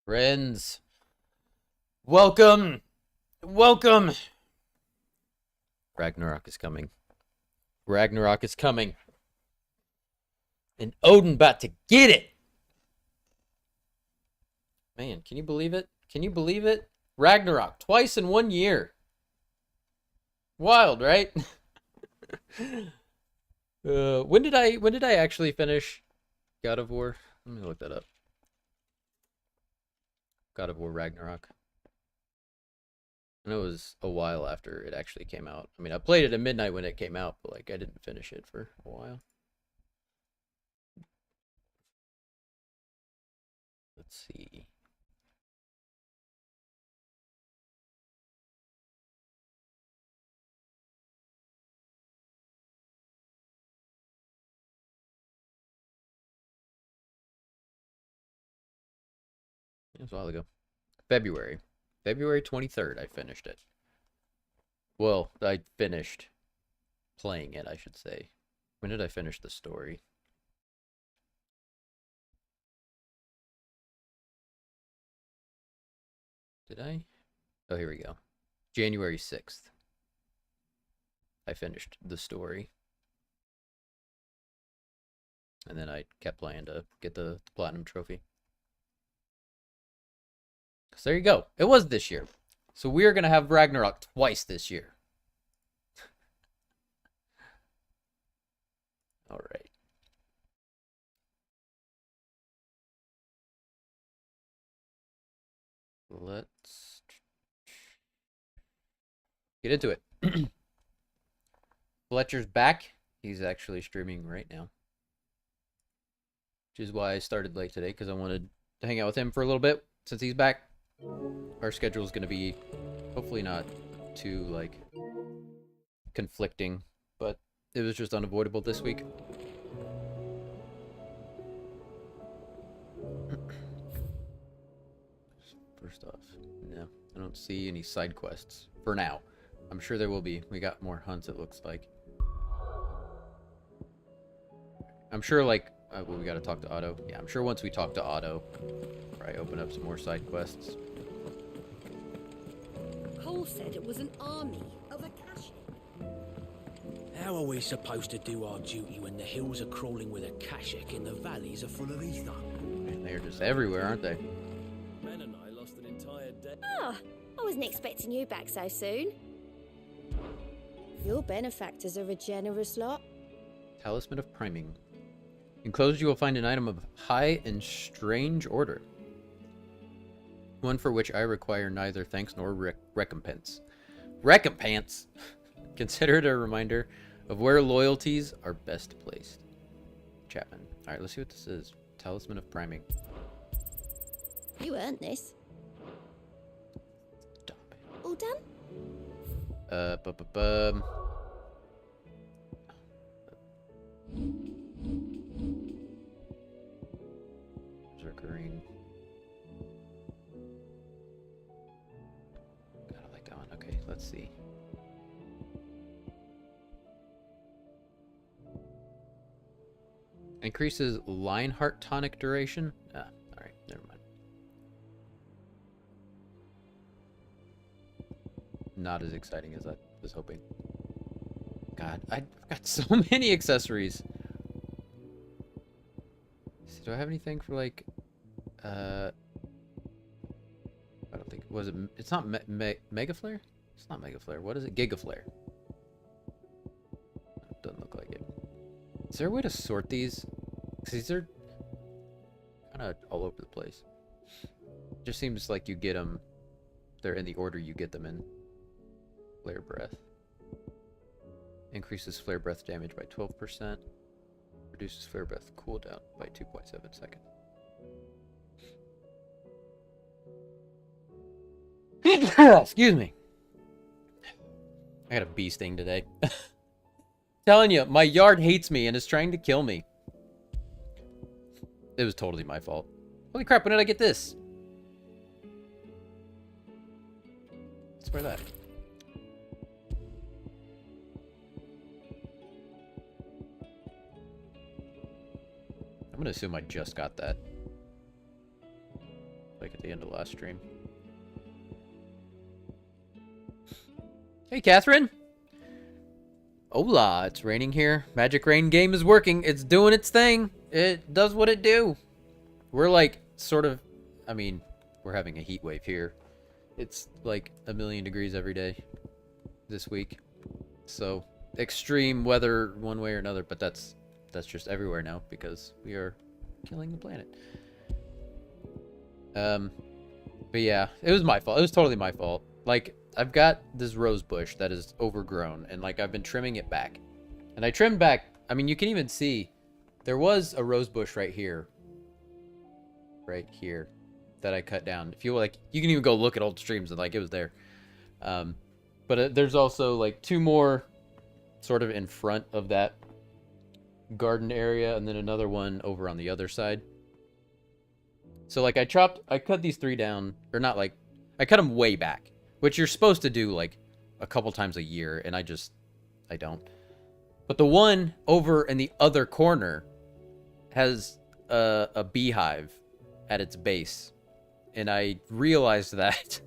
Friends, welcome, welcome. Ragnarok is coming. Ragnarok is coming. And Odin about to get it. Man, can you believe it? Can you believe it? Ragnarok, twice in 1 year. Wild, right? When did I actually finish God of War? Let me look that up. God of War Ragnarok. And it was a while after it actually came out. I mean, I played it at midnight when it came out, but like I didn't finish it for a while. Let's see. It was a while ago. February 23rd, I finished it. Well, I finished playing it, I should say. When did I finish the story? Did I? Oh, here we go. January 6th. I finished the story. And then I kept playing to get the platinum trophy. So there you go. It was this year. So we're going to have Ragnarok twice this year. All right. Let's get into it. Fletcher's back. He's actually streaming right now. Which is why I started late today, because I wanted to hang out with him for a little bit since he's back. Our schedule is going to be hopefully not too, like, conflicting, but it was just unavoidable this week. First off, no, I don't see any side quests for now. I'm sure there will be. We got more hunts, it looks like. I'm sure, like, well, we gotta talk to Otto. Yeah, I'm sure once we talk to Otto, probably open up some more side quests. Cole said it was an army of Akashi. How are we supposed to do our duty when the hills are crawling with Akashic and the valleys are full of ether? They're just everywhere, aren't they? Ben and I lost an entire day. Ah, I wasn't expecting you back so soon. Your benefactors are a generous lot. Talisman of Priming. Enclosed you will find an item of high and strange order. One for which I require neither thanks nor recompense. Recompense? Consider it a reminder of where loyalties are best placed. Chapman. Alright, let's see what this is. Talisman of Priming. You earned this. Stop it. All done? Zerkarine. God, I like that one. Okay, let's see. Increases Lionheart tonic duration. Ah, alright, never mind. Not as exciting as I was hoping. God, I've got so many accessories. Do I have anything for, like, I don't think, was it, it's not Mega Flare? It's not Mega Flare. What is it? Giga Flare. Doesn't look like it. Is there a way to sort these? Because these are kind of all over the place. Just seems like you get them, they're in the order you get them in. Flare Breath. Increases Flare Breath damage by 12%. Reduces Flare Breath cooldown by 2.7 seconds. Excuse me. I got a bee sting today. Telling you, my yard hates me and is trying to kill me. It was totally my fault. Holy crap, when did I get this? Let's wear that. I'm gonna assume I just got that. Like at the the end of last stream. Hey, Catherine! Hola, it's raining here. Magic Rain game is working. It's doing its thing. It does what it do. We're like, sort of, I mean, we're having a heat wave here. It's like 1,000,000 degrees every day this week. So, extreme weather one way or another, but that's just everywhere now because we are killing the planet. But yeah, it was my fault. It was totally my fault. Like, I've got this rose bush that is overgrown, and like I've been trimming it back. And I trimmed back, I mean, you can even see there was a rose bush right here, that I cut down. If you like, you can even go look at old streams and like it was there. But there's also like 2 more sort of in front of that garden area, and then another one over on the other side. So like I cut these 3 down, or not, like I cut them way back, which you're supposed to do like a couple times a year, and I don't. But the one over in the other corner has a beehive at its base, and I realized that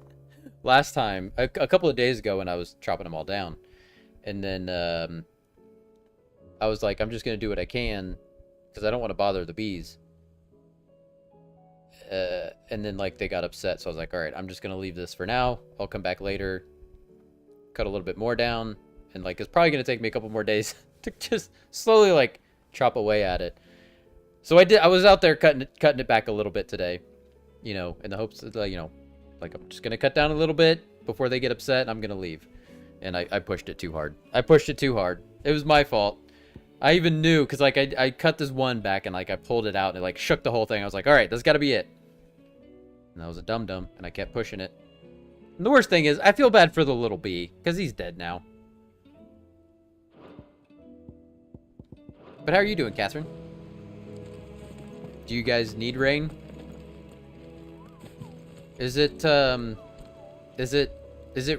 last time, a couple of days ago, when I was chopping them all down, and then I was like, I'm just gonna do what I can because I don't want to bother the bees. And then like they got upset, so I was like, all right, I'm just gonna leave this for now. I'll come back later, cut a little bit more down, and like it's probably gonna take me a couple more days to just slowly like chop away at it. So I was out there cutting it back a little bit today, you know, in the hopes that, you know, like I'm just gonna cut down a little bit before they get upset, and I'm gonna leave. And I pushed it too hard. It was my fault. I even knew, because like I cut this one back and like I pulled it out and it like shook the whole thing. I was like, all right, that's got to be it. And I was a dum-dum, and I kept pushing it. And the worst thing is, I feel bad for the little bee, because he's dead now. But how are you doing, Catherine? Do you guys need rain? Is it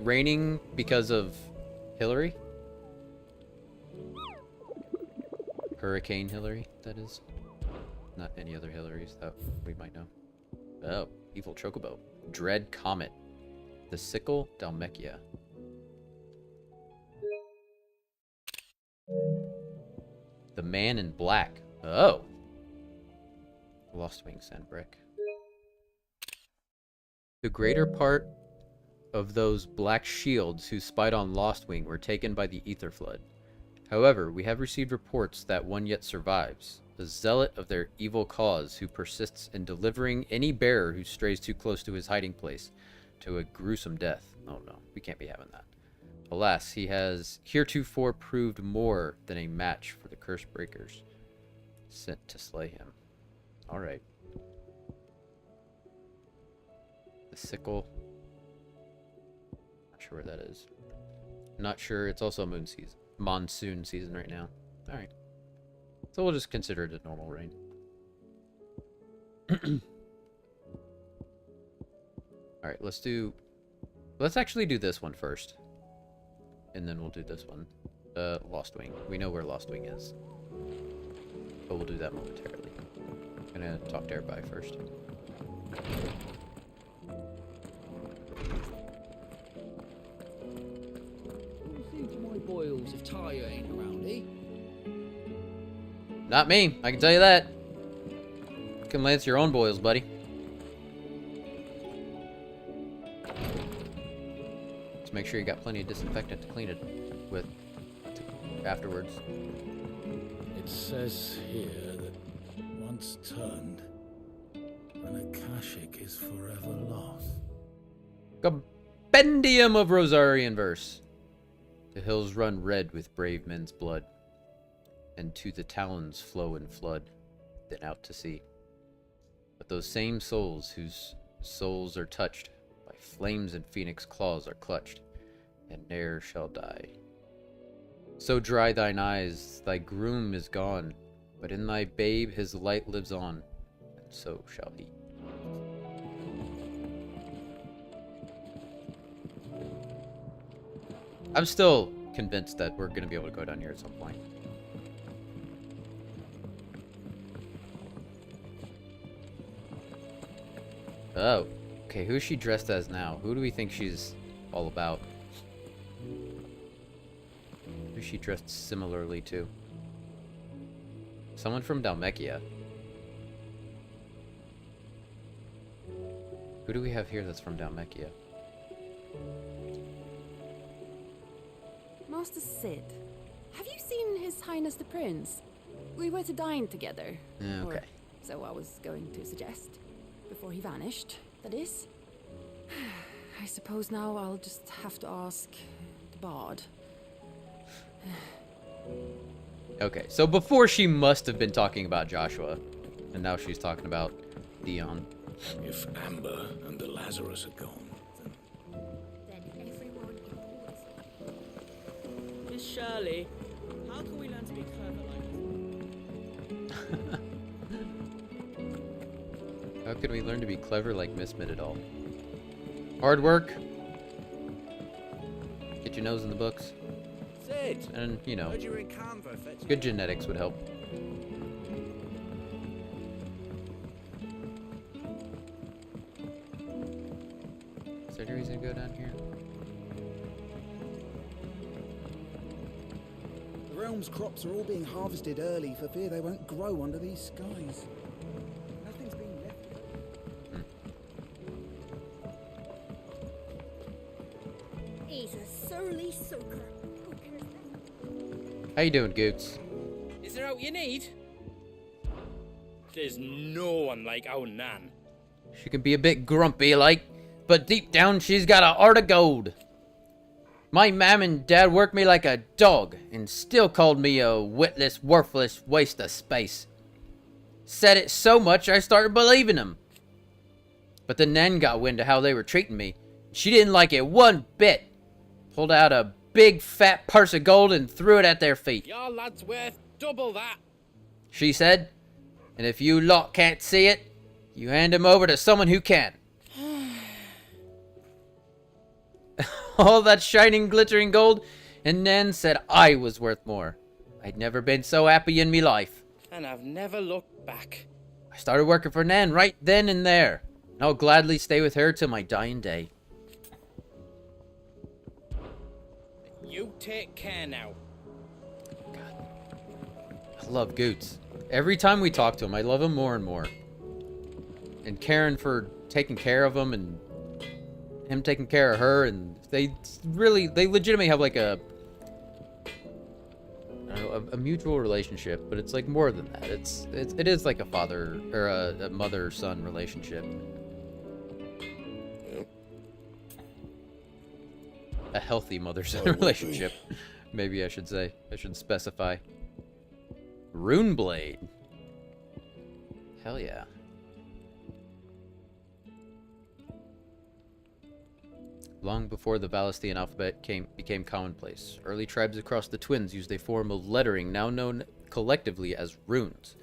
raining because of Hillary? Hurricane Hillary, that is. Not any other Hillarys that we might know. Oh, evil chocobo. Dread comet. The sickle Dalmechia. The man in black. Oh. Lost Wing Sandbrick. The greater part of those black shields who spied on Lost Wing were taken by the Ether Flood. However, we have received reports that one yet survives, a zealot of their evil cause who persists in delivering any bearer who strays too close to his hiding place to a gruesome death. Oh no, we can't be having that. Alas, he has heretofore proved more than a match for the curse breakers sent to slay him. Alright. The sickle. Not sure where that is. Not sure. It's also monsoon season right now. Alright. So we'll just consider it a normal rain. Alright, let's actually do this one first. And then we'll do this one. Lost Wing. We know where Lost Wing is. But we'll do that momentarily. I'm gonna talk to everybody first. My boils if Tyre ain't around, eh? Not me, I can tell you that. You can lance your own boils, buddy. Just make sure you got plenty of disinfectant to clean it with afterwards. It says here that once turned, an Akashic is forever lost. Compendium of Rosarian verse. The hills run red with brave men's blood, and to the talons flow in flood, then out to sea. But those same souls whose souls are touched by flames and phoenix claws are clutched, and ne'er shall die. So dry thine eyes, thy groom is gone, but in thy babe his light lives on, and so shall he. I'm still convinced that we're going to be able to go down here at some point. Oh, Okay, who's she dressed as now? Who do we think she's all about? Who's she dressed similarly to? Someone from Dalmekia. Who do we have here that's from Dalmekia? Master Sid, have you seen His Highness the Prince? We were to dine together. Okay. Or so I was going to suggest. Before he vanished, that is. I suppose now I'll just have to ask the bard. Okay, so before she must have been talking about Joshua, and now she's talking about Dion. If Amber and the Lazarus are gone, Then everyone in Miss Shirley, how can we learn to be clever like this? How can we learn to be clever like Miss Mid-It-All? Hard work. Get your nose in the books. Sid, And, you know, heard you were in Canva fetching. good genetics would help. Is there any reason to go down here? The realm's crops are all being harvested early for fear they won't grow under these skies. Nothing's being left. He's a surly soaker. How you doing, Goots? Is there out you need? There's no one like our Nan. She can be a bit grumpy, like, but deep down she's got a heart of gold. My mam and dad worked me like a dog and still called me a witless, worthless waste of space. Said it so much I started believing them. But the Nan got wind of how they were treating me. She didn't like it one bit. Pulled out a big fat purse of gold and threw it at their feet. Your lad's worth double that. She said, and if you lot can't see it, you hand him over to someone who can. All that shining, glittering gold, and Nan said I was worth more. I'd never been so happy in me life. And I've never looked back. I started working for Nan right then and there, and I'll gladly stay with her till my dying day. You take care now. I love Goots. Every time we talk to him, I love him more and more. And Karen for taking care of him, and him taking care of her, and they legitimately have like a, I don't know, a mutual relationship, but it's like more than that. It is like a father or a mother-son relationship. A healthy mother-son relationship, maybe I should say. I should specify. Runeblade. Hell yeah. Long before the Valestian alphabet became commonplace, early tribes across the Twins used a form of lettering now known collectively as runes.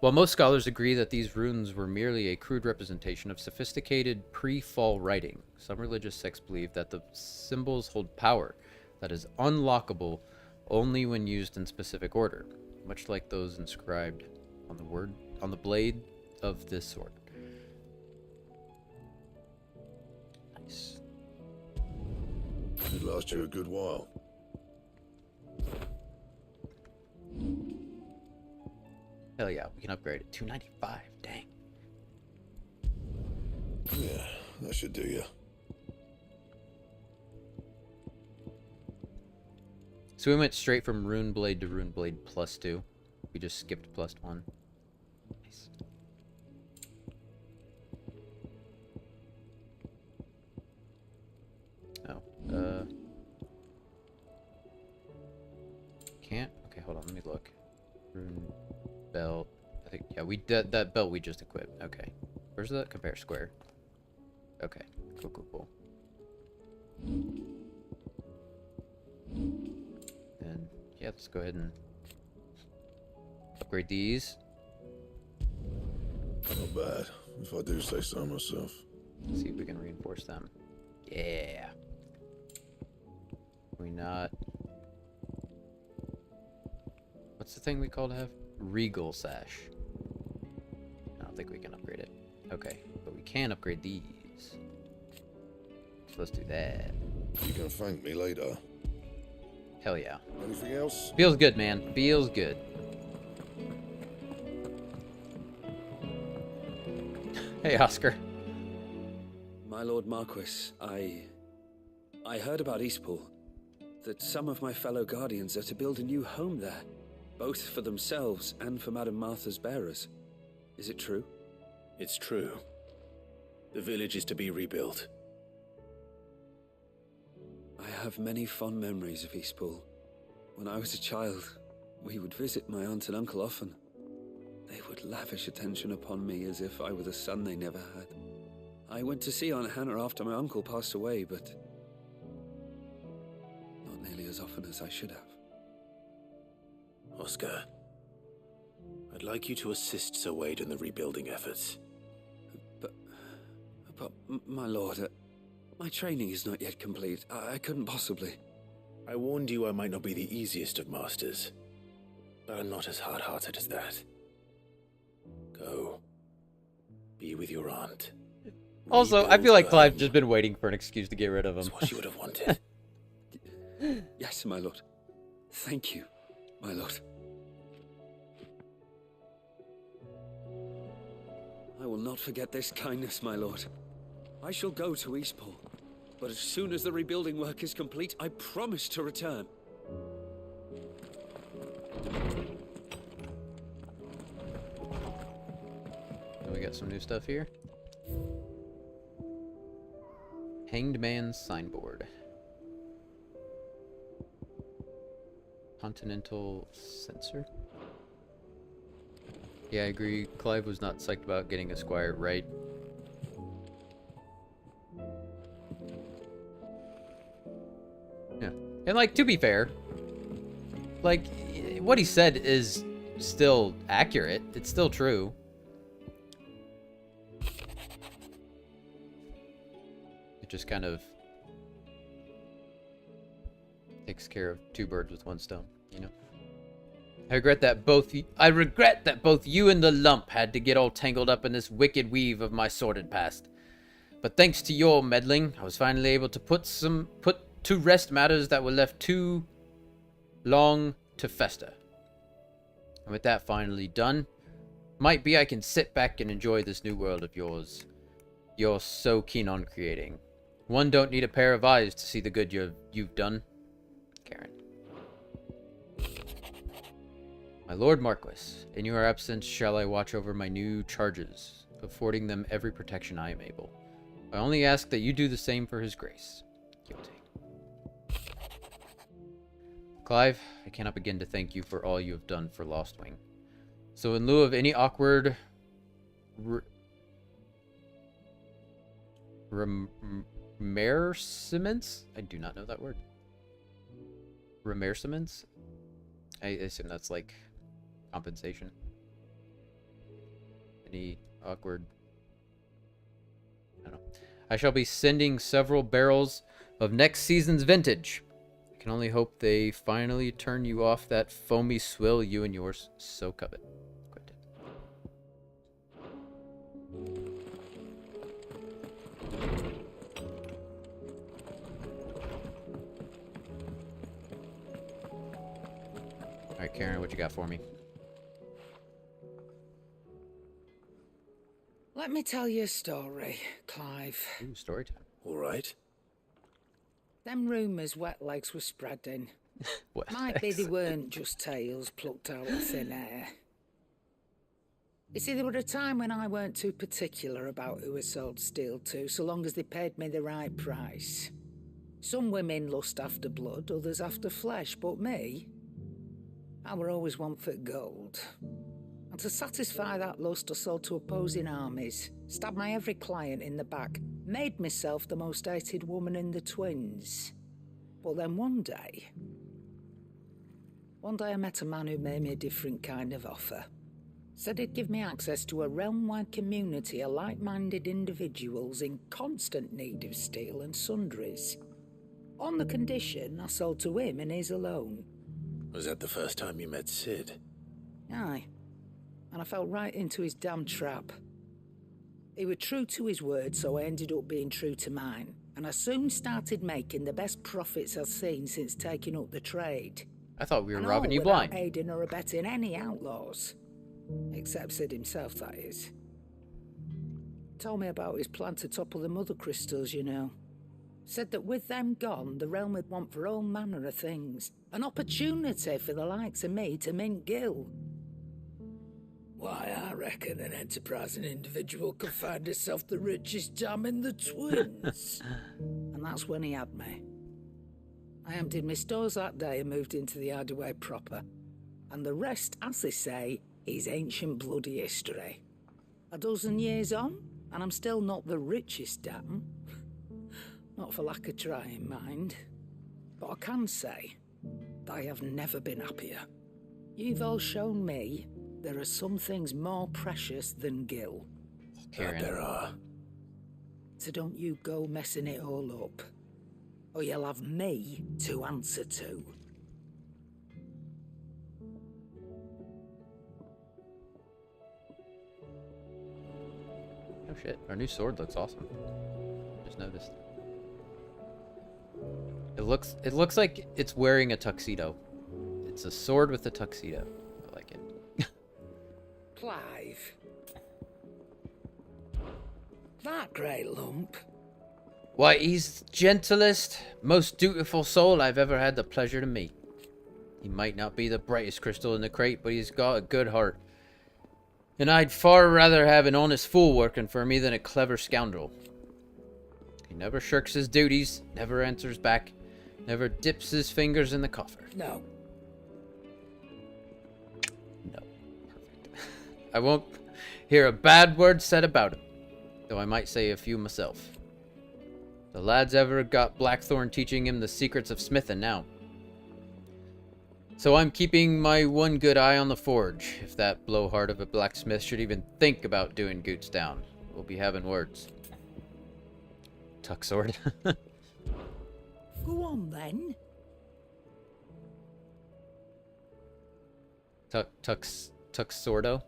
While most scholars agree that these runes were merely a crude representation of sophisticated pre-fall writing, some religious sects believe that the symbols hold power that is unlockable only when used in specific order, much like those inscribed on the blade of this sword. Nice. It lasts you a good while. Hell yeah, we can upgrade it. 295, dang. Yeah, that should do you. So we went straight from Runeblade to Runeblade +2. We just skipped +1. Nice. Oh, can't? Okay, hold on, let me look. Rune belt. I think, yeah, we did that belt we just equipped. Okay. Where's the compare square? Okay, cool. And yeah, let's go ahead and upgrade these. Not bad, if I do say so myself. See if we can reinforce them. Yeah. We not. What's the thing we call to have? Regal sash. I don't think we can upgrade it. Okay, but we can upgrade these. let's do that. You can thank me later. Hell yeah. Anything else? Feels good, man. Feels good. Hey, Oscar. My Lord Marquis, I heard about Eastpool. That some of my fellow guardians are to build a new home there, both for themselves and for Madame Martha's bearers. Is it true? It's true. The village is to be rebuilt. I have many fond memories of Eastpool. When I was a child, we would visit my aunt and uncle often. They would lavish attention upon me as if I were the son they never had. I went to see Aunt Hannah after my uncle passed away, but not nearly as often as I should have. Oscar, I'd like you to assist Sir Wade in the rebuilding efforts. But my lord, my training is not yet complete. I couldn't possibly. I warned you I might not be the easiest of masters, but I'm not as hard-hearted as that. Go. Be with your aunt. Also, I feel Rebuild like her Clive's home. just been waiting for an excuse to get rid of him. That's what she would have wanted. Yes, my lord. Thank you, my lord. I will not forget this kindness, my lord. I shall go to Eastpool, but as soon as the rebuilding work is complete, I promise to return. We got some new stuff here. Hanged Man's Signboard. Continental Sensor. Yeah, I agree. Clive was not psyched about getting a squire right. Yeah. And, like, to be fair, like, what he said is still accurate. It's still true. It just kind of takes care of two birds with one stone, you know? I regret that both you and the lump had to get all tangled up in this wicked weave of my sordid past. But thanks to your meddling, I was finally able to put to rest matters that were left too long to fester. And with that finally done, might be I can sit back and enjoy this new world of yours. You're so keen on creating. One don't need a pair of eyes to see the good you've done. Karen. My Lord Marquis, in your absence shall I watch over my new charges, affording them every protection I am able. I only ask that you do the same for his grace. Guilty. Clive, I cannot begin to thank you for all you have done for Lost Wing. So in lieu of any awkward remerciements? I do not know that word. Remerciements? I assume that's like compensation. Any awkward... I don't know. I shall be sending several barrels of next season's vintage. I can only hope they finally turn you off that foamy swill you and yours so covet. Quentin. Alright, Karen, what you got for me? Let me tell you a story, Clive. Ooh, story time. All right. Them rumours wet legs were spreading. What? Might be they weren't just tales plucked out of thin air. You see, there were a time when I weren't too particular about who I sold steel to, so long as they paid me the right price. Some women lust after blood, others after flesh, but me, I were always one for gold. And to satisfy that lust, I sold to opposing armies, stabbed my every client in the back, made myself the most hated woman in the twins. But then one day I met a man who made me a different kind of offer. Said he'd give me access to a realm-wide community of like-minded individuals in constant need of steel and sundries. On the condition I sold to him and his alone. Was that the first time you met Sid? Aye. And I fell right into his damn trap. He was true to his word, so I ended up being true to mine. and I soon started making the best profits I've seen since taking up the trade. I thought we were And robbing all you without blind. aiding or abetting any outlaws. Except Sid himself, that is. Told me about his plan to topple the mother crystals, you know. Said that with them gone, the realm would want for all manner of things. An opportunity for the likes of me to mint gil. Why, I reckon an enterprising individual could find himself the richest dam in the twins. And that's when he had me. I emptied my stores that day and moved into the hideaway proper. And the rest, as they say, is ancient bloody history. A dozen years on, and I'm still not the richest dam. Not for lack of trying, mind. But I can say, I have never been happier. You've all shown me there are some things more precious than gil. Karen. There are. So don't you go messing it all up. Or you'll have me to answer to. Oh shit, our new sword looks awesome. Just noticed. It looks like it's wearing a tuxedo. It's a sword with a tuxedo. I like it. Clive. That great lump. Why, he's the gentlest, most dutiful soul I've ever had the pleasure to meet. He might not be the brightest crystal in the crate, but he's got a good heart. And I'd far rather have an honest fool working for me than a clever scoundrel. He never shirks his duties, never answers back, never dips his fingers in the coffer. No. No. Perfect. I won't hear a bad word said about him, though I might say a few myself. The lad's ever got Blackthorn teaching him the secrets of smithing now. So I'm keeping my one good eye on the forge. If that blowhard of a blacksmith should even think about doing Goots down, we'll be having words. Tuck sword. Go on then. Tuck swordo.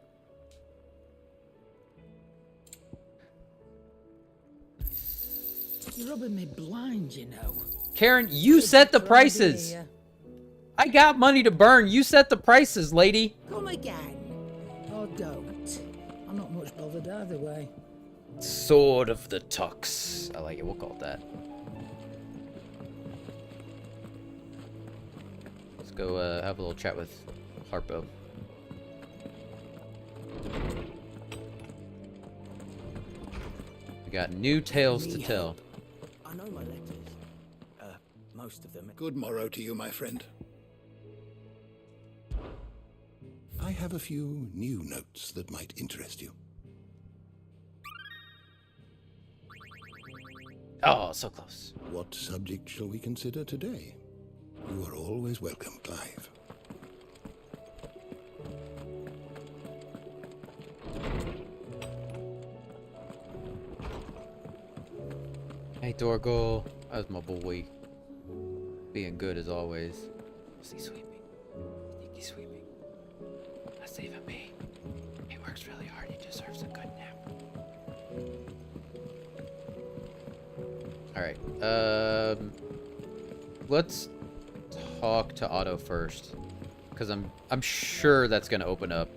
You're rubbing me blind, you know. Karen, you set the prices. I got money to burn. You set the prices, lady. Come again. Or don't. I'm not much bothered either way. Sword of the Tux. I like it. We'll call it that. Let's go have a little chat with Harpo. We got new tales to tell. I know my letters. Most of them. Good morrow to you, my friend. I have a few new notes that might interest you. Oh, so close. What subject shall we consider today? You are always welcome, Clive. Hey, Dorgal. That was my boy. Being good as always. See sweeping. Sneaky sweeping. That's even me. He works really hard. He deserves a good nap. Alright. Let's talk to Otto first. Because I'm sure that's gonna open up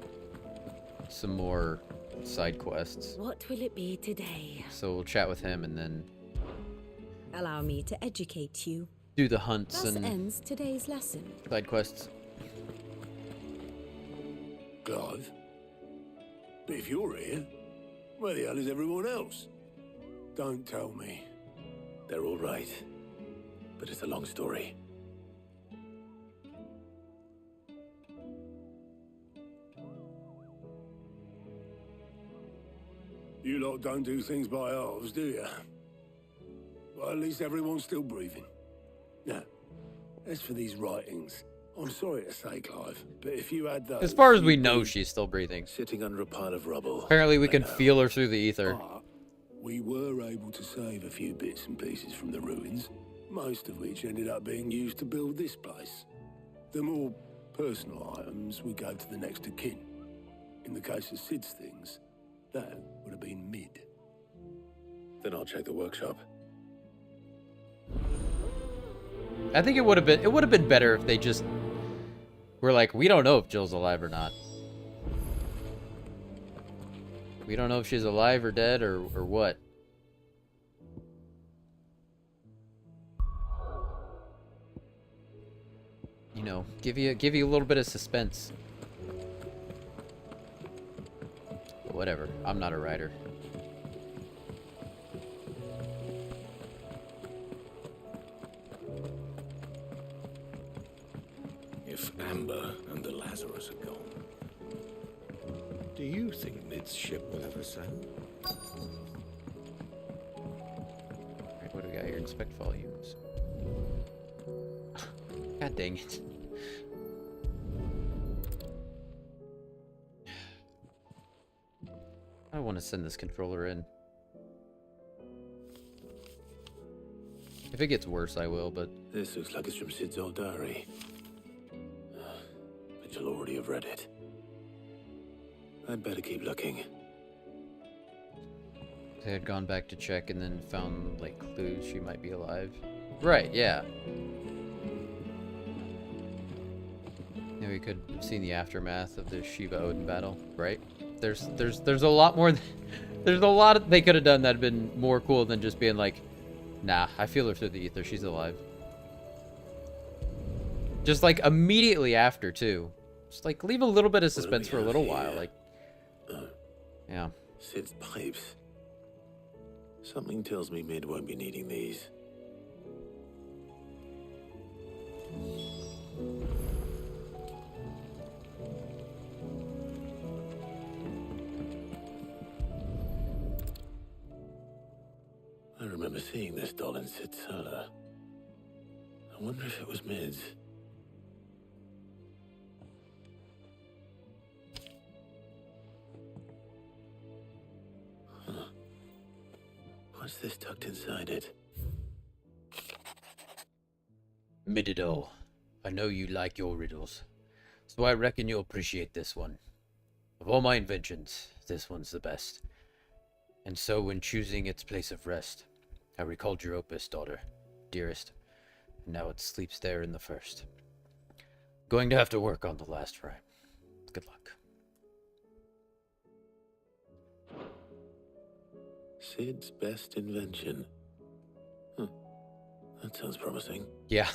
some more side quests. What will it be today? So we'll chat with him and then Allow me to educate you. do the hunts Thus and ends today's lesson. side quests. Clive? But if you're here, where the hell is everyone else? Don't tell me. They're all right. But it's a long story. You lot don't do things by halves, do you? Well, at least everyone's still breathing. Now, as for these writings, I'm sorry to say, Clive, but if you had those... As far as we know, she's still breathing. Sitting under a pile of rubble. Apparently we I can know. feel her through the ether. But we were able to save a few bits and pieces from the ruins, most of which ended up being used to build this place. The more personal items we gave to the next of kin. In the case of Sid's things, that would have been mid. Then I'll check the workshop. I think it would have been better if they just were like, we don't know if Jill's alive or not. We don't know if she's alive or dead or what. You know, give you a little bit of suspense. But whatever. I'm not a writer. If Amber and the Lazarus are gone, do you think Mid's ship will ever sail? Alright, what do we got here? Inspect volumes. God dang it. I want to send this controller in. If it gets worse, I will, but... This looks like it's from Sid's old diary. But you'll already have read it. I'd better keep looking. They had gone back to check and then found, like, clues she might be alive. Right, yeah. Yeah, we could have seen the aftermath of the Shiva Odin battle, right? There's a lot more. There's a lot they could have done that'd been more cool than just being like, nah, I feel her through the ether. She's alive. Just like immediately after too. Just like leave a little bit of suspense for a little while. Like, yeah. Sid's pipes. Something tells me Mid won't be needing these. I remember seeing this doll in Sid's cellar. I wonder if it was Mid's. Huh. What's this tucked inside it? Midido, I know you like your riddles, so I reckon you'll appreciate this one. Of all my inventions, this one's the best. And so when choosing its place of rest, I recalled your opus, daughter, dearest, and now it sleeps there in the first. Going to have to work on the last rhyme. Good luck. Sid's best invention. Huh. That sounds promising. Yeah.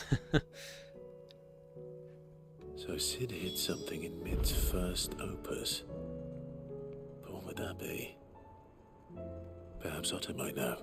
So Sid hid something in Mid's first opus. But what would that be? Perhaps Otto might know.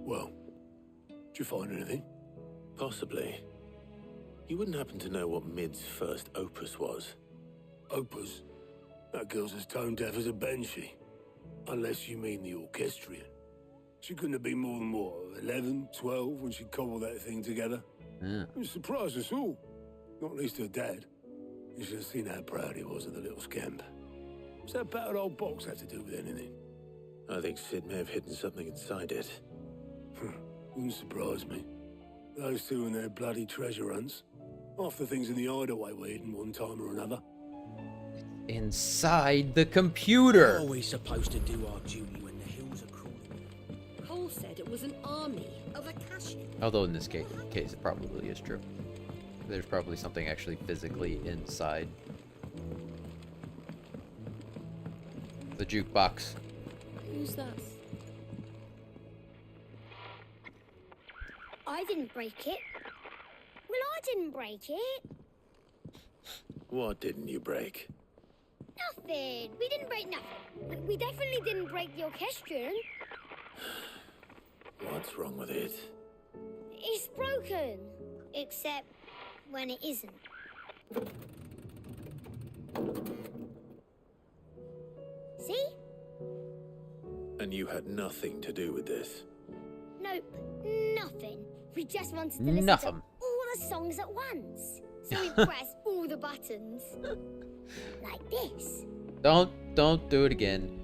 Well, did you find anything? Possibly. You wouldn't happen to know what Mid's first opus was? Opus? That girl's as tone deaf as a banshee. Unless you mean the orchestrion. She couldn't have been more than, what, 11, 12 when she cobbled that thing together? Yeah. It surprised us all. Not least her dad. You should have seen how proud he was of the little scamp. What's that battered old box have to do with anything? I think Sid may have hidden something inside it. Wouldn't surprise me. Those two and their bloody treasure hunts. Half the things in the hideaway were hidden one time or another. Inside the computer. How are we supposed to do our duty when the hills are crawling? Cole said it was an army of Akashi. Although in this case it probably is true. There's probably something actually physically inside the jukebox. Who's that? I didn't break it. Well, I didn't break it. What didn't you break? Nothing. We didn't break nothing. We definitely didn't break the orchestrion. What's wrong with it? It's broken. Except when it isn't. See? And you had nothing to do with this? Nope. Nothing. We just wanted to listen Nothing. to all the songs at once. So we pressed all the buttons. Like this. Don't do it again.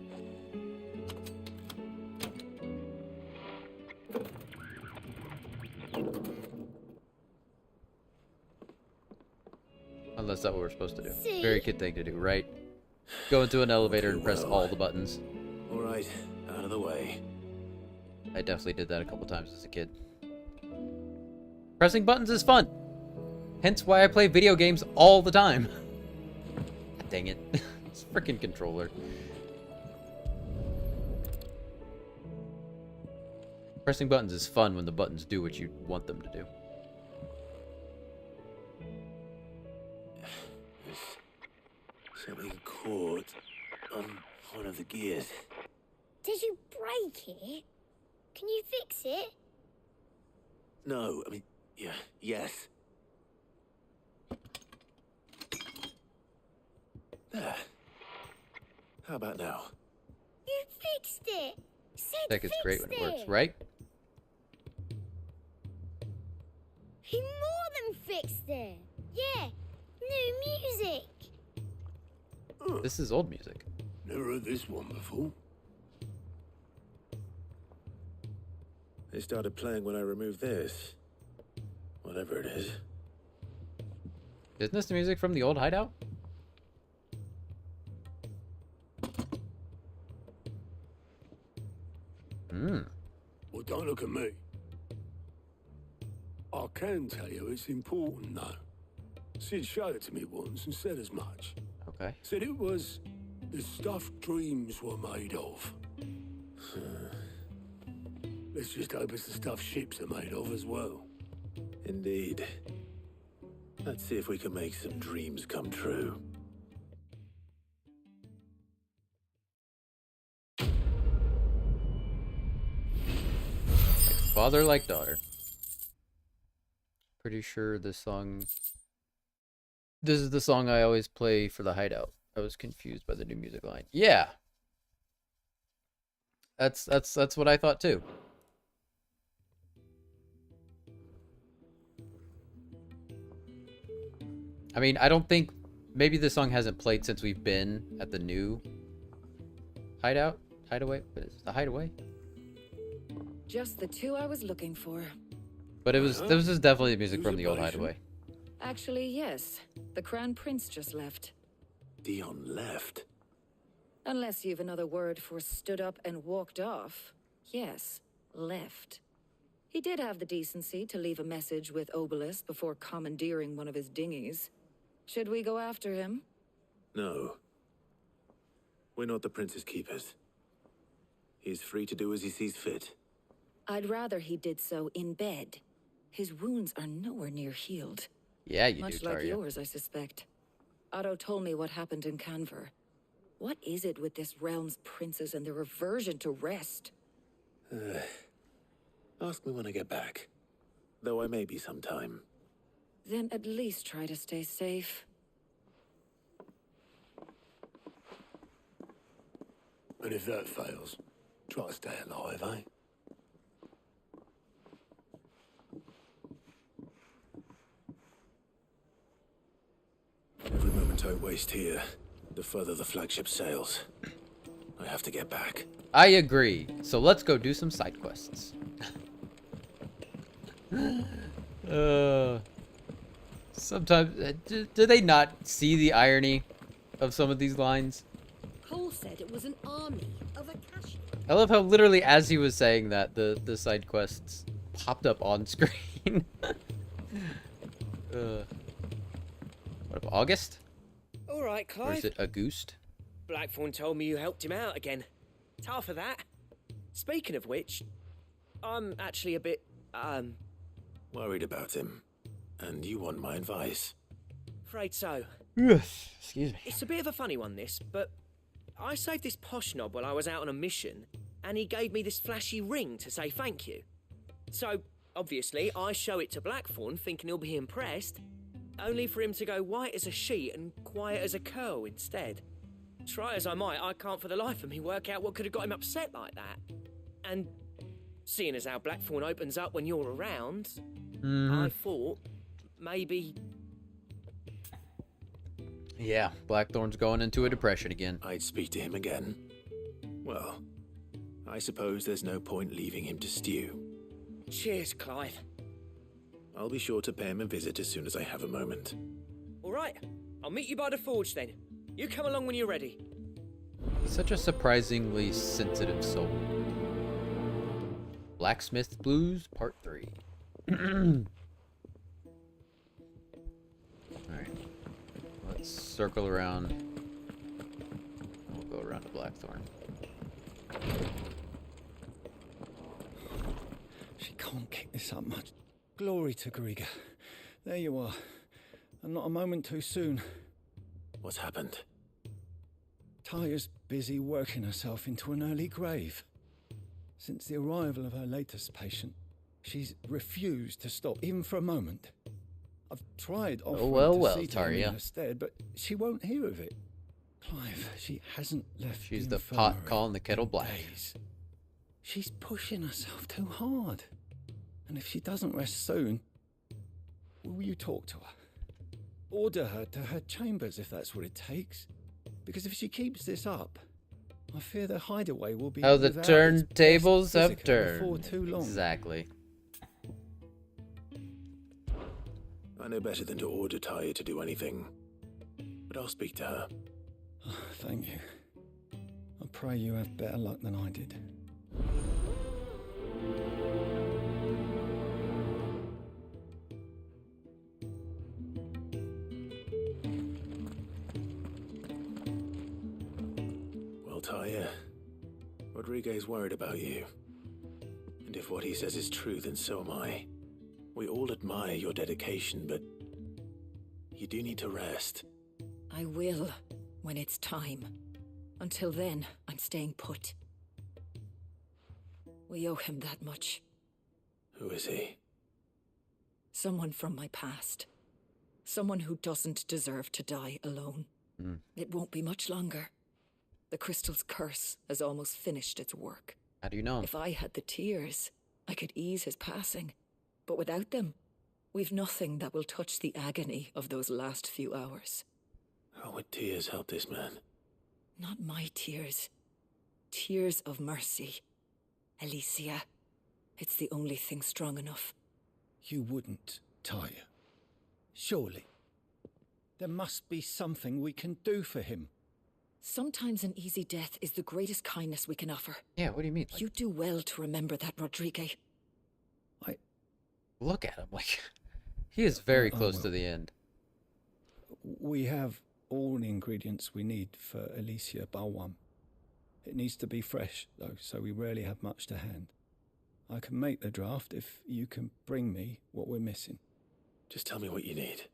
Unless that's what we're supposed to do. See? Very good thing to do, right? Go into an elevator and press well. all the buttons. All right, out of the way. I definitely did that a couple times as a kid. Pressing buttons is fun. Hence why I play video games all the time. Dang it. It's a freaking controller. Pressing buttons is fun when the buttons do what you want them to do. There's something caught on one of the gears. Did you break it? Can you fix it? No, I mean, yeah, yes. There. How about now? You fixed it. Sid I think it's great when it fixed works, right? He more than fixed it. Yeah, new music. This is old music. Never heard this one before. They started playing when I removed this. Whatever it is. Isn't this the music from the old hideout? Well, don't look at me. I can tell you it's important, though. Sid showed it to me once and said as much. Okay. Said it was the stuff dreams were made of. Let's just hope it's the stuff ships are made of as well. Indeed. Let's see if we can make some dreams come true. Father like daughter. Pretty sure this song... This is the song I always play for the hideout. I was confused by the new music line. Yeah! That's what I thought too. I mean, I don't think... Maybe this song hasn't played since we've been at the new hideout? Hideaway? What is it? The hideaway? Just the two I was looking for. But it was... This is definitely music from the old hideaway. Actually, yes. The Crown Prince just left. Dion left? Unless you've another word for stood up and walked off. Yes, left. He did have the decency to leave a message with Obelisk before commandeering one of his dinghies. Should we go after him? No. We're not the prince's keepers. He's free to do as he sees fit. I'd rather he did so in bed. His wounds are nowhere near healed. Yeah, you Much do, like Tarja. yours, I suspect. Otto told me what happened in Canver. What is it with this realm's princes and their aversion to rest? Ask me when I get back. Though I may be sometime. Then at least try to stay safe. And if that fails, try to stay alive, eh? Every moment I waste here, the further the flagship sails. I have to get back. I agree. So let's go do some side quests. Sometimes, do they not see the irony of some of these lines? Cole said it was an army of Akashi. I love how literally as he was saying that, the side quests popped up on screen. What, of August? All right, Or is Clive. it August? Blackthorn told me you helped him out again. Tough for that. Speaking of which, I'm actually a bit, Worried about him. And you want my advice. afraid so. Yes. Excuse me. It's a bit of a funny one, this, but I saved this posh knob while I was out on a mission, and he gave me this flashy ring to say thank you. So, obviously, I show it to Blackthorn, thinking he'll be impressed, only for him to go white as a sheet and quiet as a curl instead. Try as I might, I can't for the life of me work out what could have got him upset like that. And seeing as how Blackthorn opens up when you're around, I thought maybe... Yeah, Blackthorn's going into a depression again. I'd speak to him again. Well, I suppose there's no point leaving him to stew. Cheers, Clive. I'll be sure to pay him a visit as soon as I have a moment. All right, I'll meet you by the forge then. You come along when you're ready. He's such a surprisingly sensitive soul. Blacksmith Blues Part 3. Alright. Let's circle around. We'll go around to Blackthorn. She can't kick this up much. Glory to Griga. There you are. And not a moment too soon. What's happened? Taya's busy working herself into an early grave. Since the arrival of her latest patient, she's refused to stop, even for a moment. I've tried offering to see to him in her stead, but she won't hear of it. Clive, she hasn't left. She's the pot calling the kettle black. Days. She's pushing herself too hard. And if she doesn't rest soon, will you talk to her? Order her to her chambers if that's what it takes. Because if she keeps this up, I fear the hideaway will be how the turntables have turned. Before too long. Exactly. I know better than to order Taya to do anything, but I'll speak to her. Oh, thank you. I pray you have better luck than I did. Well, Taya, Rodriguez worried about you. And if what he says is true, then so am I. We all admire your dedication, but you do need to rest. I will, when it's time. Until then, I'm staying put. We owe him that much. Who is he? Someone from my past. Someone who doesn't deserve to die alone. It won't be much longer. The crystal's curse has almost finished its work. How do you know? If I had the tears, I could ease his passing. But without them, we've nothing that will touch the agony of those last few hours. How would tears help this man? Not my tears. Tears of mercy. Alicia, it's the only thing strong enough. You wouldn't, Taya. Surely. There must be something we can do for him. Sometimes an easy death is the greatest kindness we can offer. Yeah, what do you mean? You do well to remember that, Rodriguez. Look at him, like, he is very close to the end. We have all the ingredients we need for Alicia Balwam. It needs to be fresh, though, so we rarely have much to hand. I can make the draft if you can bring me what we're missing. Just tell me what you need.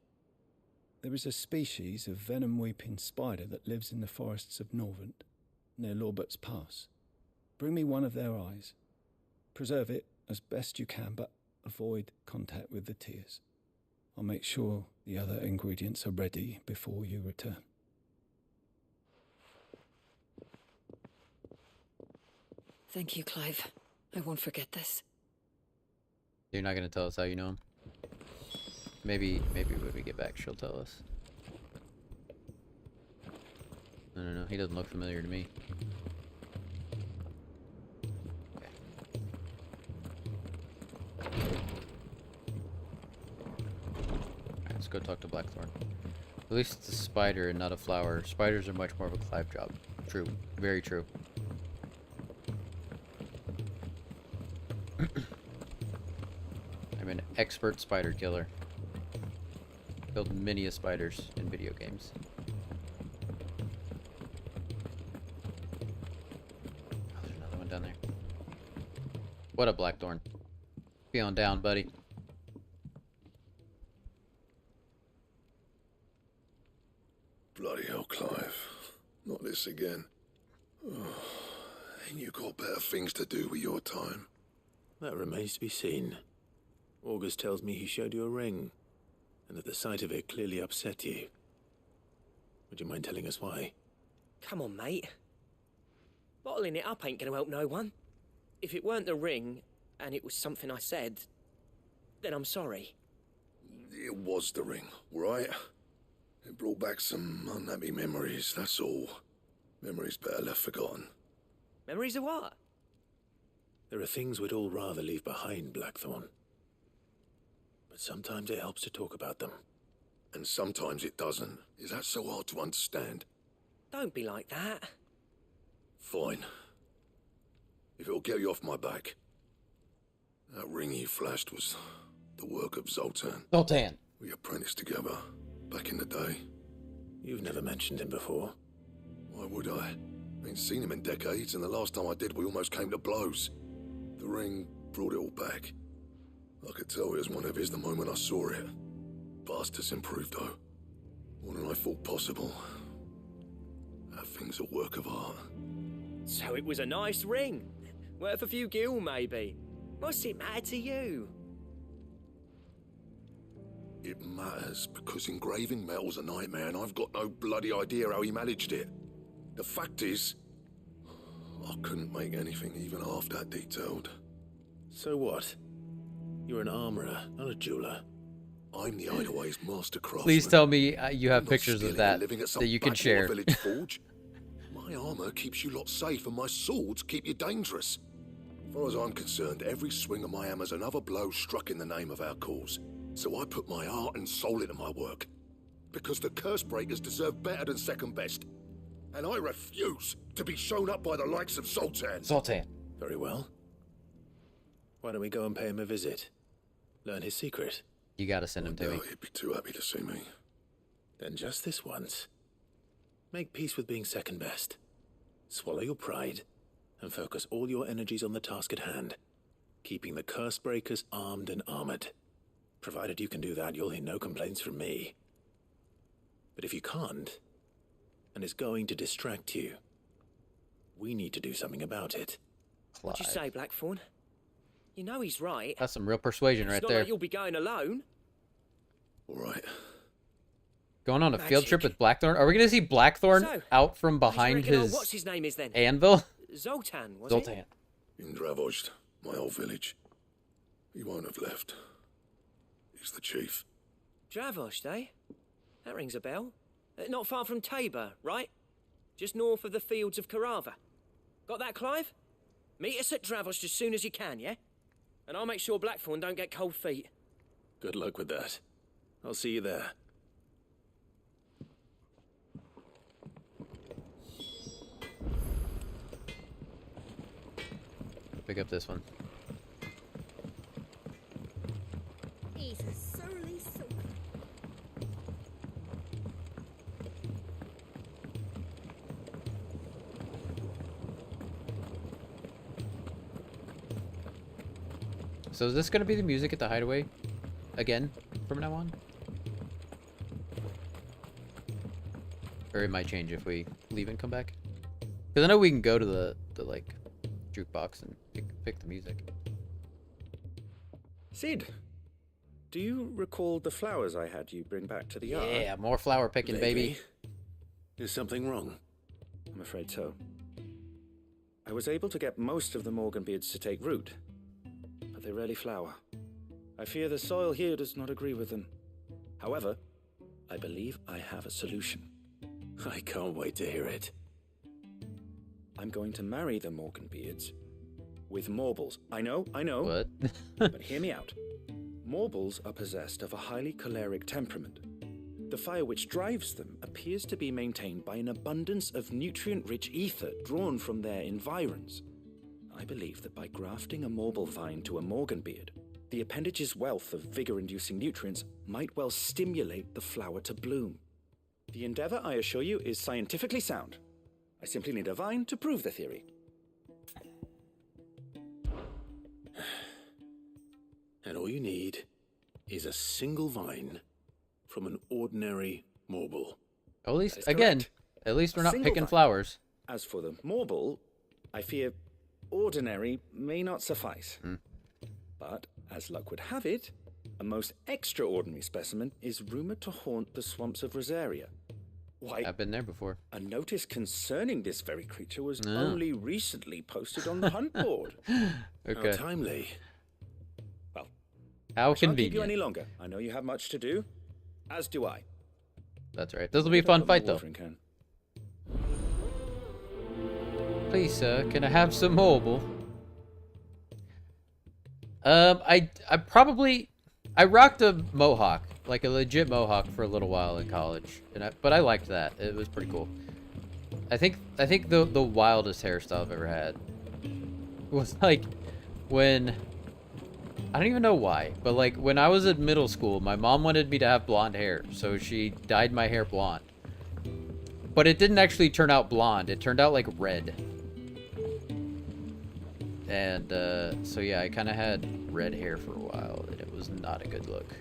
There is a species of venom-weeping spider that lives in the forests of Norvent, near Lorbert's Pass. Bring me one of their eyes. Preserve it as best you can, but avoid contact with the tears. I'll make sure the other ingredients are ready before you return. Thank you, Clive. I won't forget this. You're not going to tell us how you know him? Maybe when we get back, she'll tell us. I don't know. He doesn't look familiar to me. Okay. Alright, let's go talk to Blackthorn. At least it's a spider and not a flower. Spiders are much more of a Clive job. True. Very true. I'm an expert spider killer. Killed many a spiders in video games. Oh, there's another one down there. What a Blackthorn. Be on down, buddy. Bloody hell, Clive. Not this again. Oh, ain't you got better things to do with your time? That remains to be seen. August tells me he showed you a ring, and that the sight of it clearly upset you. Would you mind telling us why? Come on, mate. Bottling it up ain't gonna help no one. If it weren't the ring, and it was something I said, then I'm sorry. It was the ring, right? It brought back some unhappy memories, that's all. Memories better left forgotten. Memories of what? There are things we'd all rather leave behind, Blackthorn. But sometimes it helps to talk about them. And sometimes it doesn't. Is that so hard to understand? Don't be like that. Fine. If it'll get you off my back. That ring you flashed was the work of Zoltan. Zoltan. We apprenticed together, back in the day. You've never mentioned him before. Why would I? Ain't seen him in decades, and the last time I did, we almost came to blows. The ring brought it all back. I could tell it was one of his the moment I saw it. Vast has improved, though. More than I thought possible. That thing's a work of art. So it was a nice ring. Worth a few gil, maybe. What's it matter to you? It matters because engraving metal's a nightmare, and I've got no bloody idea how he managed it. The fact is, I couldn't make anything even half that detailed. So what? You're an armorer, not a jeweler. I'm the Hideaway's master craftsman. Please tell me you have I'm not pictures of stealing that and living at some that you can backwater share. Village forge. My armor keeps you lot safe, and my swords keep you dangerous. As far as I'm concerned, every swing of my hammer's another blow struck in the name of our cause. So I put my heart and soul into my work. Because the curse breakers deserve better than second best. And I refuse to be shown up by the likes of Zoltan. Zoltan. Very well. Why don't we go and pay him a visit? Learn his secret. You gotta send him to me. He'd be too happy to see me. Then just this once. Make peace with being second best. Swallow your pride and focus all your energies on the task at hand. Keeping the curse breakers armed and armored. Provided you can do that, you'll hear no complaints from me. But if you can't, and it's going to distract you, we need to do something about it. What'd you say, Blackthorn? You know he's right. That's some real persuasion right It's not there. like you'll be going alone. All right. Going on a field trip with Blackthorn? Are we gonna see Blackthorn So, out from behind his what's his name is then? anvil? Zoltan, was Zoltan. it? In Dravozd, my old village. He won't have left. He's the chief. Dravozd, eh? That rings a bell. Not far from Tabor, right? Just north of the fields of Carava. Got that, Clive? Meet us at Dravozd as soon as you can, yeah? And I'll make sure Blackthorn don't get cold feet. Good luck with that. I'll see you there. Pick up this one. He's a surly soul. So is this gonna be the music at the hideaway again from now on? Or it might change if we leave and come back? Because I know we can go to the like jukebox and pick the music. Sid, do you recall the flowers I had you bring back to the yard? Yeah, more flower picking, baby. Is something wrong? I'm afraid so. I was able to get most of the Morganbeards to take root, but they rarely flower. I fear the soil here does not agree with them. However, I believe I have a solution. I can't wait to hear it. I'm going to marry the Morganbeards with Morbles. I know. What? But hear me out. Morbles are possessed of a highly choleric temperament. The fire which drives them appears to be maintained by an abundance of nutrient-rich ether drawn from their environs. I believe that by grafting a Morble vine to a Morganbeard, the appendage's wealth of vigor-inducing nutrients might well stimulate the flower to bloom. The endeavor, I assure you, is scientifically sound. I simply need a vine to prove the theory. And all you need is a single vine from an ordinary Morble. At least, again, at least we're not Single picking vine. flowers. As for the Morble, I fear ordinary may not suffice. But, as luck would have it, a most extraordinary specimen is rumored to haunt the swamps of Rosaria. Why, I've been there before. a notice concerning this very creature was No. only recently posted on the hunt board. Okay. How timely. Well, How I shan't keep you convenient. any longer. I know you have much to do, as do I. That's right. This will be a fun fight, though. Please, sir, can I have some mobile? I rocked a mohawk, like a legit mohawk, for a little while in college, but I liked that. It was pretty cool. I think the wildest hairstyle I've ever had was like when, I don't even know why, but like when I was in middle school, my mom wanted me to have blonde hair, so she dyed my hair blonde. But it didn't actually turn out blonde. It turned out like red. And so yeah, I kind of had red hair for a while, and it was not a good look.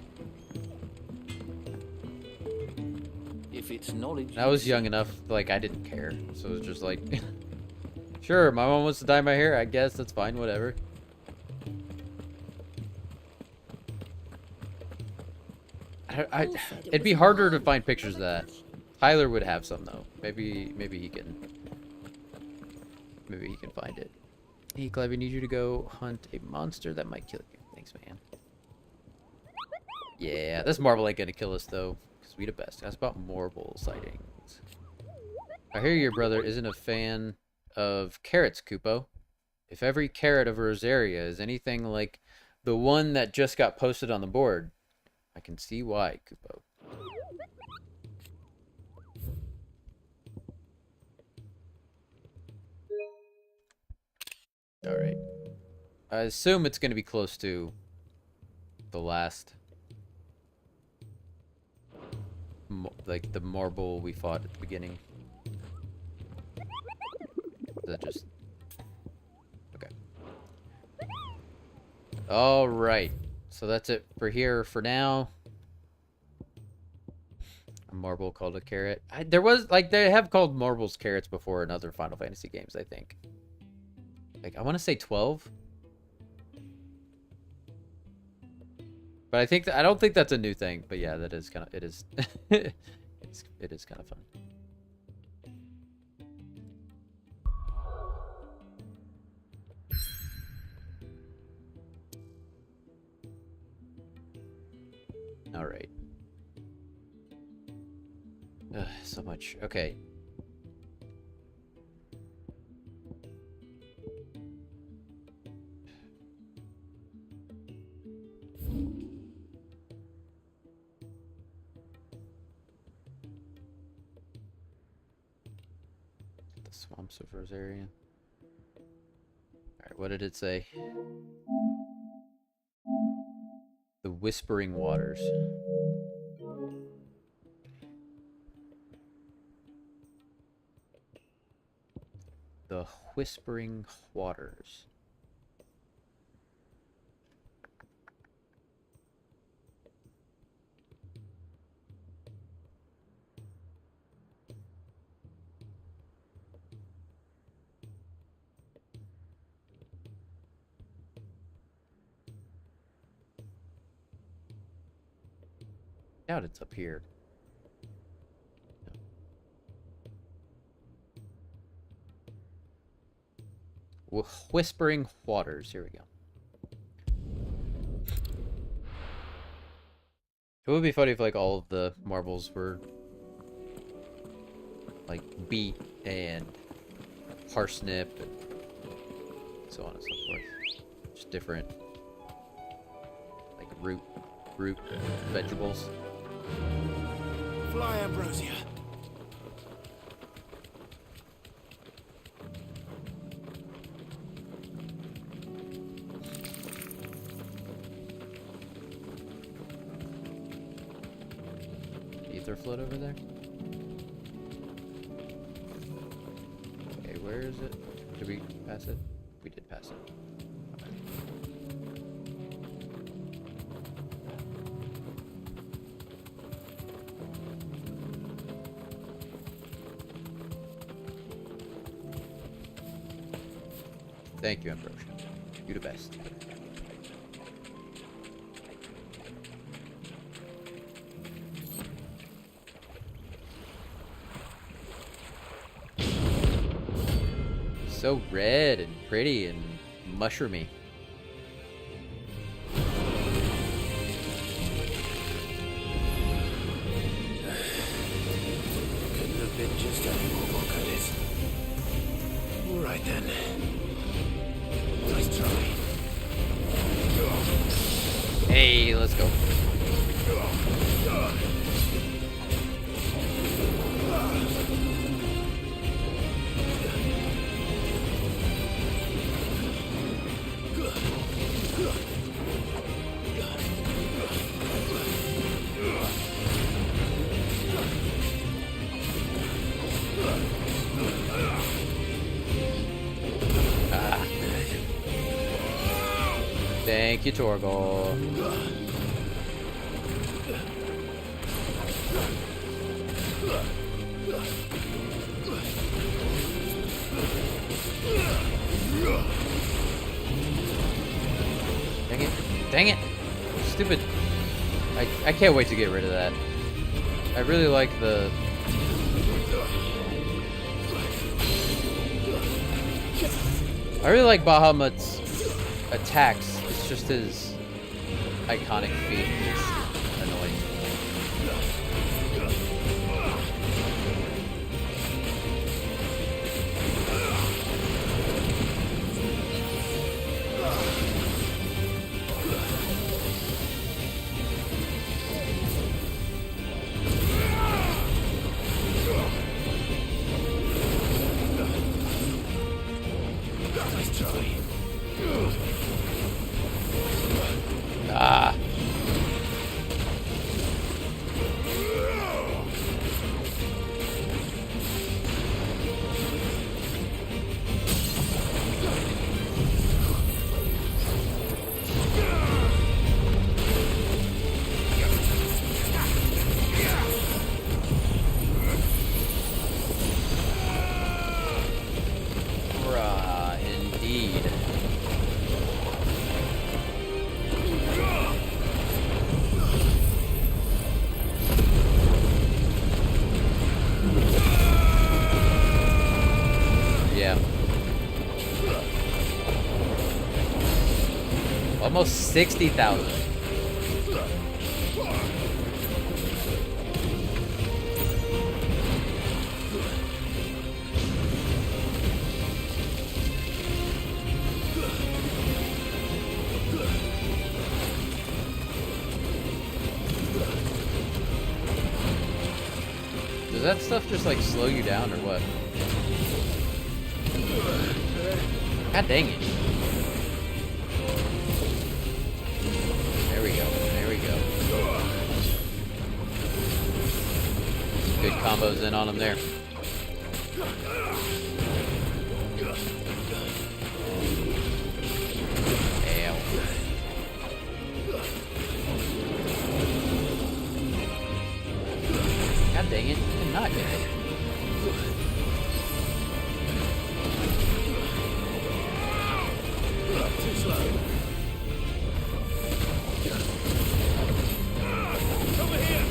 If it's knowledge, And I was young enough, like I didn't care, so it was just like, sure, my mom wants to dye my hair. I guess that's fine, whatever. It'd be harder to find pictures of that. Tyler would have some though. Maybe he can find it. Hey, Clive, I need you to go hunt a monster that might kill you. Thanks, man. Yeah, this marble ain't gonna kill us though, because we the best. That's about marble sightings. I hear your brother isn't a fan of carrots, Kupo. If every carrot of Rosaria is anything like the one that just got posted on the board, I can see why, Kupo. Alright. I assume it's going to be close to the last, like the marble we fought at the beginning. Is that just... Okay. Alright. So that's it for here for now. A marble called a carrot. There was, like, they have called marbles carrots before in other Final Fantasy games, I think. Like, I want to say 12. But I don't think that's a new thing. But yeah, that is kind of, it is, it is kind of fun. All right. Ugh, so much. Okay. The swamps of Rosaria. Alright, what did it say? The Whispering Waters. The Whispering Waters. I doubt it's up here. No. Whispering Waters. Here we go. It would be funny if like all of the marbles were like beet and parsnip and so on and so forth. Just different like root vegetables. Fly, Ambrosia. Ether float over there. Okay, where is it? Did we pass it? We did pass it. Thank you, Ambrosia. You the best. So red and pretty and mushroomy. right then. Nice try. Hey, let's go. Thank you, Torgal. Dang it. Dang it. Stupid. I can't wait to get rid of that. I really like the... I really like Bahamut's attacks. It's just his iconic feat is annoying. Ah. Bruh, indeed. Yeah. Almost 60,000. Does that stuff just like slow you down or what? God dang it. There we go. There we go. Good combos in on him there. Ow. God dang it. I did not get it. Too slow. Over here.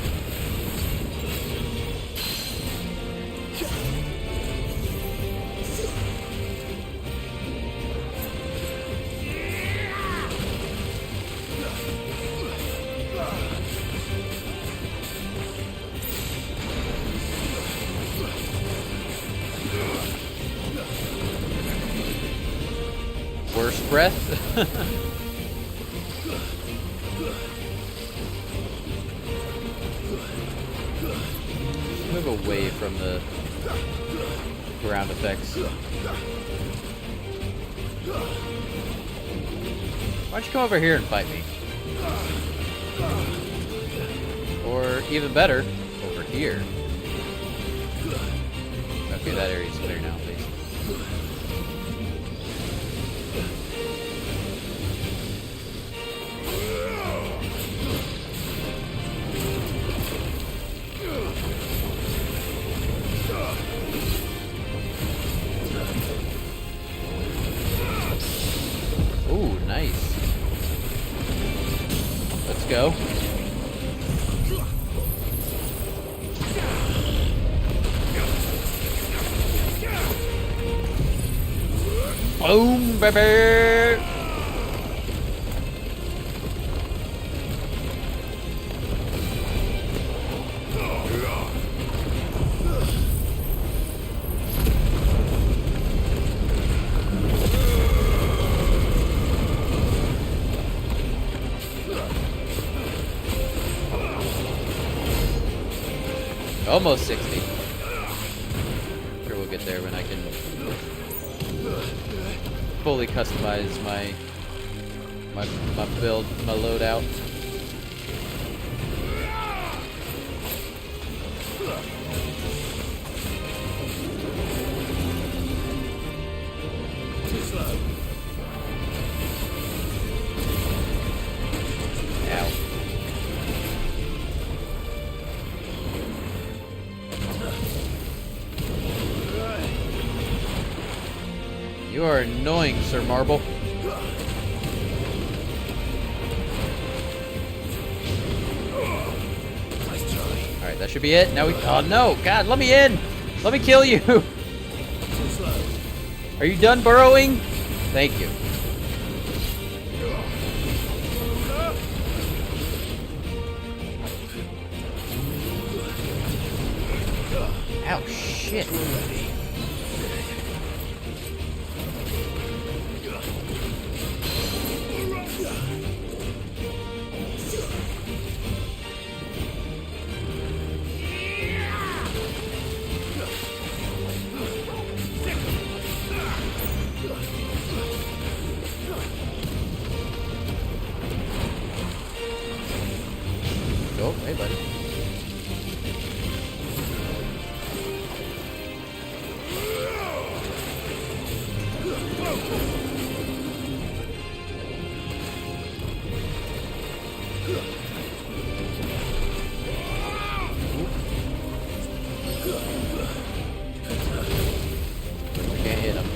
Worst breath? Move away from the ground effects. Why don't you come over here and fight me? Or even better, over here. Okay, that area's clear now, please. Ooh, nice. Let's go. Boom, baby! Almost 60. Sure, we'll get there when I can fully customize my build, my loadout. Too slow. Ow. You are annoying, Sir Marble. Alright, that should be it. Now we... Oh, no! God, let me in! Let me kill you! Are you done burrowing? Thank you. Ow, shit. Oh, hey, buddy. Can't hit him.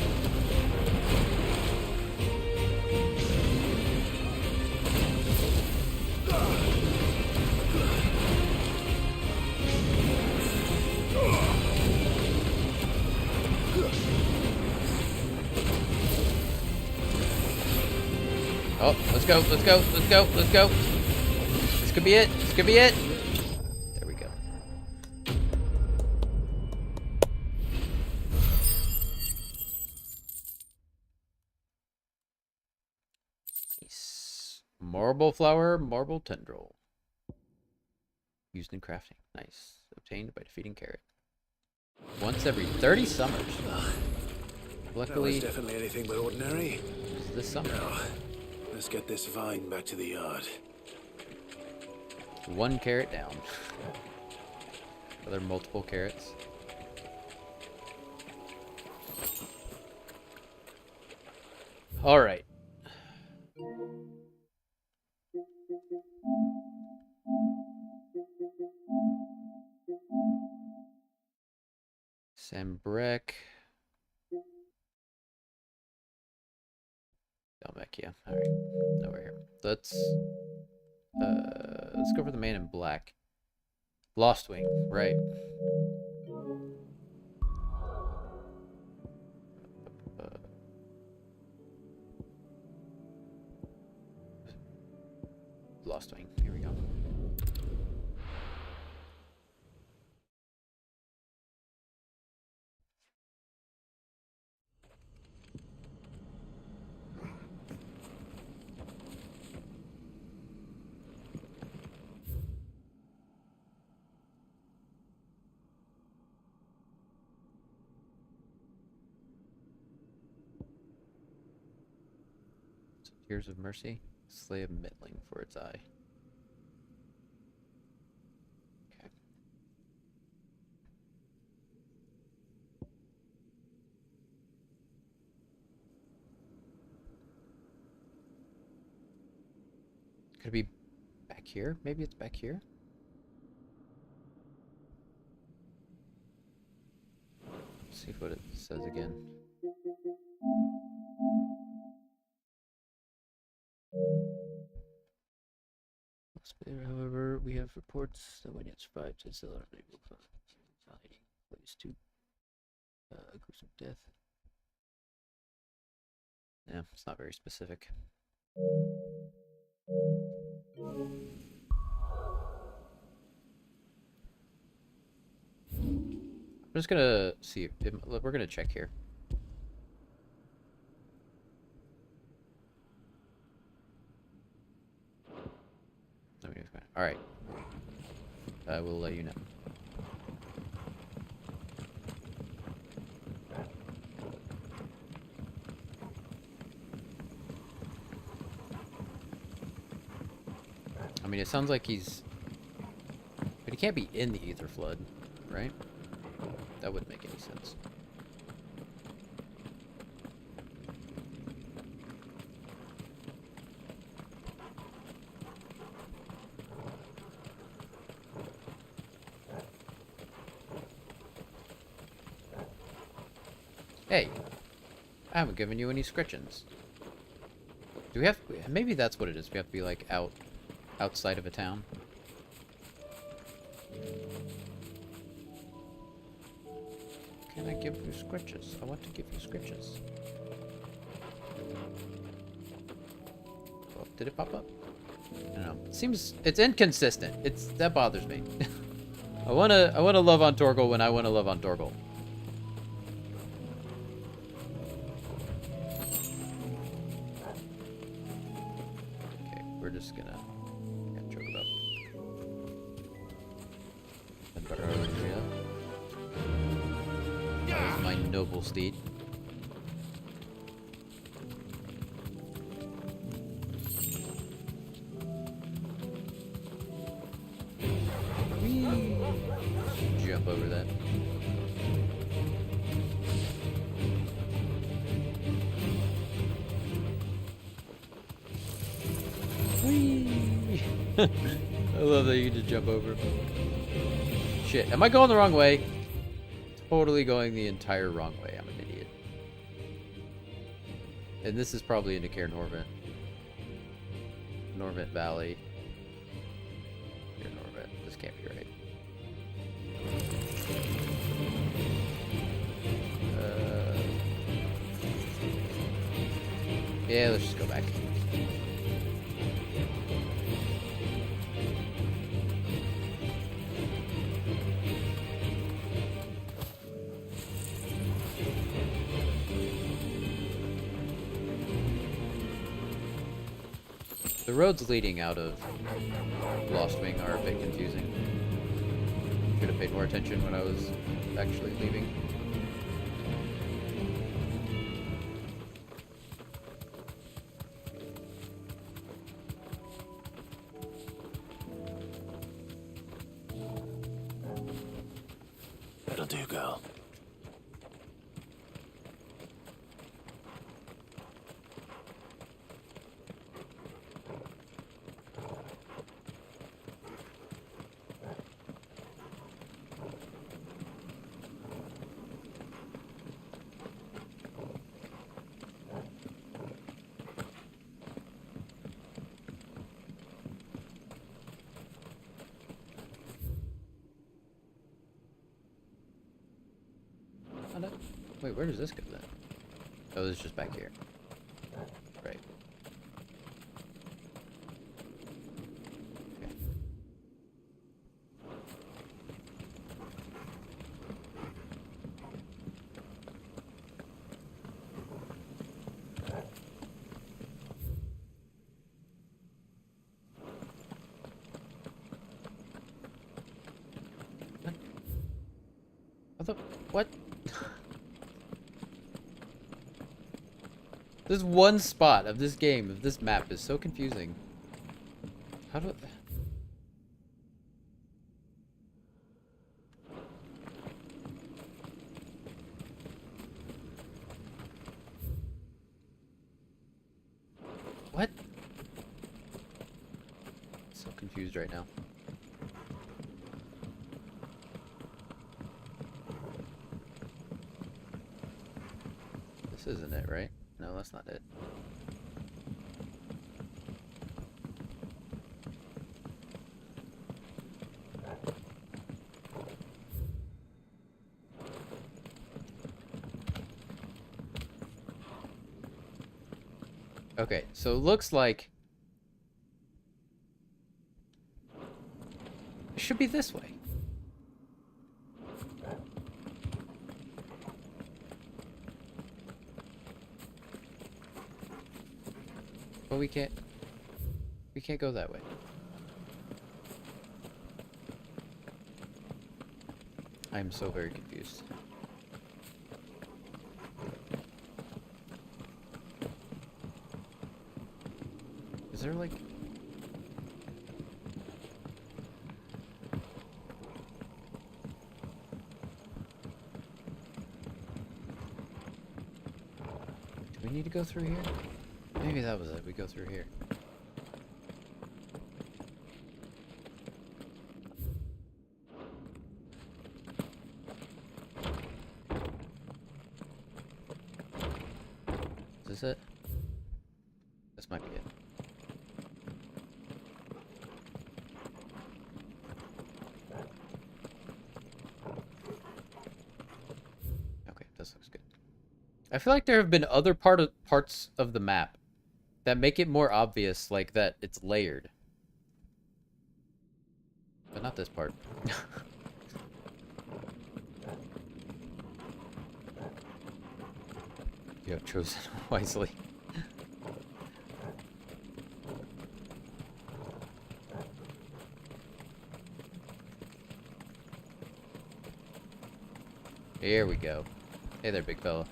Oh, let's go, let's go, let's go, let's go. This could be it, this could be it. There we go. Nice. Marble flower, marble tendril. Used in crafting. Nice. Obtained by defeating Carrot. Once every 30 summers. Luckily, that was definitely anything but ordinary. This summer. Now, let's get this vine back to the yard. 1 carrot down. Are there multiple carrots? All right. Sambrek. Dalmekia. All right. No, we're here. Let's go for the man in black. Lostwing, right. Lostwing, here we go. Tears of Mercy, Slay of Middling for its eye. Okay. Could it be back here? Maybe it's back here? Let's see what it says again. However, we have reports that when it survived, it's still unable to hiding place to gruesome death. Yeah, it's not very specific. I'm just gonna see. We're gonna check here. All right. I will let you know. mean, it sounds like he's... But he can't be in the ether flood, right? That wouldn't make any sense. Hey, I haven't given you any scritchins. Do we have... Maybe that's what it is. We have to be, like, outside of a town. Can I give you scritches? I want to give you scritches. Oh, did it pop up? I don't know. It seems... It's inconsistent. That bothers me. I wanna love on Torgal when I wanna love on Torgal. We're just gonna choke it up. That was my noble steed. Whee! Jump over that. Whee! I love that you can just jump over. Shit, am I going the wrong way? Totally going the entire wrong way. I'm an idiot. And this is probably into Cair Norvent. Norvent Valley. Cair Norvent. This can't be right. Yeah, let's just go back. The roads leading out of Lost Wing are a bit confusing. Should have paid more attention when I was actually leaving. That'll do, girl. Wait, where does this go then? Oh, this is just back here. Right. Okay. What? This one spot of this game, of this map, is so confusing. How do... What? So confused right now. This isn't it, right? No, that's not it. Okay, so it looks like it should be this way. But we can't go that way. I am so very confused. Is there like... we need to go through here? Maybe that was it. We go through here. Is this it? This might be it. Okay, this looks good. I feel like there have been other parts of the map that make it more obvious, like that it's layered. But not this part. You have chosen wisely. Here we go. Hey there, big fella.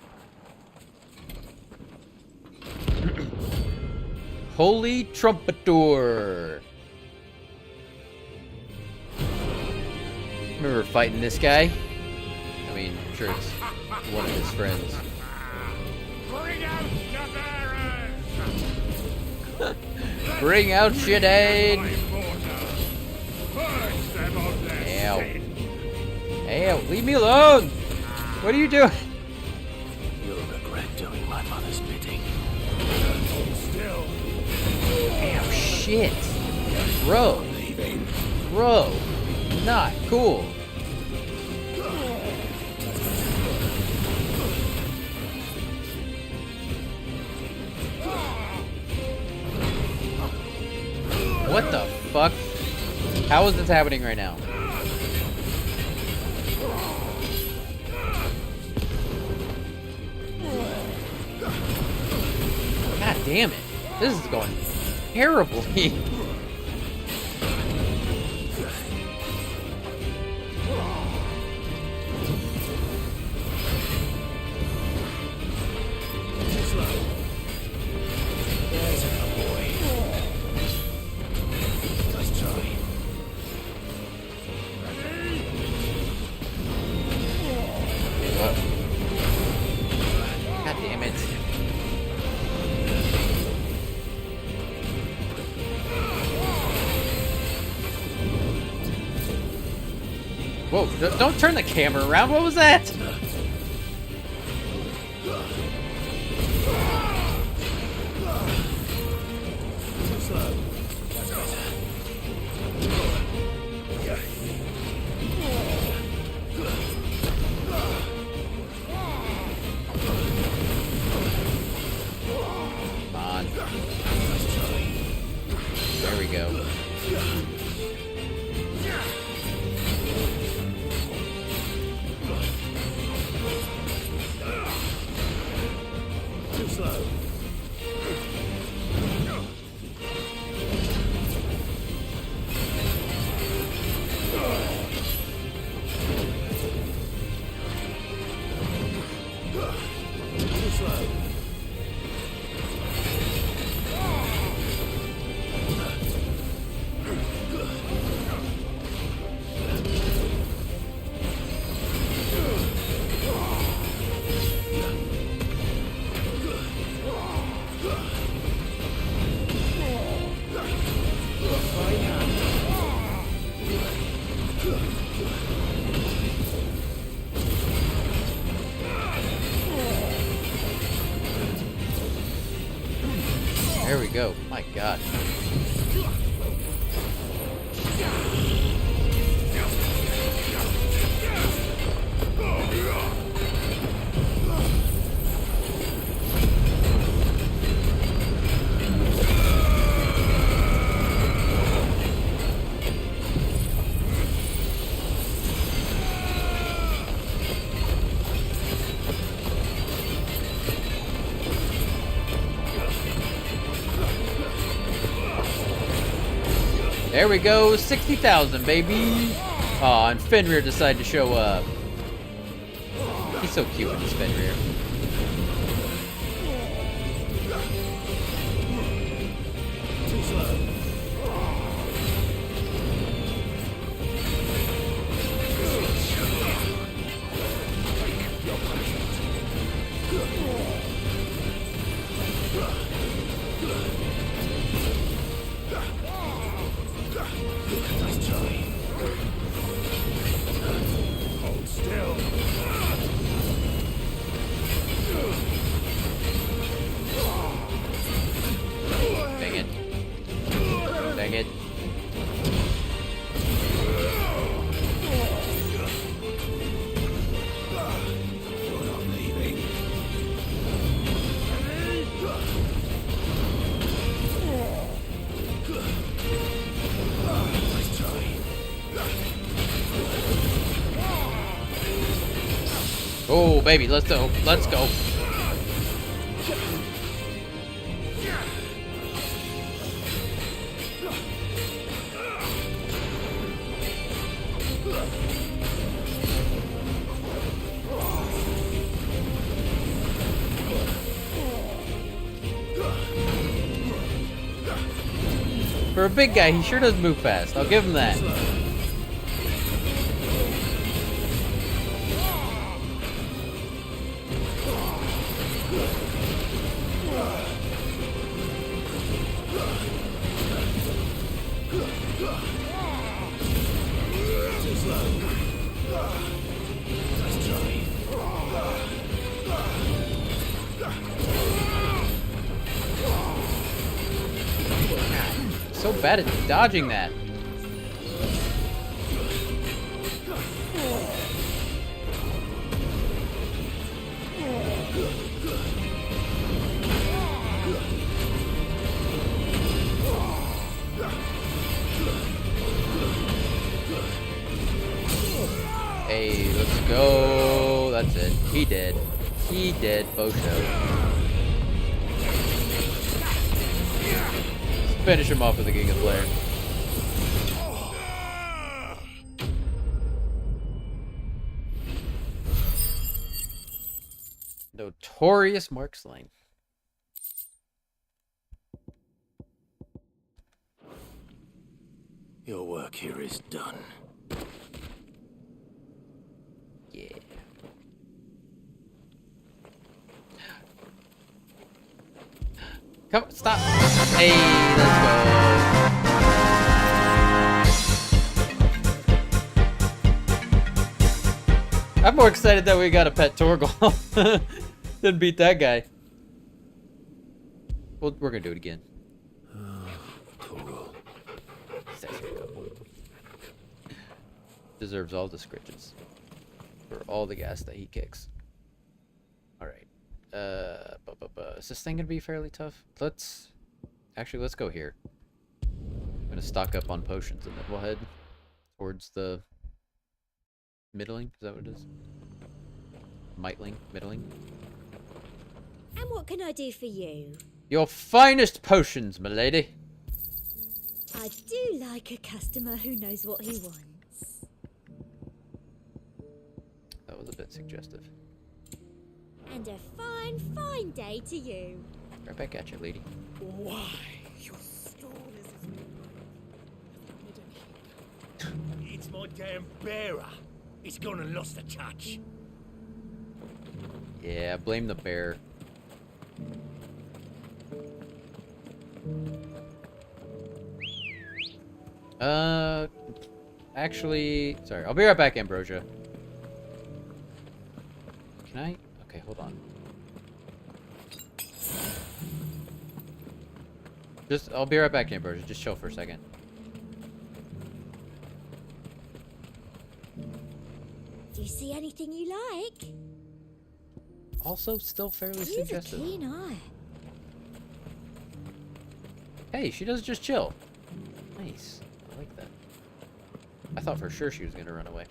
Holy Trumpeter! Remember fighting this guy? I mean, I'm sure it's one of his friends. Bring out the bearers! Bring out Shadade! Ow. Ow, leave me alone! What are you doing? You'll regret doing my mother's bidding. Still. Ow, shit. Bro. Bro. Not cool. What the fuck? How is this happening right now? God damn it. This is going terribly. God damn it. Whoa, don't turn the camera around. What was that? Come on. There we go. Too slow. Too slow. There we go. My God. There we go, 60,000, baby. Aw, and Fenrir decided to show up. He's so cute when he's Fenrir. Too slow. baby, let's go. Let's go. For a big guy, he sure does move fast. I'll give him that. Too slow. Let's try. So bad at dodging that. Hey, let's go. That's it. He did. He did. Faux show. Finish him off with the King of Flare. Notorious Mark Slane. Your work here is done. Yeah. Come, stop. Hey, let's go. I'm more excited that we got a pet Torgal than beat that guy. Well, we're gonna do it again. Torgal. Deserves all the scritches for all the gas that he kicks. Alright. Is this thing gonna be fairly tough? Let's go here. I'm gonna stock up on potions and then we'll head towards the middling. Is that what it is? Middling. And what can I do for you? Your finest potions, milady. I do like a customer who knows what he wants. That was a bit suggestive. And a fine, fine day to you. Right back at you, lady. Why? Your stall is It's my damn bearer. He's gone and lost the touch. Yeah, blame the bear. Actually, sorry. I'll be right back, Ambrosia. Can I? Okay, hold on. I'll be right back, Ambrosia. Just chill for a second. Do you see anything you like? Also, still fairly You've suggestive. a keen eye. Hey, she does just chill. Nice. I like that. I thought for sure she was gonna run away.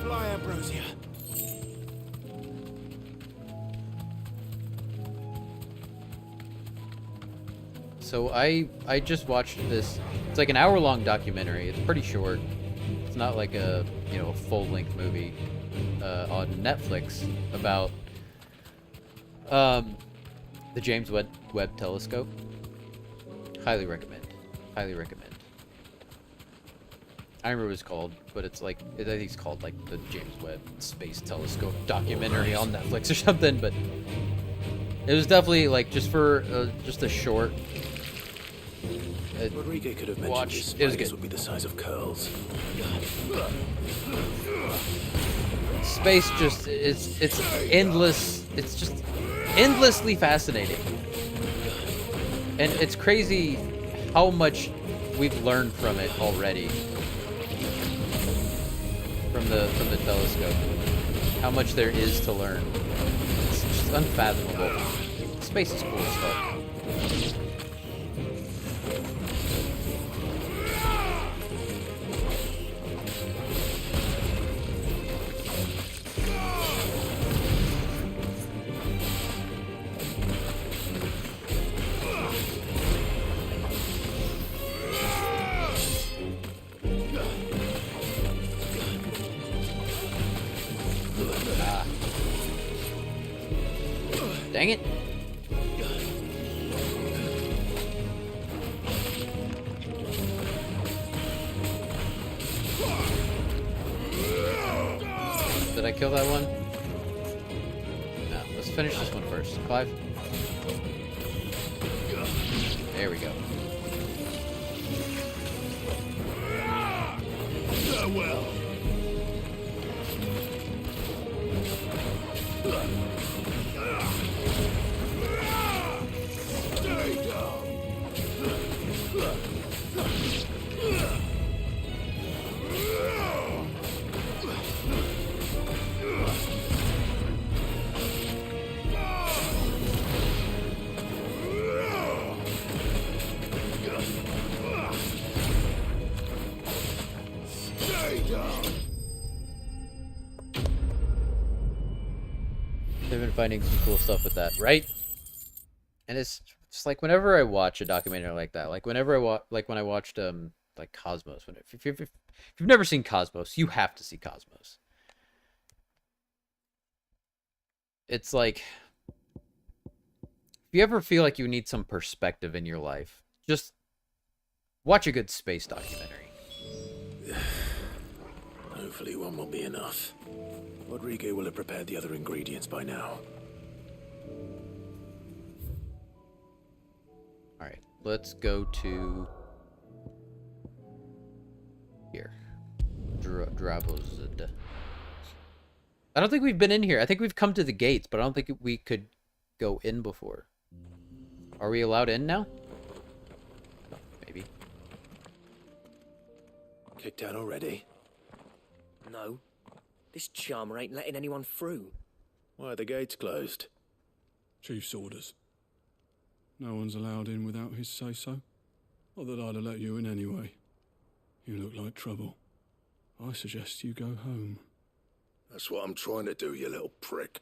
Fly, Ambrosia. So I just watched this. It's like an hour-long documentary. It's pretty short. It's not like a a full-length movie on Netflix about the James Webb Telescope. Highly recommend. Highly recommend. I remember what it's called, but it's like I think it's called like the James Webb Space Telescope documentary on Netflix or something. But it was definitely like just for just a short. Rodrigo could have mentioned Watch. his It was spiders good. would be the size of curls. Space just it's endless. It's just endlessly fascinating, and it's crazy how much we've learned from it already. From the telescope, how much there is to learn. It's just unfathomable. Space is cool as fuck. Dang it. Did I kill that one? No, let's finish this one first. Clive. There we go. Farewell. Stay down. They've been finding some cool stuff with that, right? And it's just like whenever I watch a documentary like that, like whenever when I watched like Cosmos, if you've never seen Cosmos, you have to see Cosmos. It's like if you ever feel like you need some perspective in your life, just watch a good space documentary. Hopefully one will be enough. Rodrigo will have prepared the other ingredients by now. Alright, let's go to here. Dravozid. I don't think we've been in here. I think we've come to the gates, but I don't think we could go in before. Are we allowed in now? Maybe. Kicked out already? No. This charmer ain't letting anyone through. Why are the gates closed? Chief's orders. No one's allowed in without his say-so. Not that I'd have let you in anyway. You look like trouble. I suggest you go home. That's what I'm trying to do, you little prick.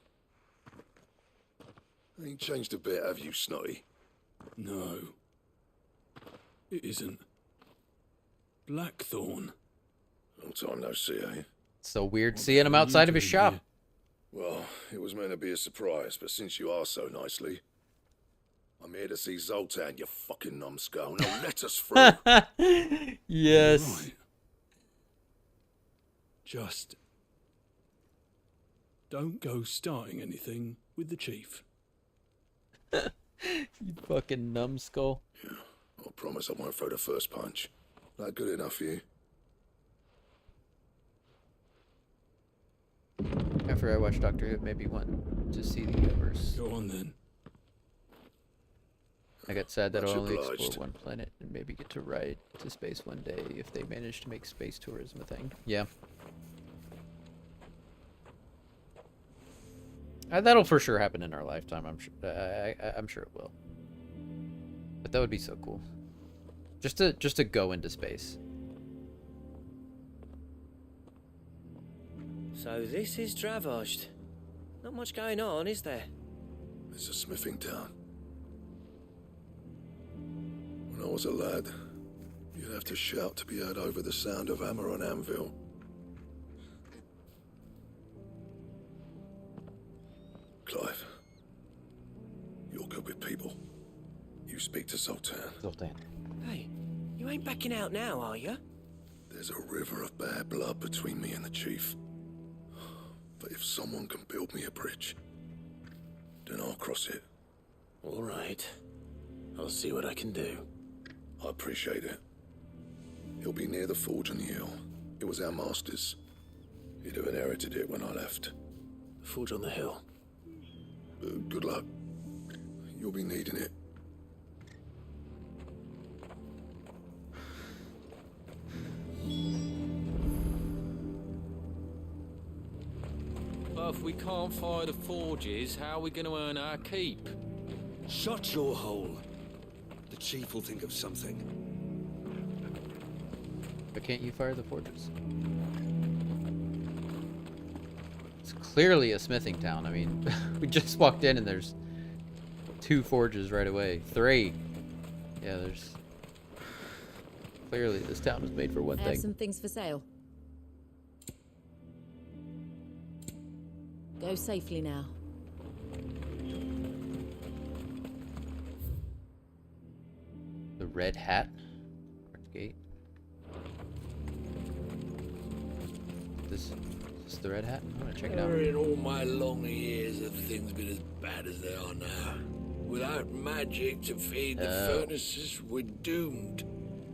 Ain't changed a bit, have you, Snotty? No. It isn't. Blackthorn. Long time no see, eh? It's so weird seeing him outside of his shop. Well, it was meant to be a surprise, but since you are so nicely, I'm here to see Zoltan, you fucking numbskull. Now let us through. Yes. Right. Just don't go starting anything with the chief. You fucking numbskull. Yeah, I promise I won't throw the first punch. That good enough for you? After I watch Doctor Who, maybe want to see the universe. Go on then. I got sad that I'll only obliged. explore one planet and maybe get to ride to space one day if they manage to make space tourism a thing. Yeah. That'll for sure happen in our lifetime. I'm sure. I'm sure it will. But that would be so cool. Just to go into space. So this is Dravozd. Not much going on, is there? It's a smithing town. When I was a lad, you'd have to shout to be heard over the sound of hammer on anvil. Clive, you're good with people. You speak to Zoltan. Zoltan. Hey, you ain't backing out now, are you? There's a river of bad blood between me and the chief. But if someone can build me a bridge, then I'll cross it. All right. I'll see what I can do. I appreciate it. He'll be near the forge on the hill. It was our master's. He'd have inherited it when I left. The forge on the hill. Good luck. You'll be needing it. But if we can't fire the forges, how are we going to earn our keep? Shut your hole. The chief will think of something. But can't you fire the forges? It's clearly a smithing town. I mean, we just walked in and there's 2 forges right away. 3. Yeah, there's... Clearly this town was made for one I have thing. some things for sale. Go safely now. red hat. Gate. Is this the red hat? I'm gonna check it out. Never in all my long years have things been as bad as they are now. Without magic to feed the furnaces, we're doomed.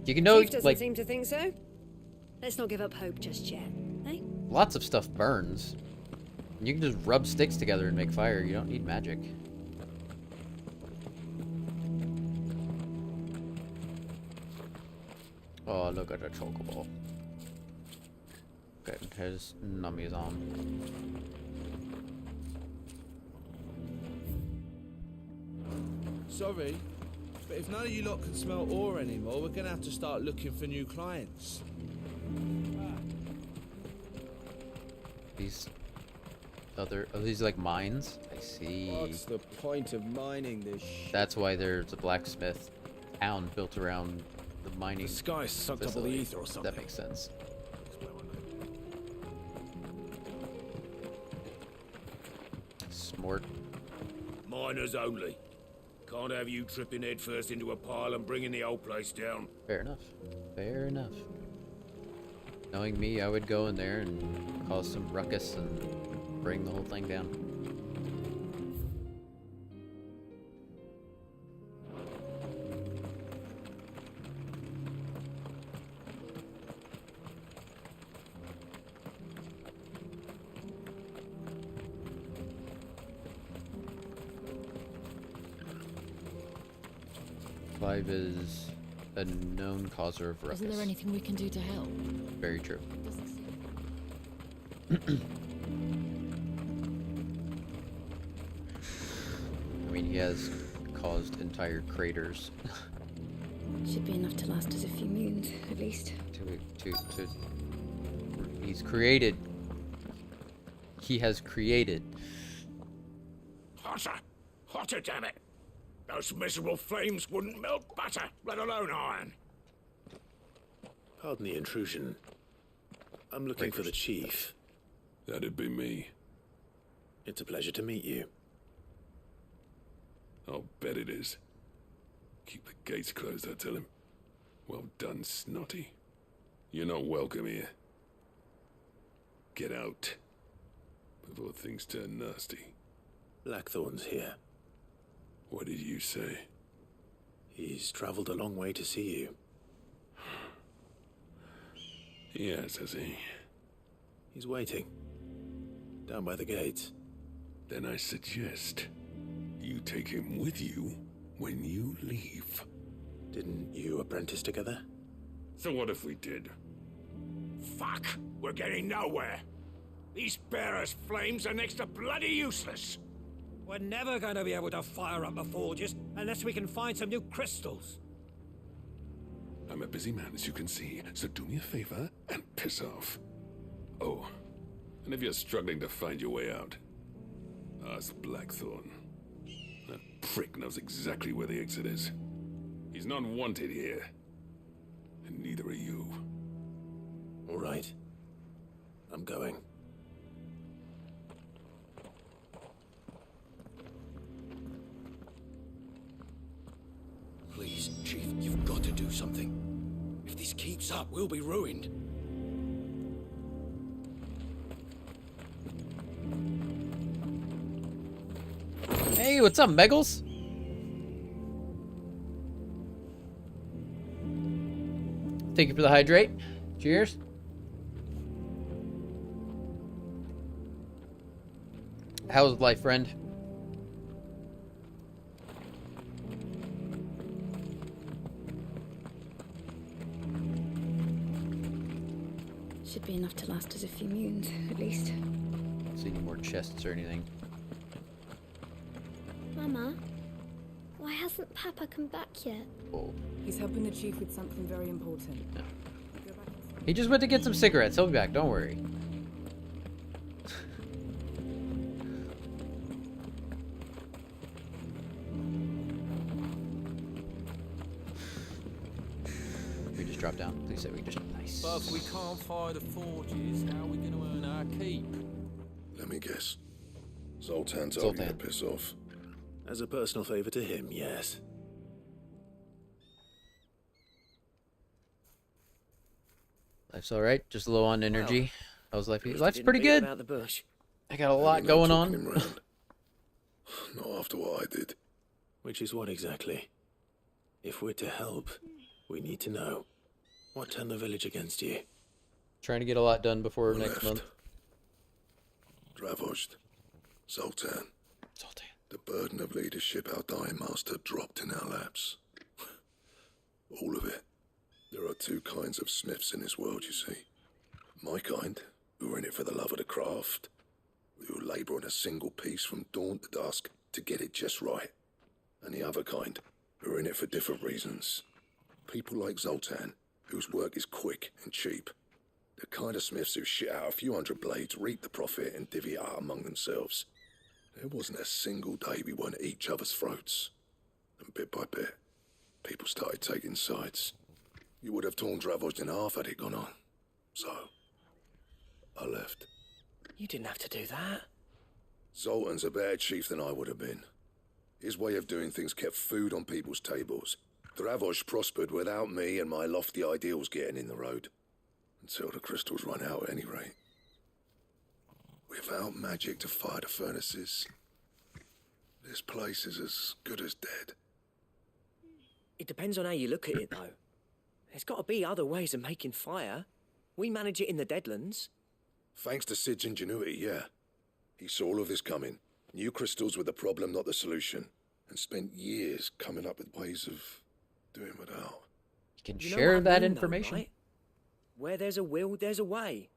You can know, Chief doesn't like, seem to think so. Let's not give up hope just yet, eh? lots of stuff burns. You can just rub sticks together and make fire. You don't need magic. Oh, look at the chocobo. Okay, his nummies on. Sorry, but if none of you lot can smell ore anymore, we're gonna have to start looking for new clients. These other, oh, these like mines? I see. What's the point of mining this shit? That's why there's a blacksmith town built around the mining. The sky sucked up all the ether or something. That makes sense. Smart. Miners only. Can't have you tripping headfirst into a pile and bringing the whole place down. Fair enough. Fair enough. Knowing me, I would go in there and cause some ruckus and bring the whole thing down. Clive is a known causer of ruckus. Isn't there anything we can do to help? Very true. I mean, he has caused entire craters. Should be enough to last us a few moons, at least. He's created. He has created. Hotter! Hotter, damn it! Those miserable flames wouldn't melt butter, let alone iron. Pardon the intrusion. I'm looking for the chief. That'd be me. It's a pleasure to meet you. I'll bet it is. Keep the gates closed, I tell him. Well done, Snotty. You're not welcome here. Get out. Before things turn nasty. Blackthorn's here. What did you say? He's traveled a long way to see you. Yes, has he? He's waiting. Down by the gates. Then I suggest you take him with you when you leave. Didn't you apprentice together? So what if we did? Fuck! We're getting nowhere. These bearers' flames are next to bloody useless. We're never going to be able to fire up the forges unless we can find some new crystals. I'm a busy man, as you can see, so do me a favor and piss off. Oh, and if you're struggling to find your way out, ask Blackthorn. That prick knows exactly where the exit is. He's not wanted here, and neither are you. All right. I'm going. Please, Chief, you've got to do something. If this keeps up, we'll be ruined. Hey, what's up, Meggles? Thank you for the hydrate. Cheers. How's life, friend? Should be enough to last us a few moons, at least. See any more chests or anything? Mama, why hasn't Papa come back yet? Oh. He's helping the chief with something very important. Yeah. He just went to get some cigarettes. He'll be back. Don't worry. We just dropped down. Please say we just nice. But if we can't fire the forges, how are we going to earn our keep? Let me guess. Zoltan's asking you to piss off. As a personal favor to him, yes. Life's alright, just low on energy. How's life? At least Life's he didn't pretty beat good. about the bush. I got a lot going on. Not after what I did. Which is what exactly? If we're to help, we need to know. What turned the village against you? Trying to get a lot done before We're next month. Dravost. Zoltan. The burden of leadership our dying master dropped in our laps. All of it. There are two kinds of smiths in this world, you see. My kind, who are in it for the love of the craft, who labour on a single piece from dawn to dusk to get it just right. And the other kind, who are in it for different reasons. People like Zoltan, whose work is quick and cheap. The kind of smiths who shit out a few hundred blades, reap the profit, and divvy it out among themselves. There wasn't a single day we weren't at each other's throats. And bit by bit, people started taking sides. You would have torn Dravost in half had it gone on. So, I left. You didn't have to do that. Zoltan's a better chief than I would have been. His way of doing things kept food on people's tables. Dravost prospered without me and my lofty ideals getting in the road. Until the crystals run out at any rate. Without magic to fire the furnaces, this place is as good as dead. It depends on how you look at it, though. There's got to be other ways of making fire. We manage it in the Deadlands. Thanks to Sid's ingenuity, yeah. He saw all of this coming. Knew crystals were the problem, not the solution. And spent years coming up with ways of doing without. You can You know share what I that mean, though, information. right? Where there's a will, there's a way.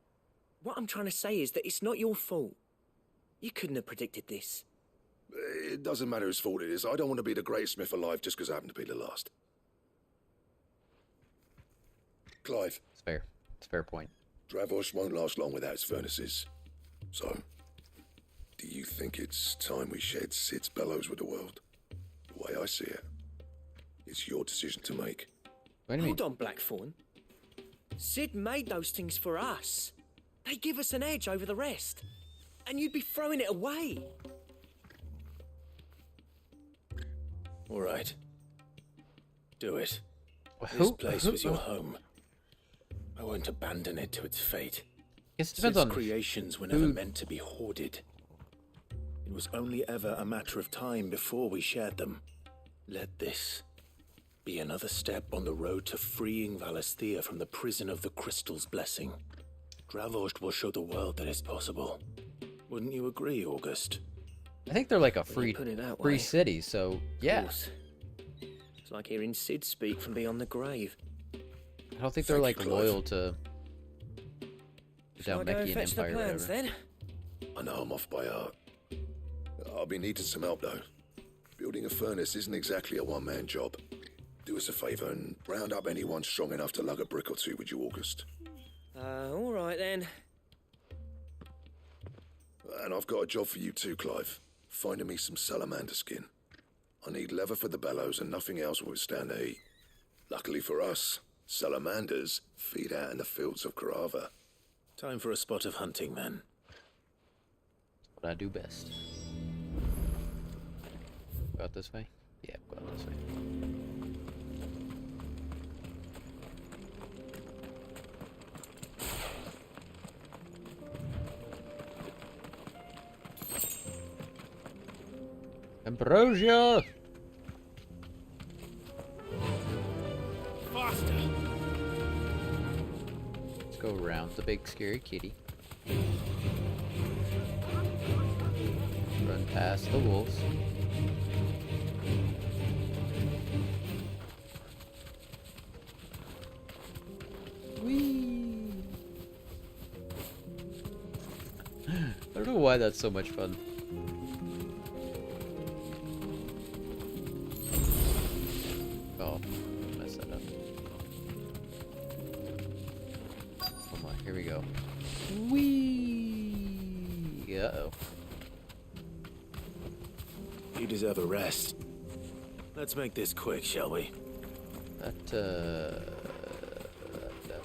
What I'm trying to say is that it's not your fault. You couldn't have predicted this. It doesn't matter whose fault it is. I don't want to be the greatest smith alive just because I happen to be the last. Clive. It's fair. It's a fair point. Dravost won't last long without its furnaces. So, do you think it's time we shared Sid's bellows with the world? The way I see it, it's your decision to make. What do you mean? Hold on, Blackthorn. Sid made those things for us. They give us an edge over the rest. And you'd be throwing it away. All right. Do it. Who- This place who- was your home. I won't abandon it to its fate. Guess it depends Sid's on creations were never who- meant to be hoarded. It was only ever a matter of time before we shared them. Let this be another step on the road to freeing Valisthea from the prison of the Crystal's blessing. Dravost will show the world that it's possible. Wouldn't you agree, August? I think they're like a When you free put it that free way. city, so yeah. Course. It's like hearing Sid speak from beyond the grave. I don't think they're Thank like you, Clive. loyal to the Shall I go and Dalmekian fetch the Empire or plans, whatever. then? I know I'm off by heart. I'll be needing some help, though. Building a furnace isn't exactly a one-man job. Do us a favour and round up anyone strong enough to lug a brick or two with you, August. All right, then. And I've got a job for you too, Clive. Finding me some salamander skin. I need leather for the bellows and nothing else will withstand the heat. Luckily for us, salamanders feed out in the fields of Carava. Time for a spot of hunting, men. What I do best. Go out this way? Yeah, go out this way. Ambrosia! Faster! Let's go around the big scary kitty. Run past the wolves. Whee! I don't know why that's so much fun. Oh, messed that up. Come on, here we go. Whee! Uh-oh. You deserve a rest. Let's make this quick, shall we? That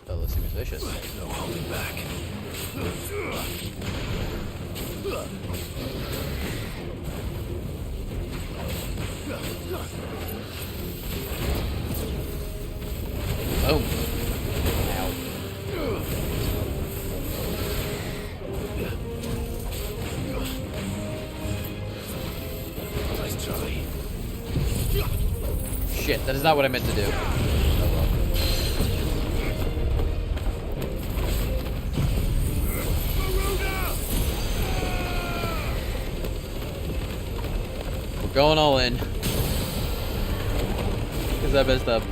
fella seems vicious. No holding back. Oh. Ow. shit, that is not what I meant to do. Oh well. We're going all in. Because I messed up.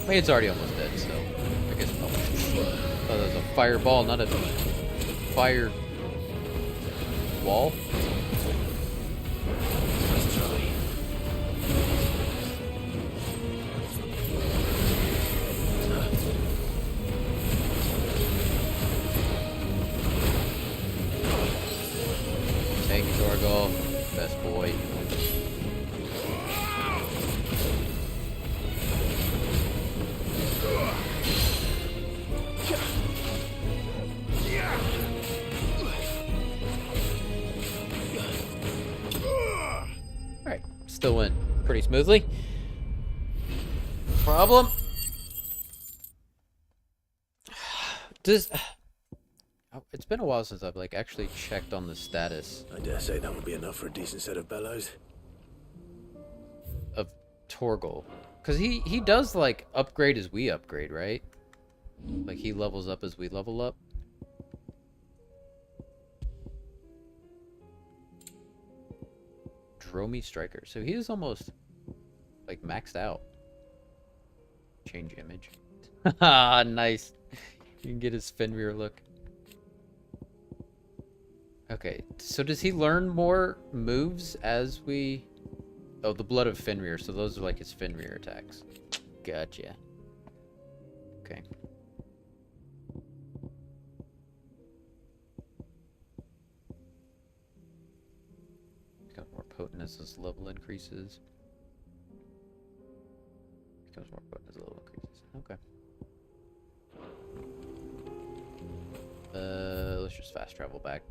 It's already almost dead, so I guess probably. Oh, there's a fireball, not a fire wall. Take it, Dorgal. Best boy. Still went pretty smoothly. Problem? Does... Oh, it's been a while since I've like actually checked on the status. I dare say that would be enough for a decent set of bellows. Of Torgal. Because he does like upgrade as we upgrade, right? Like he levels up as we level up. Dromy Striker. So he is almost like maxed out. Change image. Haha, nice. You can get his Fenrir look. Okay, so does he learn more moves as we... Oh, the Blood of Fenrir. So those are like his Fenrir attacks. Gotcha. Okay. Becomes more potent as his level increases. Becomes more potent as the level increases. Okay. Let's just fast travel back.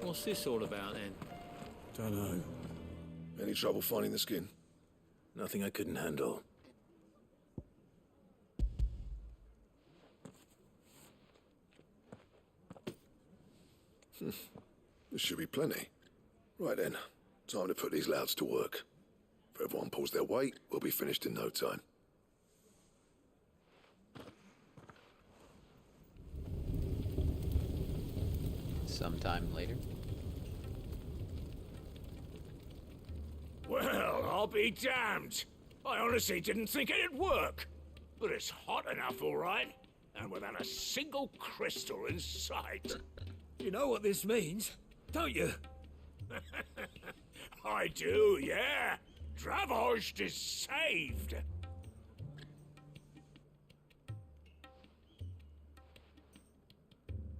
What's this all about then? Don't know. Any trouble finding the skin? Nothing I couldn't handle. There should be plenty. Right then, time to put these louds to work. If everyone pulls their weight, we'll be finished in no time. Sometime later. Well, I'll be damned. I honestly didn't think it'd work. But it's hot enough, all right. And without a single crystal in sight. You know what this means, don't you? I do, yeah. Dravost is saved.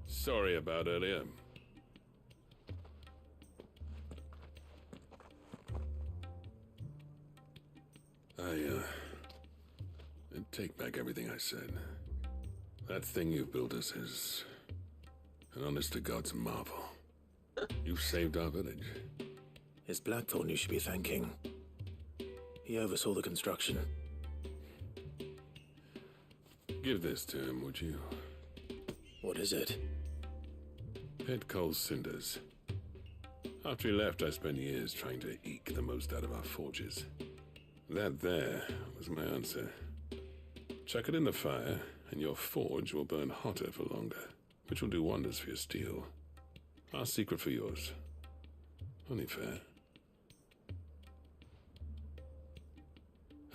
Sorry about earlier. I take back everything I said. That thing you built us is an honest-to-God's marvel. You saved our village. It's Blackthorn you should be thanking. He oversaw the construction. Give this to him, would you? What is it? Pet coal cinders. After he left, I spent years trying to eke the most out of our forges. That there was my answer. Chuck it in the fire, and your forge will burn hotter for longer, which will do wonders for your steel. Our secret for yours. Only fair.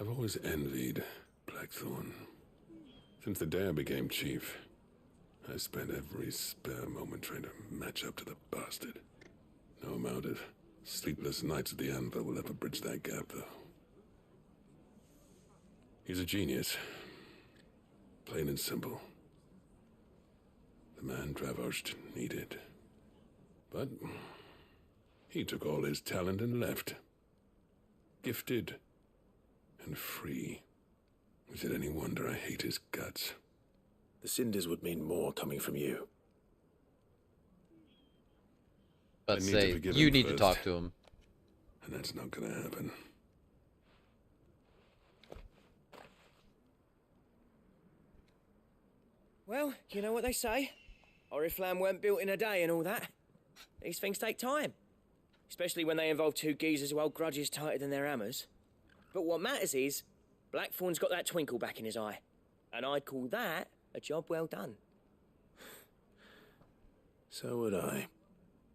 I've always envied Blackthorn. Since the day I became chief, I spent every spare moment trying to match up to the bastard. No amount of sleepless nights at the anvil will ever bridge that gap, though. He's a genius. Plain and simple. The man Dravost needed. But He took all his talent and left. Gifted and free. Is it any wonder I hate his guts? The cinders would mean more coming from you. Let's I need say to forgive you him need to first, talk to him. and that's not gonna happen. Well, you know what they say. Oriflamme weren't built in a day and all that. These things take time. Especially when they involve two geezers who hold grudges tighter than their hammers. But what matters is, Blackthorn's got that twinkle back in his eye. And I'd call that a job well done. So would I.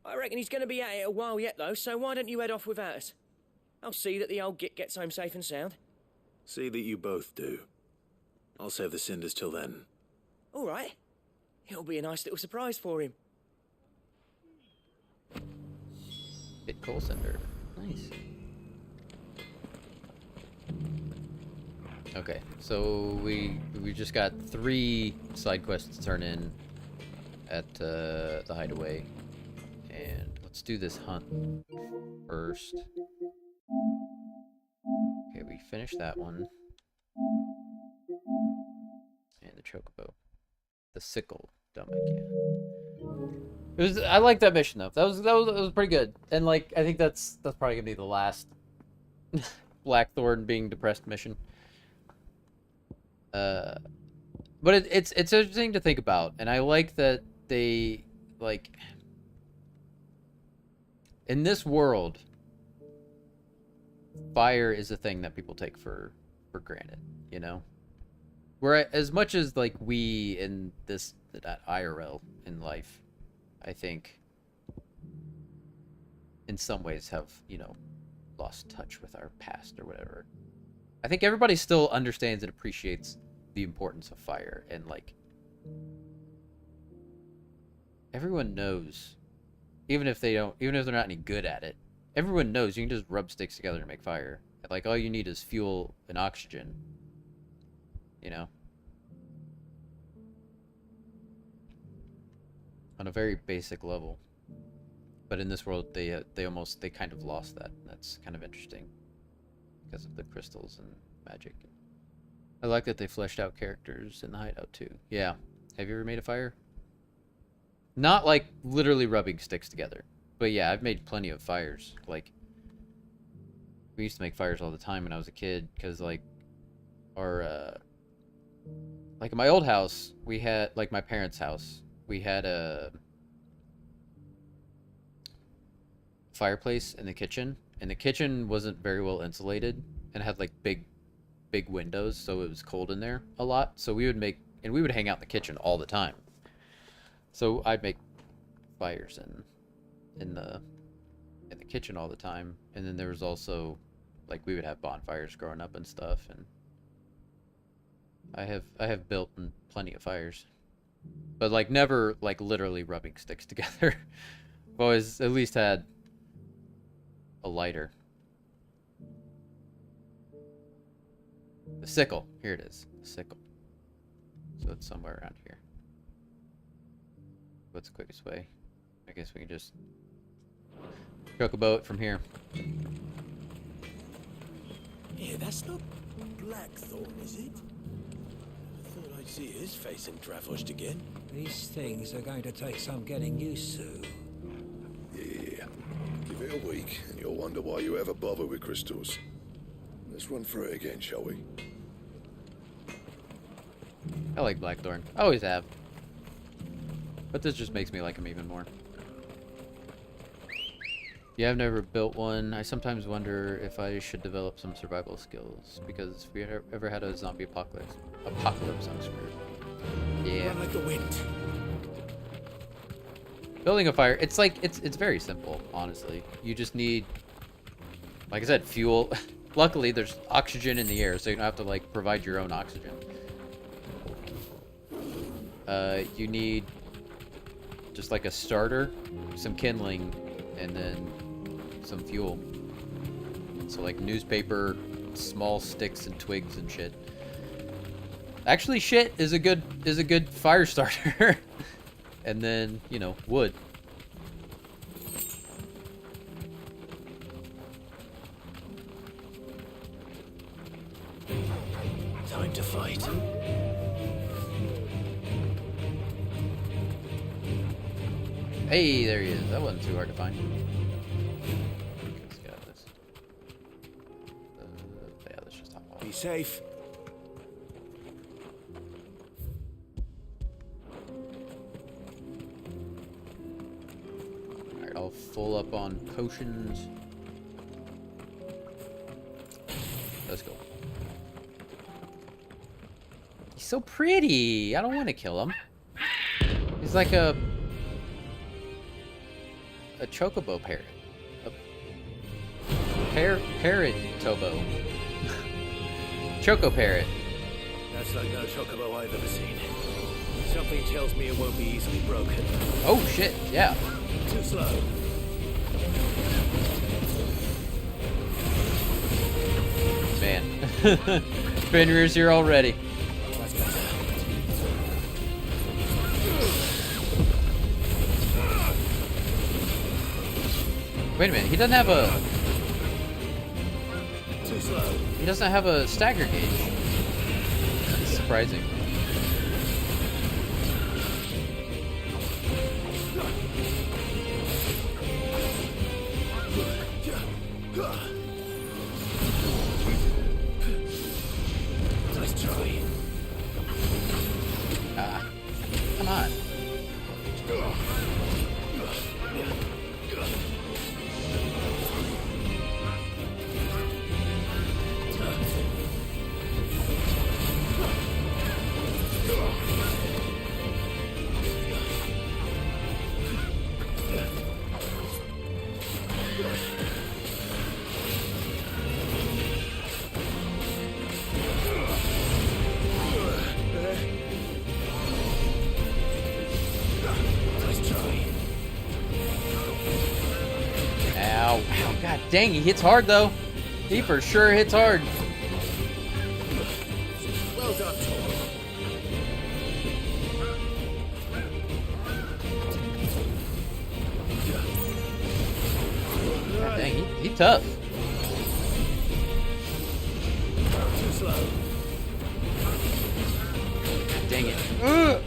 I reckon he's going to be at it a while yet, though, so why don't you head off without us? I'll see that the old git gets home safe and sound. See that you both do. I'll save the cinders till then. All right. It'll be a nice little surprise for him. Bit coal cinder. Nice. Okay, so we just got 3 side quests to turn in at the hideaway, and let's do this hunt first. Okay, we finished that one, and the chocobo, the sickle. Dumb idea. I like that mission though. That was pretty good, and like I think that's probably gonna be the last Blackthorn being depressed mission. But it's interesting to think about, and I like that they like in this world, fire is a thing that people take for granted, you know. Where as much as like we in that IRL in life, I think in some ways have, you know, lost touch with our past or whatever. I think everybody still understands and appreciates the importance of fire, and like everyone knows, even if they're not any good at it, everyone knows you can just rub sticks together to make fire. Like all you need is fuel and oxygen, you know, on a very basic level. But in this world, they kind of lost that. That's kind of interesting because of the crystals and magic. I like that they fleshed out characters in the hideout too. Yeah. Have you ever made a fire? Not like literally rubbing sticks together, but yeah, I've made plenty of fires. Like we used to make fires all the time when I was a kid, because like our like in my old house, we had, like my parents' house, we had a fireplace in the kitchen, and the kitchen wasn't very well insulated and had like big windows, so it was cold in there a lot. So we would hang out in the kitchen all the time. So I'd make fires in the kitchen all the time. And then there was also like we would have bonfires growing up and stuff, and I have built plenty of fires, but like never like literally rubbing sticks together. I've always at least had a lighter. The sickle. Here it is. The sickle. So it's somewhere around here. What's the quickest way? I guess we can just truck a boat from here. Yeah, that's not Blackthorn, is it? I thought I'd see his face in Trafoshed again. These things are going to take some getting used to. Yeah. Give it a week, and you'll wonder why you ever bother with crystals. Let's run through it again, shall we? I like Blackthorn. I always have. But this just makes me like him even more. Yeah, I've never built one. I sometimes wonder if I should develop some survival skills, because if we ever had a zombie apocalypse, I'm screwed. Yeah. Run like the wind. Building a fire, it's like, it's very simple, honestly. You just need, like I said, fuel. Luckily, there's oxygen in the air, so you don't have to, like, provide your own oxygen. You need just, like, a starter, some kindling, and then some fuel. So, like, newspaper, small sticks and twigs and shit. Actually, shit is a good fire starter. And then, you know, wood. fight. Hey, there he is. That wasn't too hard to find. Let's get out of this. Yeah, let's just hop off. Be safe. Alright, I'll full up on potions. Let's go. He's so pretty. I don't want to kill him. He's like a chocobo parrot. A parrot tobo. Choco parrot. That's like no chocobo I've ever seen. Something tells me it won't be easily broken. Oh shit, yeah. Too slow. Man. Fenrir's here already. That's better. Wait a minute, he doesn't have a... Too slow. He doesn't have a stagger gauge. That's surprising. Nice try. Ah, come on. Ow. Ow, god dang, he hits hard though. He for sure hits hard. Well done, Tor. God dang, he tough. Too slow. Dang it. Ugh.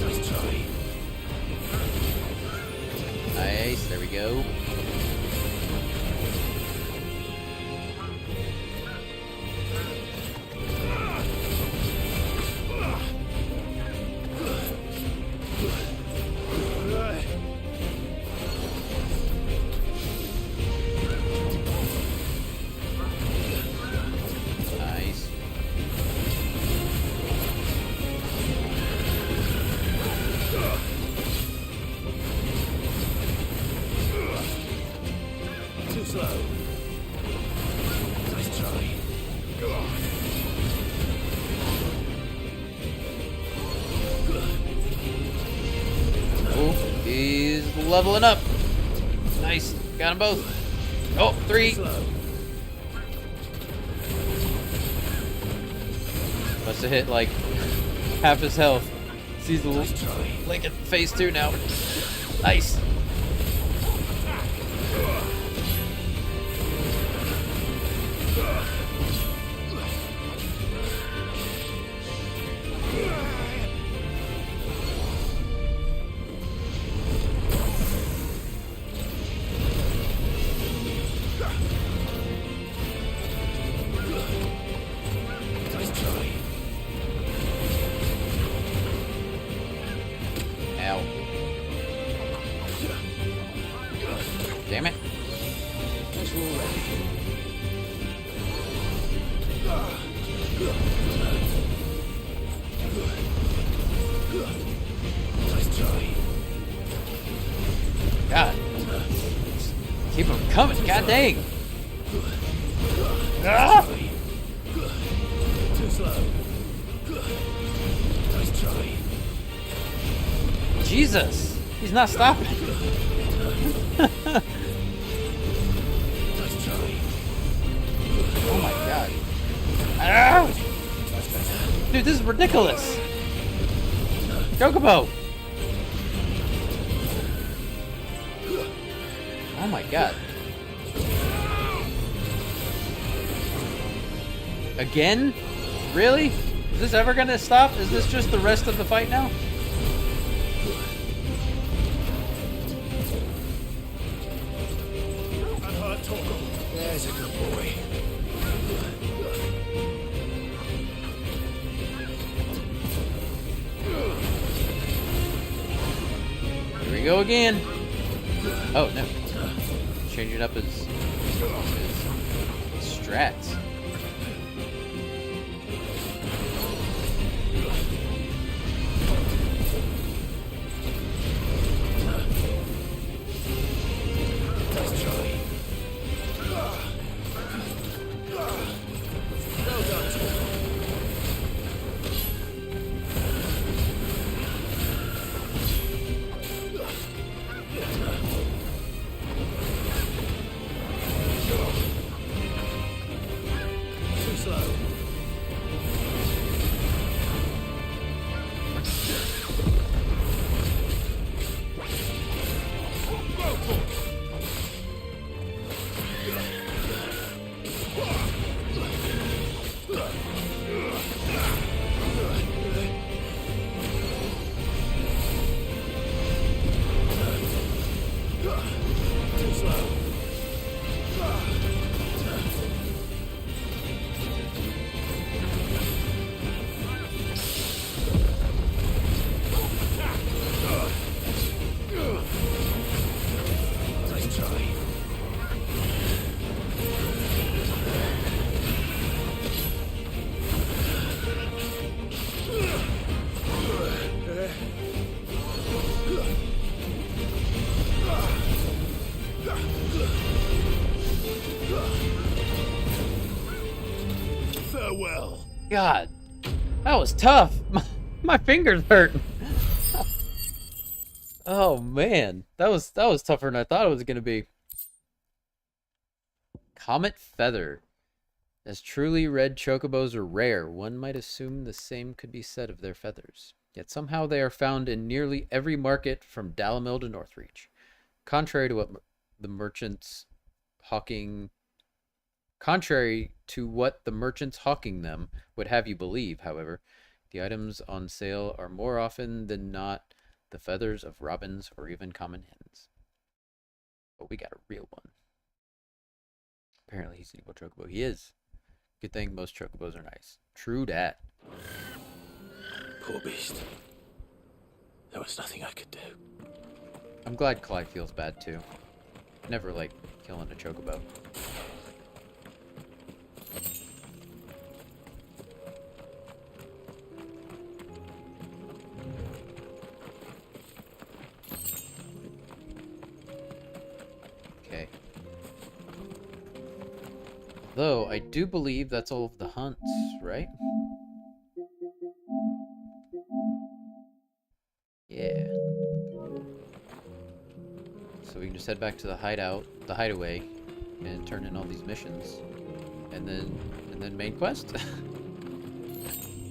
Nice try. Nice, there we go. Nice. Too slow. Nice try. Oh, he's leveling up. Nice. Got them both. Oh, 3. Must have hit like half his health. Sees the like at phase 2 now. Nice. Nice try. Ow. Damn it. Guess we're all ready. Nice try. God. Keep them coming. God dang. Ah! Too slow. Nice try. Jesus. He's not stopping. Dude, this is ridiculous. Chocobo. Oh my god. Again? Really? Is this ever gonna stop? Is this just the rest of the fight now? There's a good boy. Here we go again. Oh no. Changing up his strats. Farewell. God, that was tough. My fingers hurt. Oh man, that was tougher than I thought it was gonna be. Comet Feather. As truly red chocobos are rare, one might assume the same could be said of their feathers. Yet somehow they are found in nearly every market from Dalamil to Northreach. Contrary to what the merchants hawking them would have you believe, however, the items on sale are more often than not the feathers of robins or even common hens. But we got a real one. Apparently he's an evil chocobo. He is. Good thing most chocobos are nice. True dat. Poor beast. There was nothing I could do. I'm glad Clyde feels bad too. Never like killing a chocobo. Okay. Though I do believe that's all of the hunts, right? Yeah. So we can just head back to the hideaway, and turn in all these missions, and then main quest.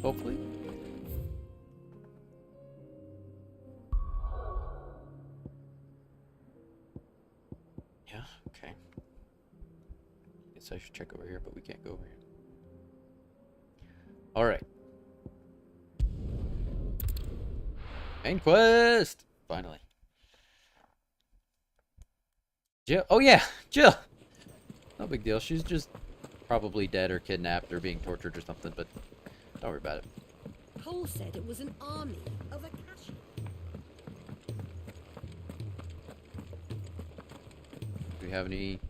Hopefully. Yeah. Okay. Guess I should check over here, but we can't go over here. All right. Main quest! Finally. Jill. Oh yeah, Jill! No big deal. She's just probably dead or kidnapped or being tortured or something, but don't worry about it. Cole said it was an army of Akashi. Do we have any...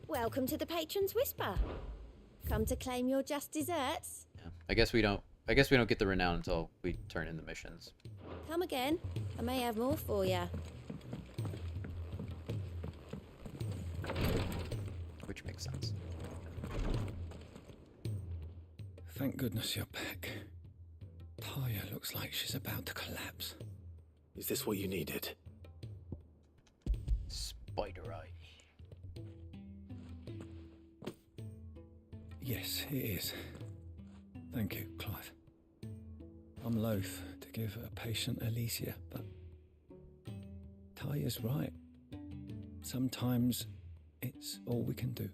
Welcome to the Patron's Whisper. Come to claim your just desserts? Yeah. I guess we don't get the renown until we turn in the missions. Come again. I may have more for you. Which makes sense. Thank goodness you're back. Taya looks like she's about to collapse. Is this what you needed? Spider eye. Yes, it is. Thank you, Clive. I'm loath to give a patient Alicia, but Taya's right. Sometimes it's all we can do.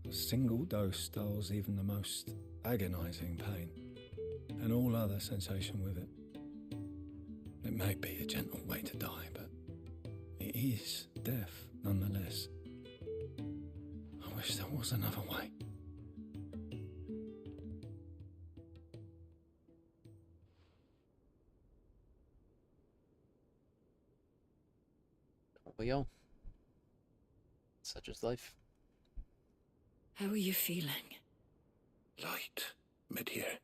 A single dose dulls even the most agonizing pain, and all other sensation with it. It may be a gentle way to die, but it is death nonetheless. I wish there was another way. Well, such is life. How are you feeling? Light, mid-here.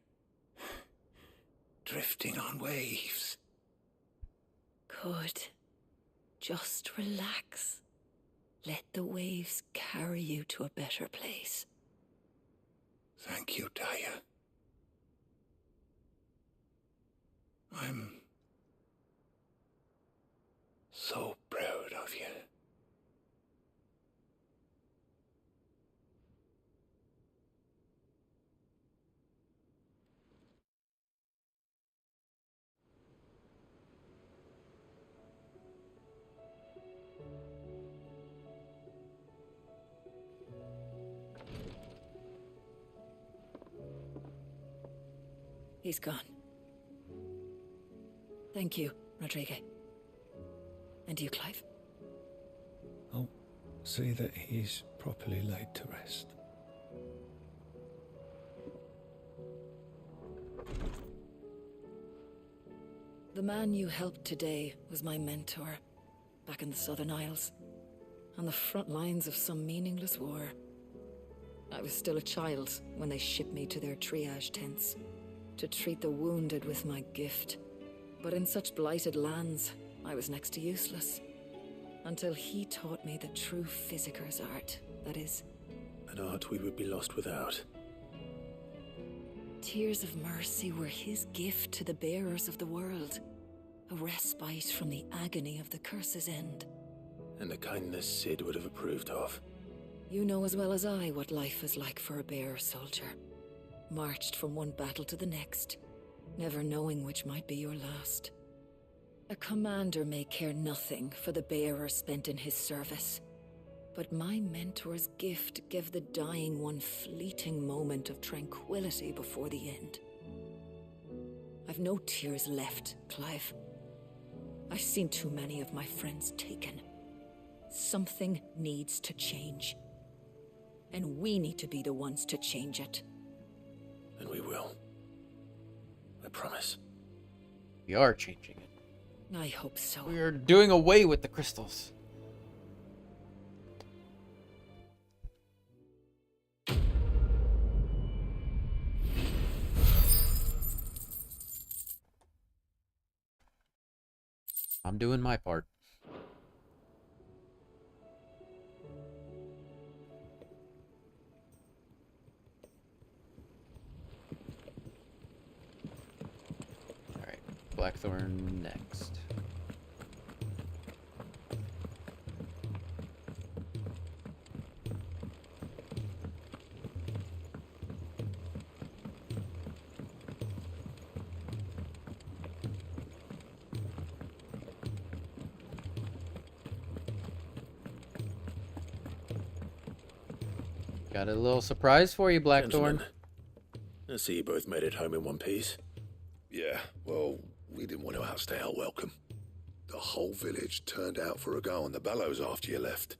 Drifting on waves. Good. Just relax. Let the waves carry you to a better place. Thank you, Taya. I'm so proud of you. He's gone. Thank you, Rodrigo. And you, Clive? I'll see that he's properly laid to rest. The man you helped today was my mentor, back in the Southern Isles, on the front lines of some meaningless war. I was still a child when they shipped me to their triage tents, to treat the wounded with my gift. But in such blighted lands, I was next to useless. Until he taught me the true physicker's art, that is. An art we would be lost without. Tears of mercy were his gift to the bearers of the world. A respite from the agony of the curse's end. And a kindness Sid would have approved of. You know as well as I what life is like for a bearer soldier. Marched from one battle to the next, never knowing which might be your last. A commander may care nothing for the bearer spent in his service, but my mentor's gift gave the dying one fleeting moment of tranquility before the end. I've no tears left, Clive. I've seen too many of my friends taken. Something needs to change. And we need to be the ones to change it. And we will. I promise. We are changing it. I hope so. We are doing away with the crystals. I'm doing my part. Blackthorn next. Got a little surprise for you, Blackthorn. I see you both made it home in one piece. Yeah, well, we didn't want to outstay our welcome. The whole village turned out for a go on the bellows after you left.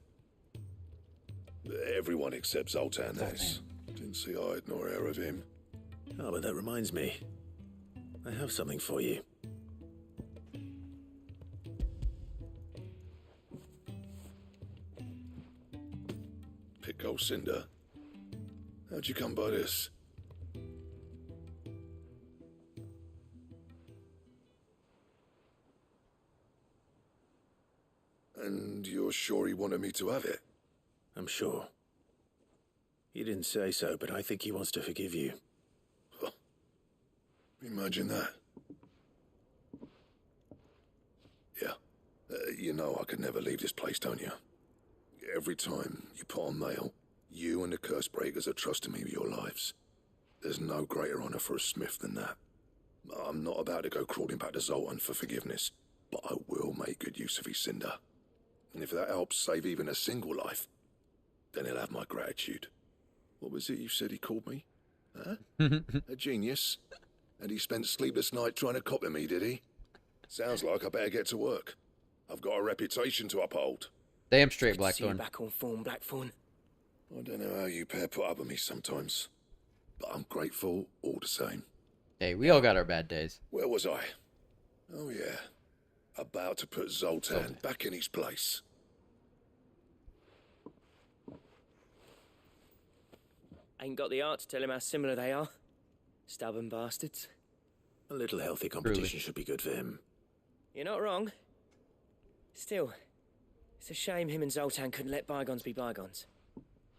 Everyone except Zoltan Ness. Didn't see hide nor hair of him. Oh, but that reminds me. I have something for you. Pico Cinder. How'd you come by this? And you're sure he wanted me to have it? I'm sure. He didn't say so, but I think he wants to forgive you. Huh. Imagine that. Yeah. You know I could never leave this place, don't you? Every time you put on mail, you and the curse breakers are trusting me with your lives. There's no greater honor for a smith than that. I'm not about to go crawling back to Zoltan for forgiveness, but I will make good use of his cinder. And if that helps save even a single life, then he'll have my gratitude. What was it you said he called me? Huh? A genius? And he spent sleepless night trying to copy me, did he? Sounds like I better get to work. I've got a reputation to uphold. Damn straight, Good to see you Blackthorn. back on form, Blackthorn. I don't know how you pair put up with me sometimes, but I'm grateful all the same. Hey, we all got our bad days. Where was I? Oh yeah, about to put Zoltan back in his place. Ain't got the art to tell him how similar they are. Stubborn bastards. A little healthy competition should be good for him. You're not wrong. Still, it's a shame him and Zoltan couldn't let bygones be bygones.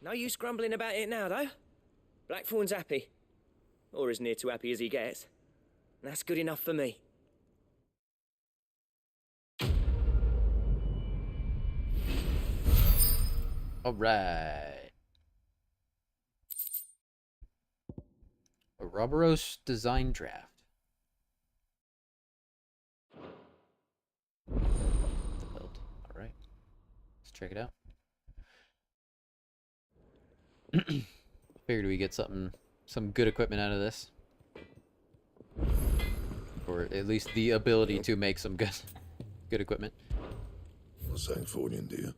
No use grumbling about it now, though. Blackthorn's happy. Or as near to happy as he gets. And that's good enough for me. Alright. A Roboros design draft. Alright. Let's check it out. Figured we get some good equipment out of this. Or at least the ability to make some good equipment. What's that for you, dear?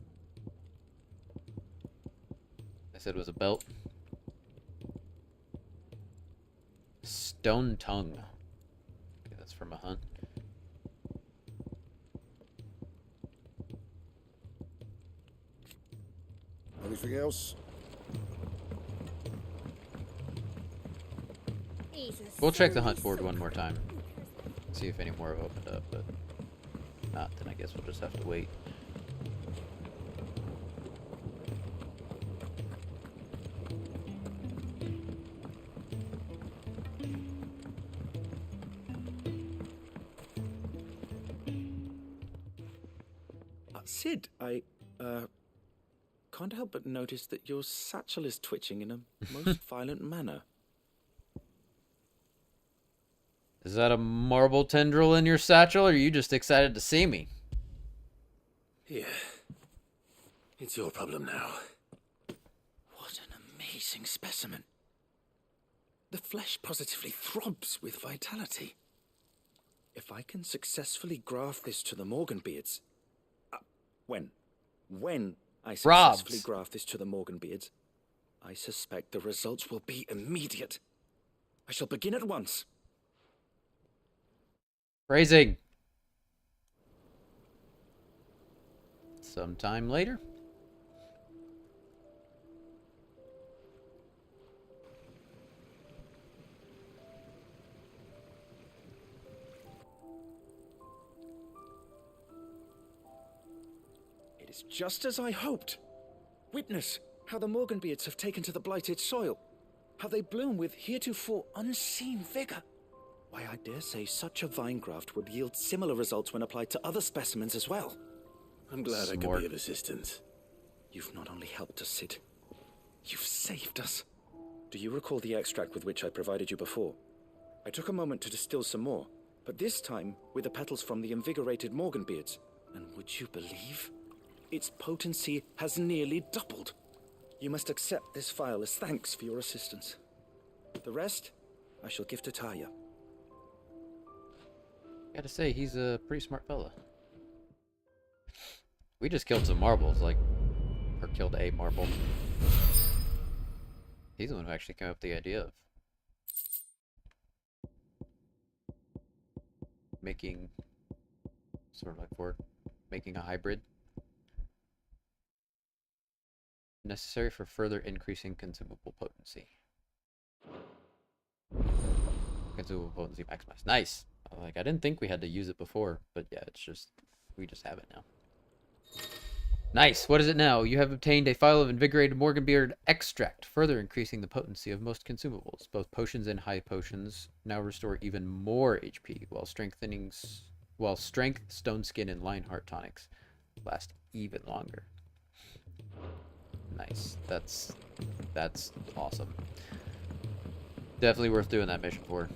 I said it was a belt. Stone tongue. Okay, that's from a hunt. Anything else? We'll check the hunt board one more time. See if any more have opened up, but if not, then I guess we'll just have to wait. Sid, I can't help but notice that your satchel is twitching in a most violent manner. Is that a marble tendril in your satchel, or are you just excited to see me? Yeah. It's your problem now. What an amazing specimen. The flesh positively throbs with vitality. If I can successfully graft this to the Morganbeards... When I successfully graft this to the Morganbeards, I suspect the results will be immediate. I shall begin at once. Phrasing. Sometime later. It is just as I hoped. Witness how the Morganbeards have taken to the blighted soil, how they bloom with heretofore unseen vigor. Why, I dare say such a vine graft would yield similar results when applied to other specimens as well. I'm glad I could be of assistance. You've not only helped us, Sid, you've saved us. Do you recall the extract with which I provided you before? I took a moment to distill some more, but this time with the petals from the invigorated Morganbeards. And would you believe? Its potency has nearly doubled. You must accept this vial as thanks for your assistance. The rest, I shall give to Taya. Gotta say, he's a pretty smart fella. We just killed some marbles, or killed a marble. He's the one who actually came up with the idea of making, making a hybrid. Necessary for further increasing consumable potency. Consumable potency maximized. Nice! I didn't think we had to use it before, but yeah, we just have it now. Nice! What is it now? You have obtained a phial of invigorated Morganbeard extract, further increasing the potency of most consumables. Both potions and high potions now restore even more HP, while strength, stone skin, and lionheart tonics last even longer. Nice. That's awesome. Definitely worth doing that mission for.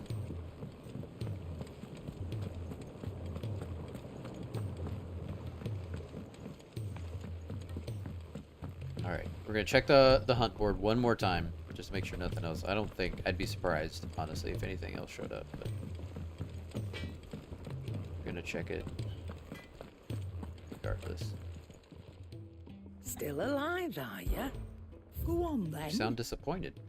Alright, we're gonna check the hunt board one more time, just to make sure nothing else. I don't think, I'd be surprised, honestly, if anything else showed up, but... We're gonna check it. Regardless. Still alive, are ya? Go on, then. You sound disappointed.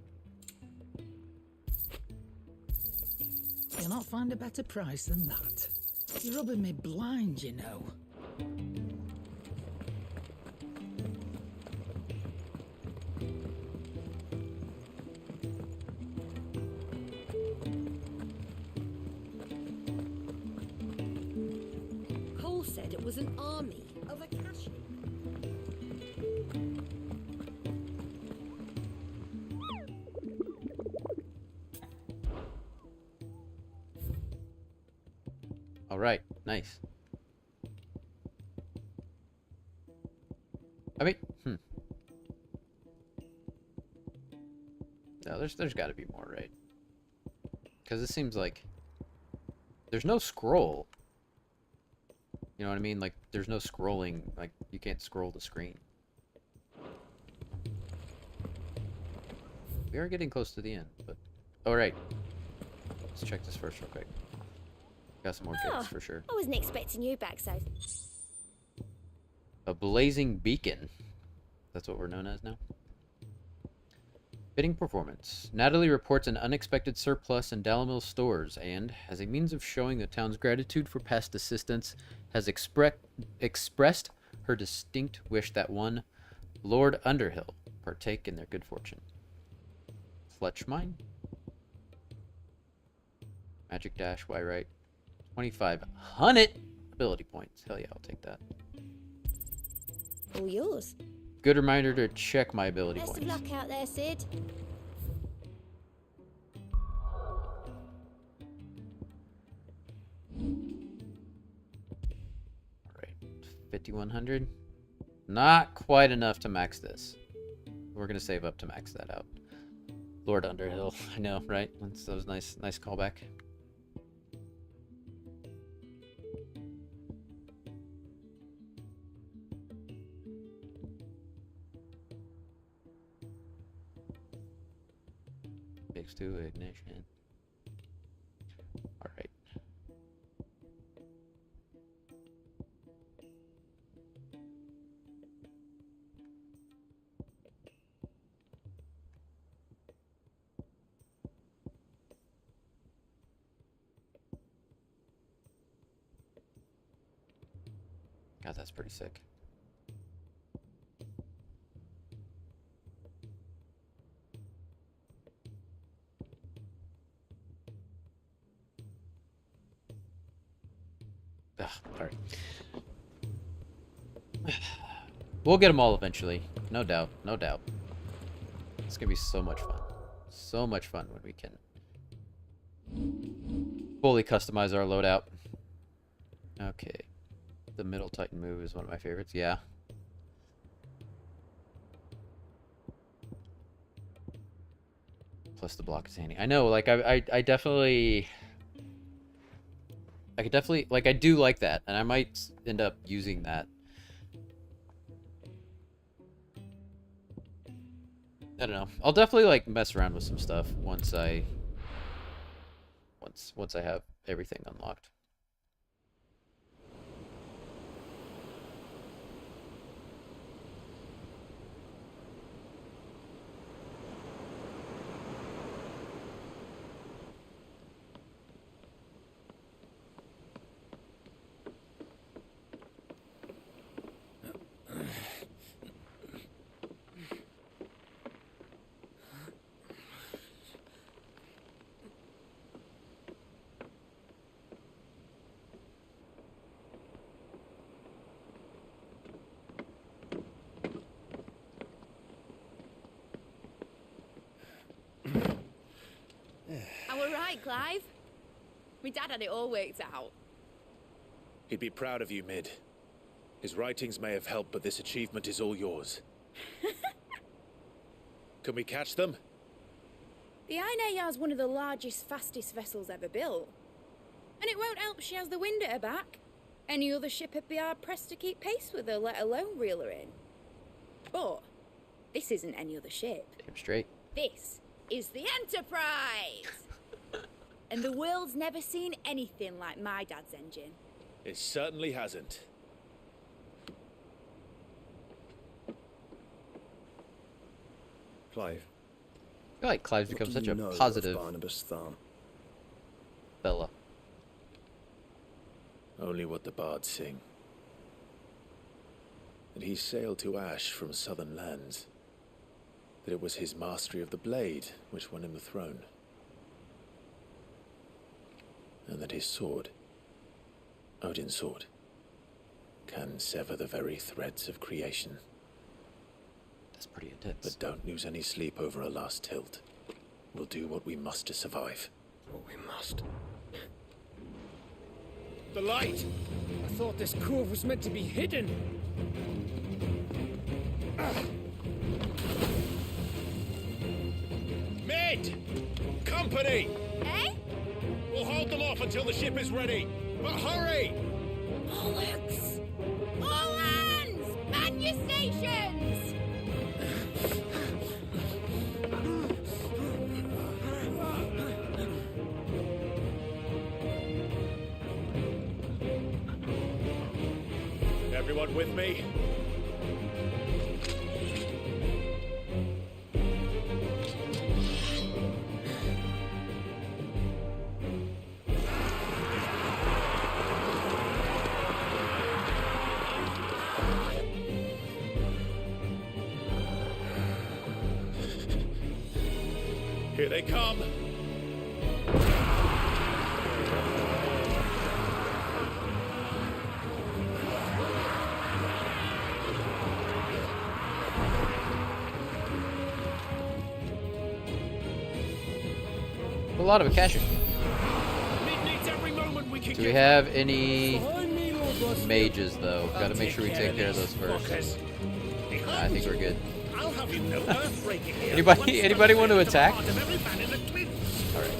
You'll not find a better price than that. You're rubbing me blind, you know. Cole said it was an army of Akashi. Alright, nice. I mean, No, there's gotta be more, right? Because it seems like... There's no scroll. You know what I mean? Like, there's no scrolling. Like, you can't scroll the screen. We are getting close to the end, but... Alright. Let's check this first real quick. Got some more kits for sure. I wasn't expecting you back so... A blazing beacon. That's what we're known as now. Bidding performance. Natalie reports an unexpected surplus in Dalamil's stores and, as a means of showing the town's gratitude for past assistance, has expressed her distinct wish that one Lord Underhill partake in their good fortune. Fletch mine? Magic dash, Y right. 2,500 ability points. Hell yeah, I'll take that. All yours. Good reminder to check my ability Best points. of luck out there, Sid. Alright, 5,100. Not quite enough to max this. We're gonna save up to max that out. Lord Underhill, I know, right? That was nice callback. To ignition. All right. God, that's pretty sick. Alright. We'll get them all eventually. No doubt. No doubt. It's gonna be so much fun. So much fun when we can fully customize our loadout. Okay. The middle Titan move is one of my favorites. Yeah. Plus the block is handy. I know, like, I definitely... I could definitely, like, I do like that, and I might end up using that. I don't know. I'll definitely, like, mess around with some stuff once I have everything unlocked. Right, Clive? My dad had it all worked out. He'd be proud of you, Mid. His writings may have helped, but this achievement is all yours. Can we catch them? The Ainaya is one of the largest, fastest vessels ever built. And it won't help she has the wind at her back. Any other ship would be hard-pressed to keep pace with her, let alone reel her in. But This isn't any other ship. Damn straight. This is the Enterprise! And the world's never seen anything like my dad's engine. It certainly hasn't. Clive. I feel like Clive's become such a positive fella. Only what the bards sing. That he sailed to Ash from southern lands. That it was his mastery of the blade which won him the throne. And that his sword, Odin's sword, can sever the very threads of creation. That's pretty intense. But don't lose any sleep over a last tilt. We'll do what we must to survive. What we must. The light! I thought this cove was meant to be hidden. Mid! Company! Eh? We'll hold them off until the ship is ready. But hurry! Bollocks! All hands! Man your stations! Everyone with me? Here they come. A lot of Akashic. Do we have any mages though? Gotta make sure we take care of those first. Nah, I think we're good. Anybody want to attack? Alright.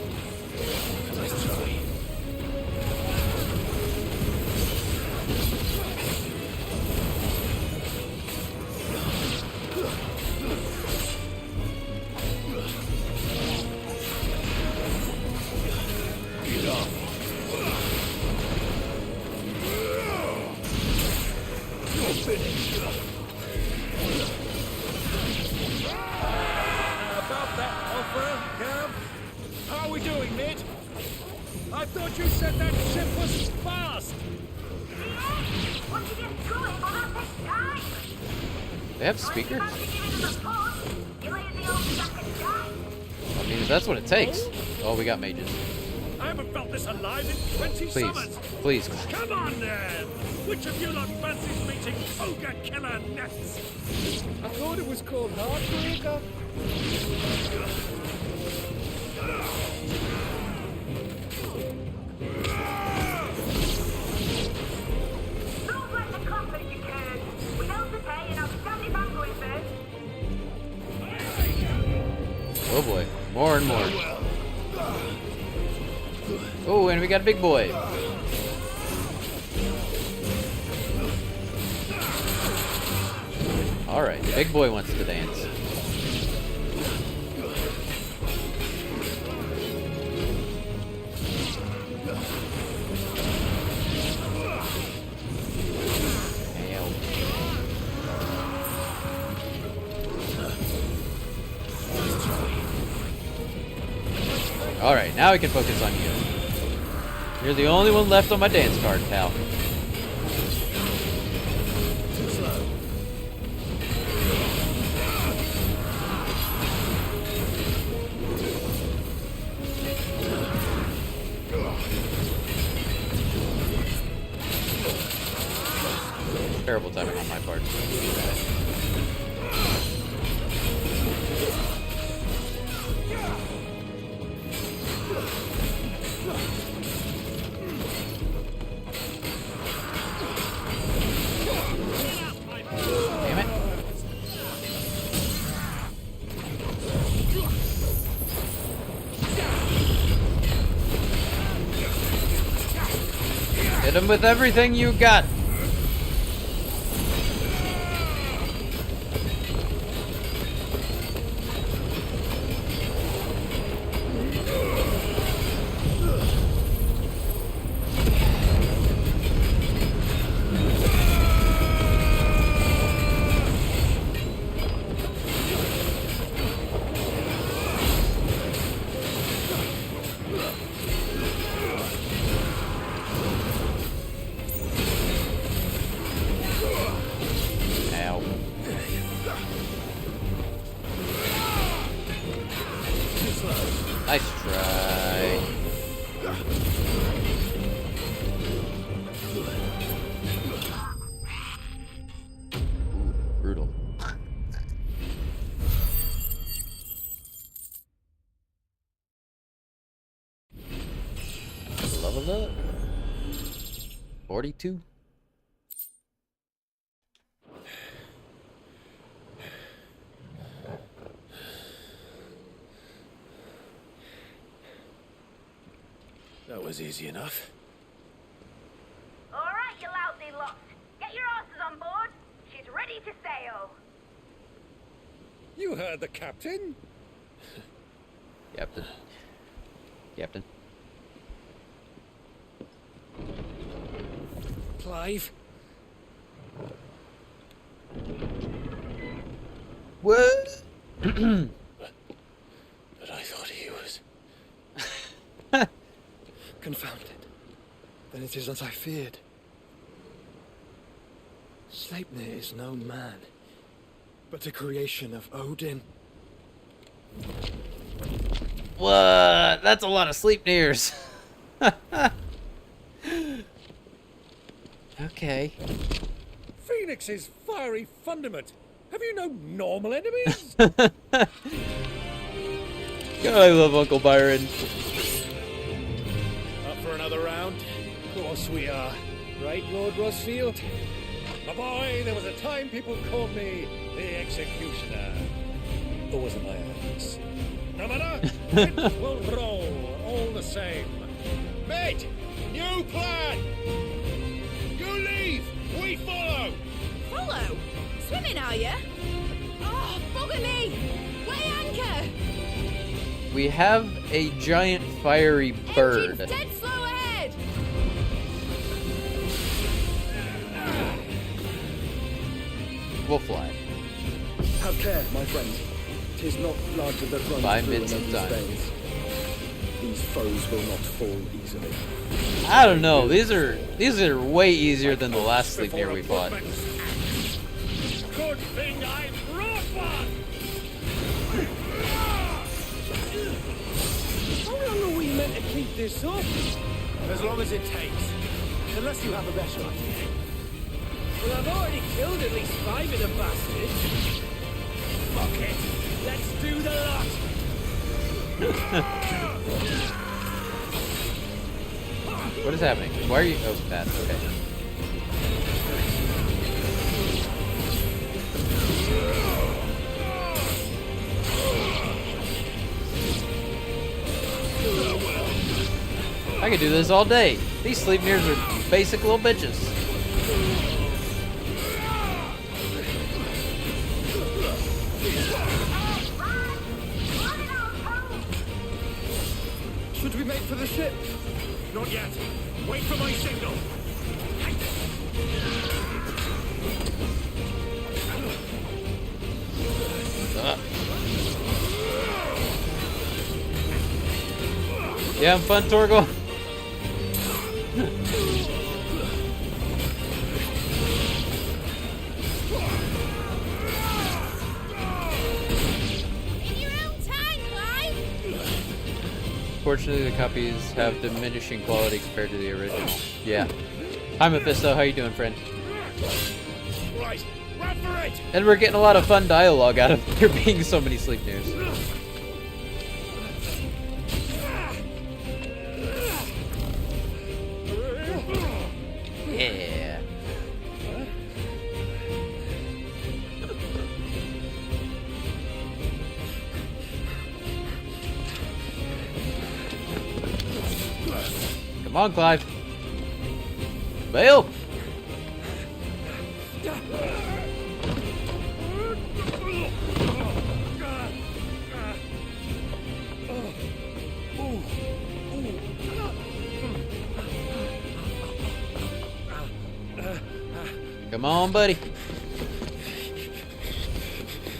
About that offer, Gav? How are we doing, Mid? I thought you said that ship was fast! They have speakers? I mean, if that's what it takes. Oh, we got mages. I haven't felt this alive in 20 summers! Please. Come on, then! Which of you lot fancies meeting ogre killer nests? I thought it was called Heartbreaker. Don't let the company be cared. We don't pay an outstanding banquet first. Oh boy. More and more. Oh, and we got a big boy. Alright, big boy wants to dance. Alright, now we can focus on you. You're the only one left on my dance card, pal. Terrible timing on my part. Damn it. Hit him with everything you got. 42. That was easy enough. All right, you lousy lot. Get your asses on board. She's ready to sail. You heard the captain? Captain. Captain. Clive? What? But I thought he was... Confounded. Then it is as I feared. Sleipnir is no man, but a creation of Odin. What? That's a lot of Sleipnirs. Okay. Phoenix's fiery fundament. Have you no normal enemies? God, I love Uncle Byron. Up for another round? Of course we are. Right, Lord Rosfield? My boy, there was a time people called me the Executioner. Or was it my axe? No matter, it will roll all the same. Mate, new plan! You leave, we follow! Follow? Swimming, are you? Oh, bugger me! Weigh anchor! We have a giant fiery bird. Engine's dead slow ahead! We'll fly. Have care, my friend. 'Tis not larger that runs 5 through minutes of another's time. veins. These foes will not fall easily. I don't know. These are way easier than the last Sleipnir we fought. Good thing I brought one! How long are we meant to keep this up? As long as it takes. Unless you have a better idea. Well, I've already killed at least 5 of the bastards. Fuck it. Let's do the lot. What is happening? Why are you? Oh, that. Okay. I could do this all day. These Sleipnirs are basic little bitches. Should we make for the ship? Not yet. Wait for my signal. You having fun, Torgal? In your own time, Clive! Fortunately, the copies have diminishing quality compared to the original. Yeah. Hi, Mephisto. How you doing, friend? Right, run for it! And we're getting a lot of fun dialogue out of there being so many Sleipnirs. Yeah. Come on, Clive. Bail. Come on, buddy.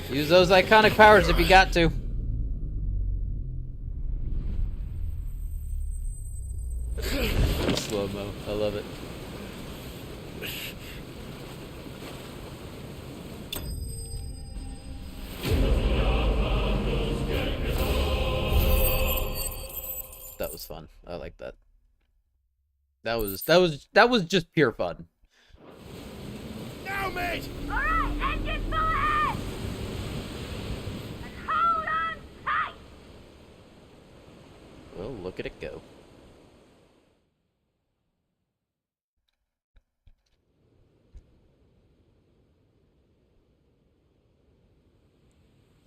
Use those iconic powers if you got to. Slow-mo. I love it. That was fun. I like that. That was just pure fun. Now, mate! All right, engine full ahead! And hold on tight! Well, look at it go.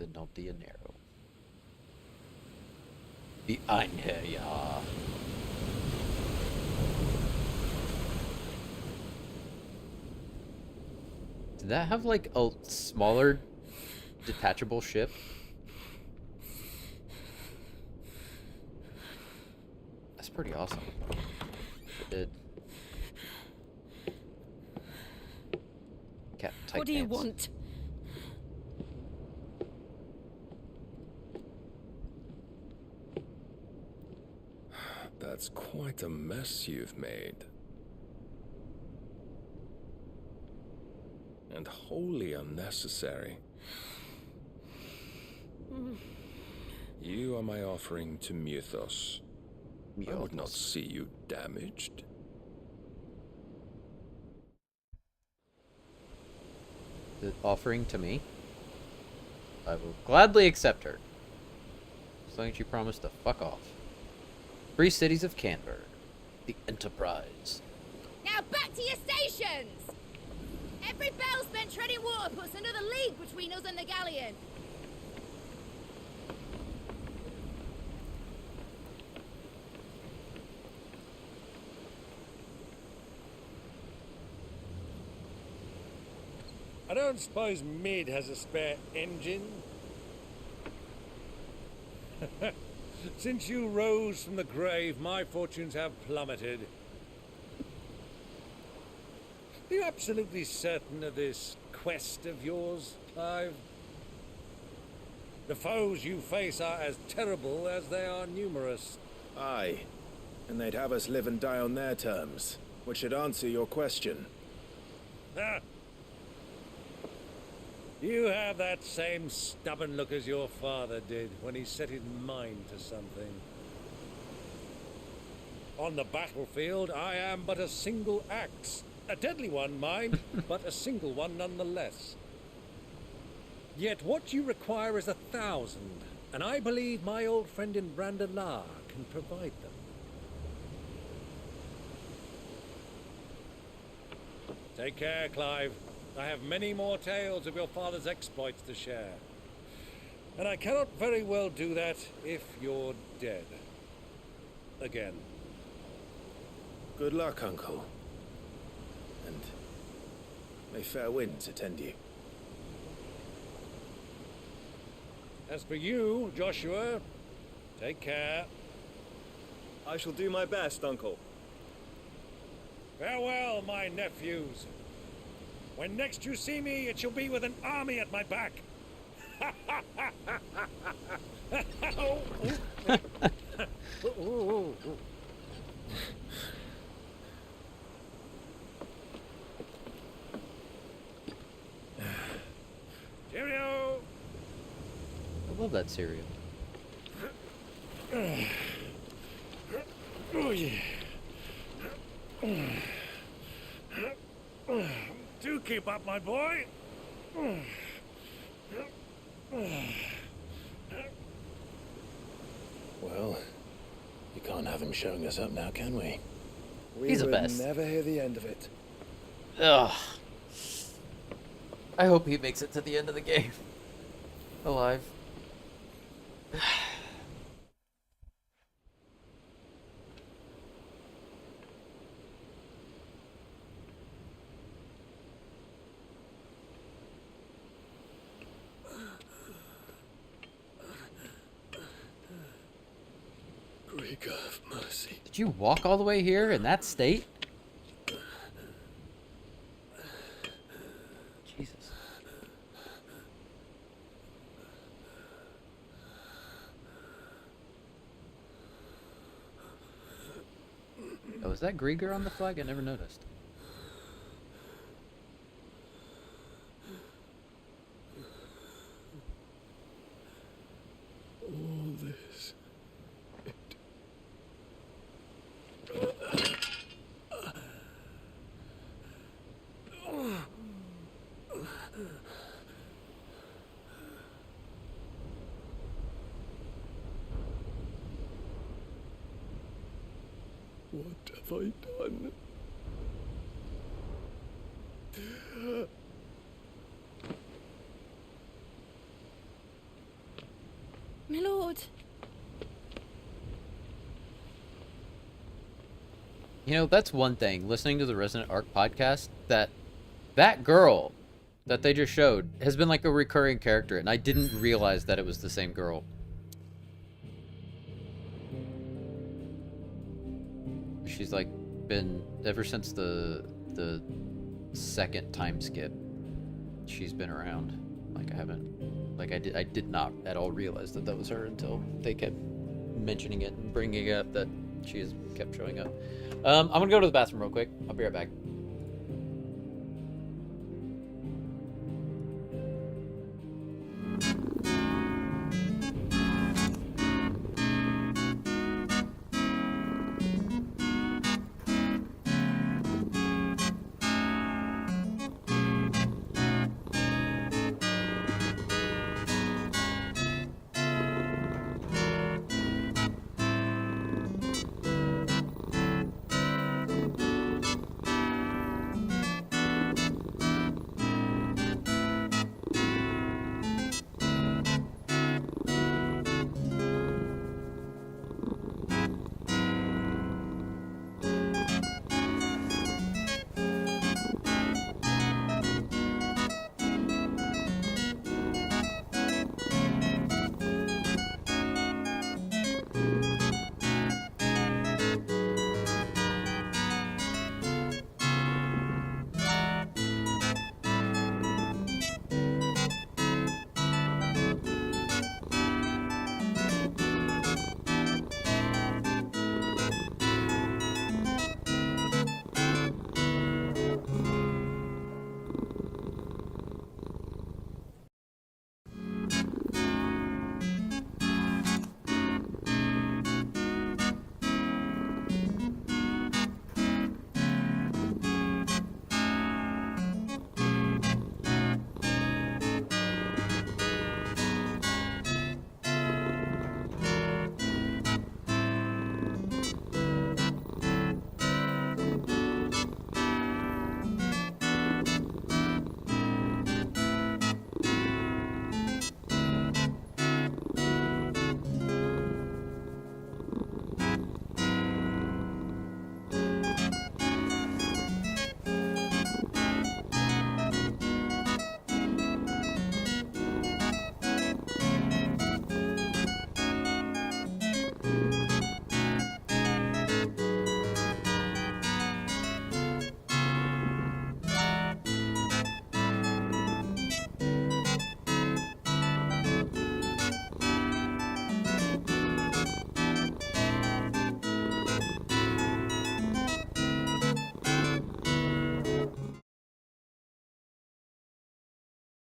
The not the dinero. The Einherjar. Did that have like a smaller detachable ship? That's pretty awesome. It did. Cat tight What do you pants. want? That's quite a mess you've made. And wholly unnecessary. You are my offering to Mythos. I would not see you damaged. The offering to me? I will gladly accept her. As long as you promise to fuck off. Free cities of Canberra. The Enterprise. Now back to your stations! Every bell spent treading water puts another league between us and the galleon. I don't suppose Mid has a spare engine? Since you rose from the grave, my fortunes have plummeted. Are you absolutely certain of this quest of yours, Clive? The foes you face are as terrible as they are numerous. Aye, and they'd have us live and die on their terms, which should answer your question. Ah. You have that same stubborn look as your father did when he set his mind to something. On the battlefield, I am but a single axe. A deadly one, mind, but a single one nonetheless. Yet what you require is 1,000, and I believe my old friend in Brandalar can provide them. Take care, Clive. I have many more tales of your father's exploits to share. And I cannot very well do that if you're dead. Again. Good luck, Uncle. And may fair winds attend you. As for you, Joshua, take care. I shall do my best, Uncle. Farewell, my nephews. When next you see me, it shall be with an army at my back. Cheerio! I love that cereal. Oh, yeah. Do keep up, my boy. Well, you can't have him showing us up now, can we? He's the best. Never hear the end of it. Ugh. I hope he makes it to the end of the game. Alive. Grieger of mercy. Did you walk all the way here in that state? Jesus. Oh, is that Grieger on the flag? I never noticed. All this. What have I done? Lord. You know, that's one thing, listening to the Resident Arc podcast, that girl that they just showed has been like a recurring character, and I didn't realize that it was the same girl. She's like been ever since the second time skip. She's been around. Like I did not at all realize that was her until they kept mentioning it and bringing it up that she has kept showing up. I'm gonna go to the bathroom real quick. I'll be right back.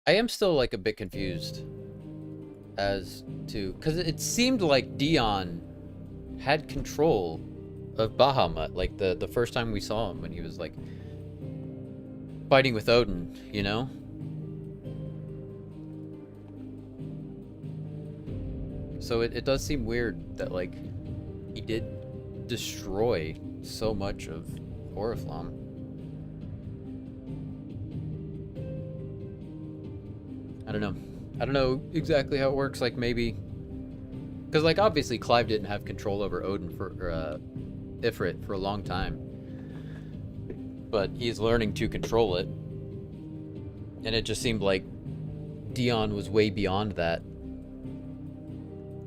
I am still like a bit confused as to, because it seemed like Dion had control of Bahamut, like the first time we saw him when he was like fighting with Odin, you know? So it does seem weird that like he did destroy so much of Oriflamme. I don't know. I don't know exactly how it works. Like maybe, because like obviously Clive didn't have control over Odin for Ifrit for a long time, but he's learning to control it, and it just seemed like Dion was way beyond that.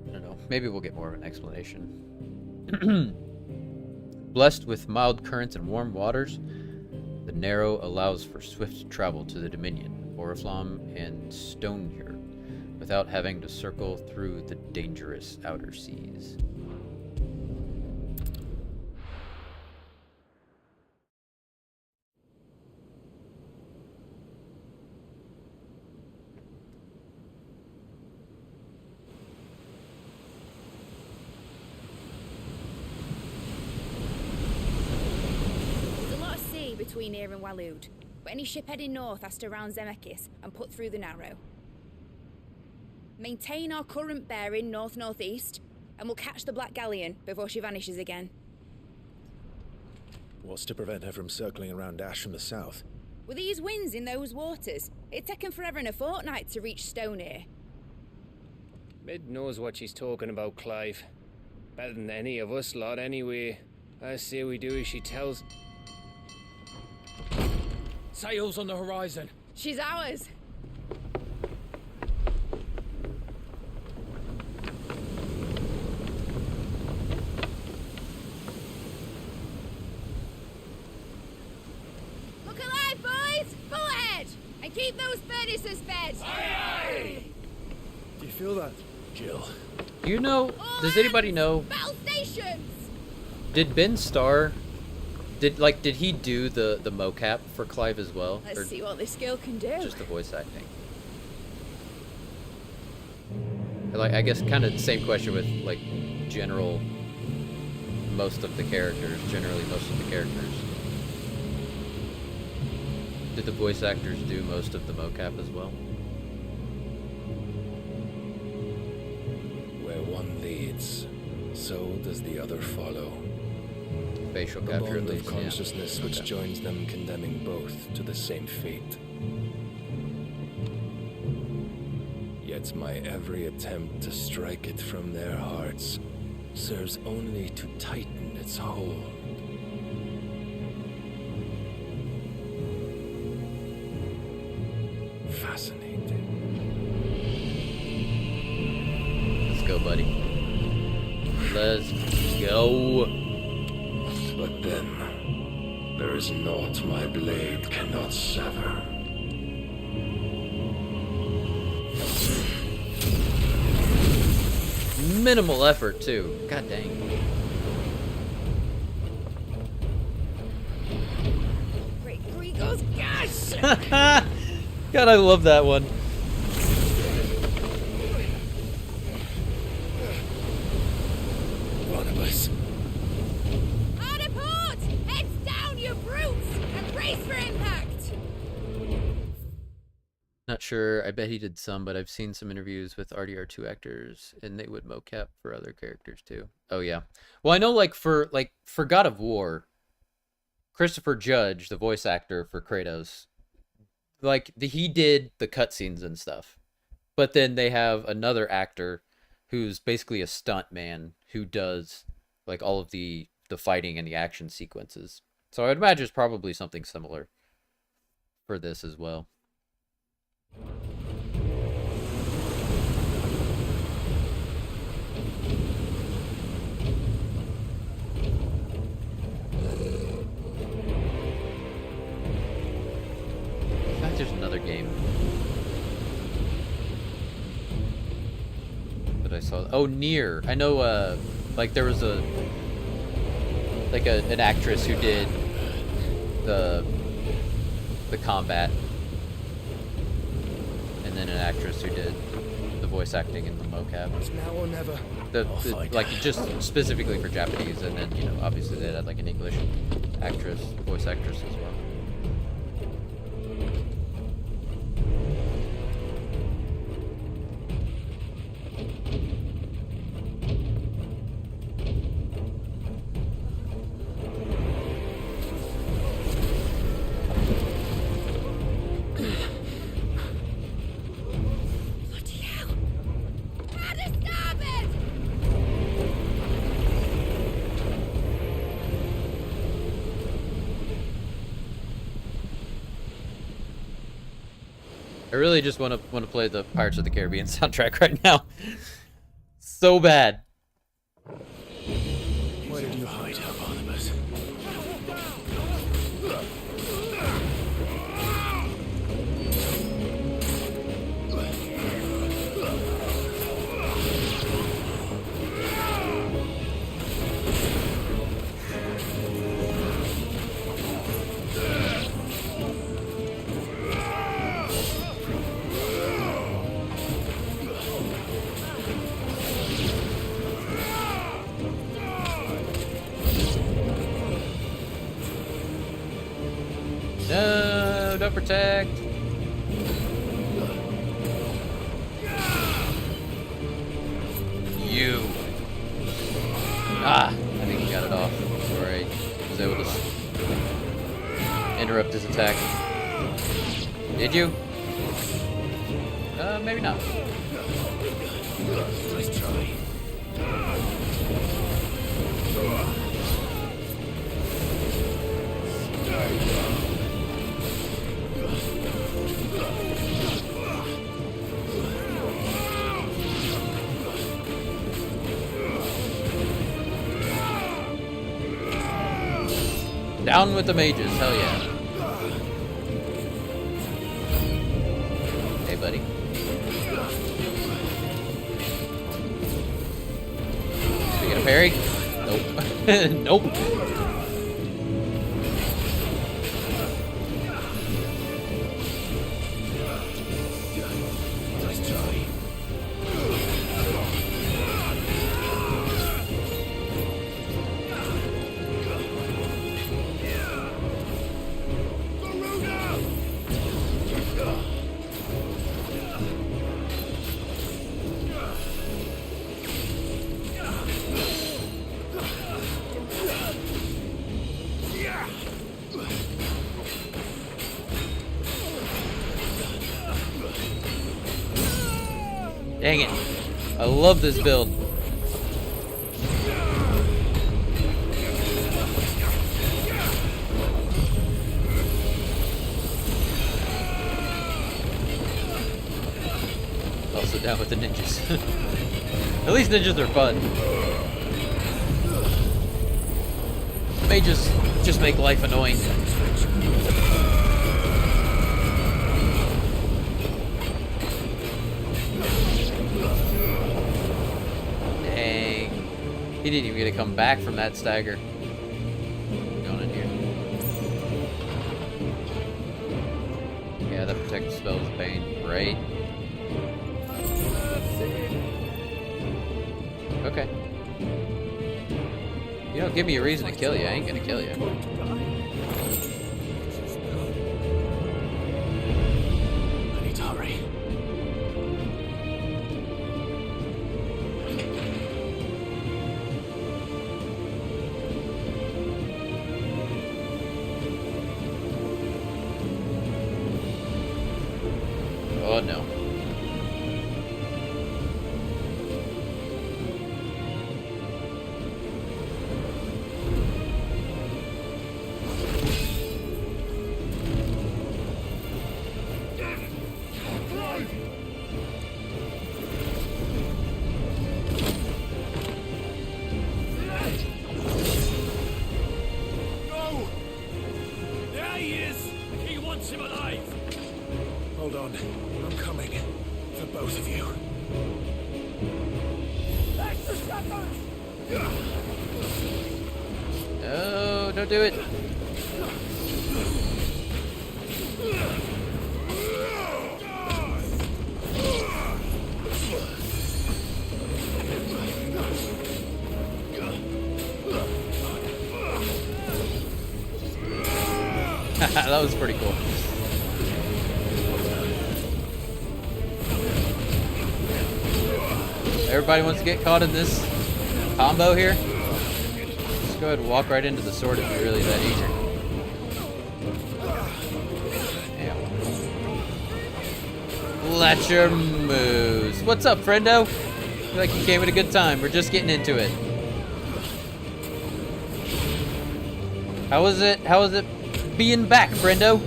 I don't know. Maybe we'll get more of an explanation. Blessed with mild currents and warm waters, the Narrow allows for swift travel to the Dominion, Oriflamme, and Stonehere, without having to circle through the dangerous outer seas. There's a lot of sea between here and Waloed, but any ship heading north has to round Zemeckis and put through the Narrow. Maintain our current bearing north-northeast, and we'll catch the Black Galleon before she vanishes again. What's to prevent her from circling around Ash from the south? With these winds in those waters, it'd taken forever and a fortnight to reach Stonehere. Mid knows what she's talking about, Clive. Better than any of us lot, anyway. I say we do as she tells. Sails on the horizon. She's ours. Look alive, boys! Full ahead! And keep those furnaces fed! Aye, aye. Do you feel that, Jill? Do you know? Does anybody know? Battle stations! Did Ben Starr? Did he do the mocap for Clive as well? Let's Or see what this girl can do. just the voice acting? Like, I guess kind of the same question with like generally most of the characters. Did the voice actors do most of the mocap as well? Where one leads, so does the other follow. Facial The capture, at bond of least, yeah. consciousness which joins them, condemning both to the same fate. Yet my every attempt to strike it from their hearts serves only to tighten its hold. Fascinating. Let's go, buddy. Let's go. But then, there is naught my blade cannot sever. Minimal effort too. God dang. Great Grigos, gosh! God, I love that one. Barnabas. Hard a port! Heads down, you brutes! And brace for impact! Not sure. I bet he did some, but I've seen some interviews with RDR2 actors, and they would mocap for other characters too. Oh yeah. Well, I know for God of War, Christopher Judge, the voice actor for Kratos, he did the cutscenes and stuff. But then they have another actor who's basically a stunt man who does like all of the fighting and the action sequences. So I would imagine it's probably something similar for this as well. I think there's another game that I saw. Oh, Nier. I know. There was an actress who did the combat, and then an actress who did the voice acting in the mocap. It's now or never. Just specifically for Japanese, and then obviously they had like an English actress, voice actress as well. I really just want to play the Pirates of the Caribbean soundtrack right now. So bad. Why did you hide her, Barnabas? No, don't protect. You. I think he got it off before I was able to interrupt his attack. Did you? Maybe not. Nice try. Down with the mages, hell yeah. Hey, buddy. We get a parry? Nope. Nope. Nice try. Dang it. I love this build. Also down with the ninjas. At least ninjas are fun. Mages just make life annoying. He didn't even get to come back from that stagger. What's going on here? Yeah, that protective spell is pain, right? Okay. You don't give me a reason to kill you, I ain't gonna kill you. I need to hurry. Oh no. No! There he is! He wants him alive! Hold on. I'm coming. For both of you. No, don't do it. That was pretty cool. Everybody wants to get caught in this combo here. Just go ahead and walk right into the sword if you're really that eager. Fletcher moves. What's up, friendo? Feel like you came at a good time. We're just getting into it. How was it? How was it being back, friendo?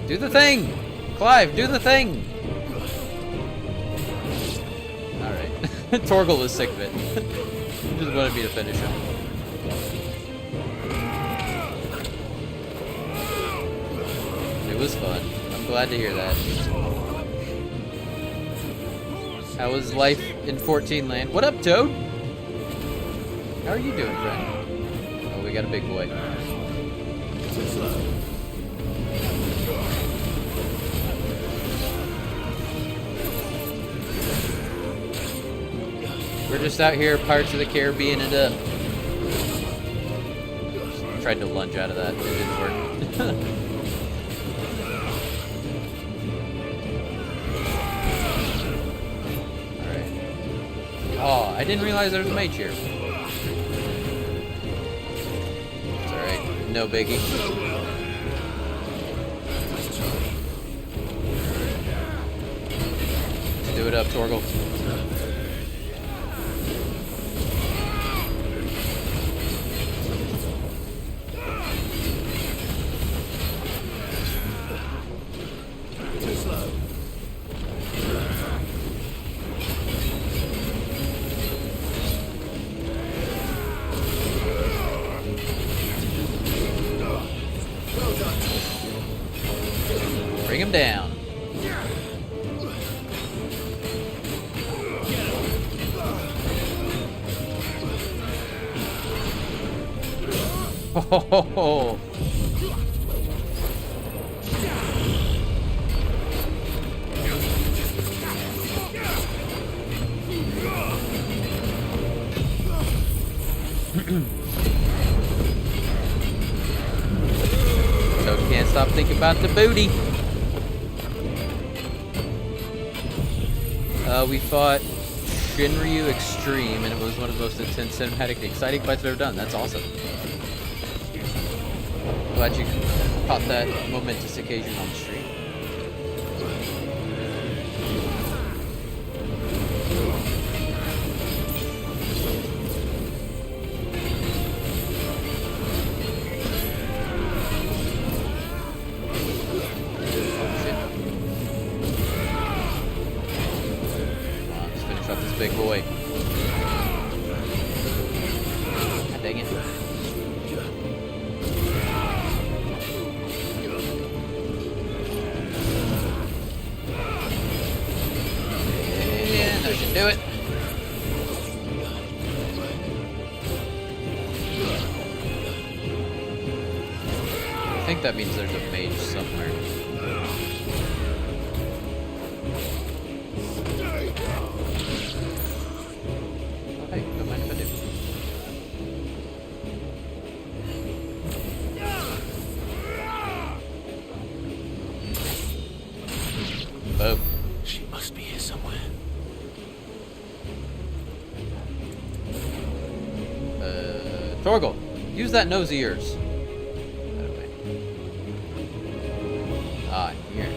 Do the thing! Clive, do the thing! Alright. Torgal is sick of it. He just wanted me to finish him. It was fun. I'm glad to hear that. How was life in 14 land? What up, Toad? How are you doing, friend? Oh, we got a big boy. We're just out here, Pirates of the Caribbean it up. Tried to lunge out of that, it didn't work. Alright. Oh, I didn't realize there was a mage here. It's alright, no biggie. up, Torgal? Too slow. Well done. Bring him down. Ho ho ho! So can't stop thinking about the booty. We fought Shinryu Extreme, and it was one of the most intense, cinematic, exciting fights I've ever done. That's awesome. Glad you caught that momentous occasion on the stream. Big boy. God dang it. Yeah, that should do it. I think that means there's a mage somewhere. Hey, don't mind if I do. Boom. She must be here somewhere. Torgal, use that nose of yours. That way. Ah, here.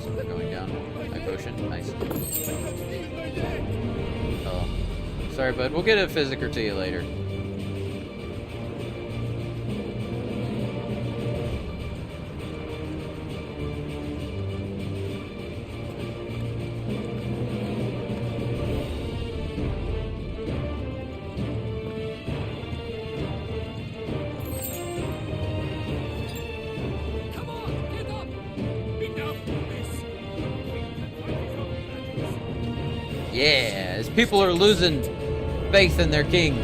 So we're going down my potion. Nice. Oh. Sorry, bud. We'll get a physicker to you later. Yeah, as people are losing faith in their king.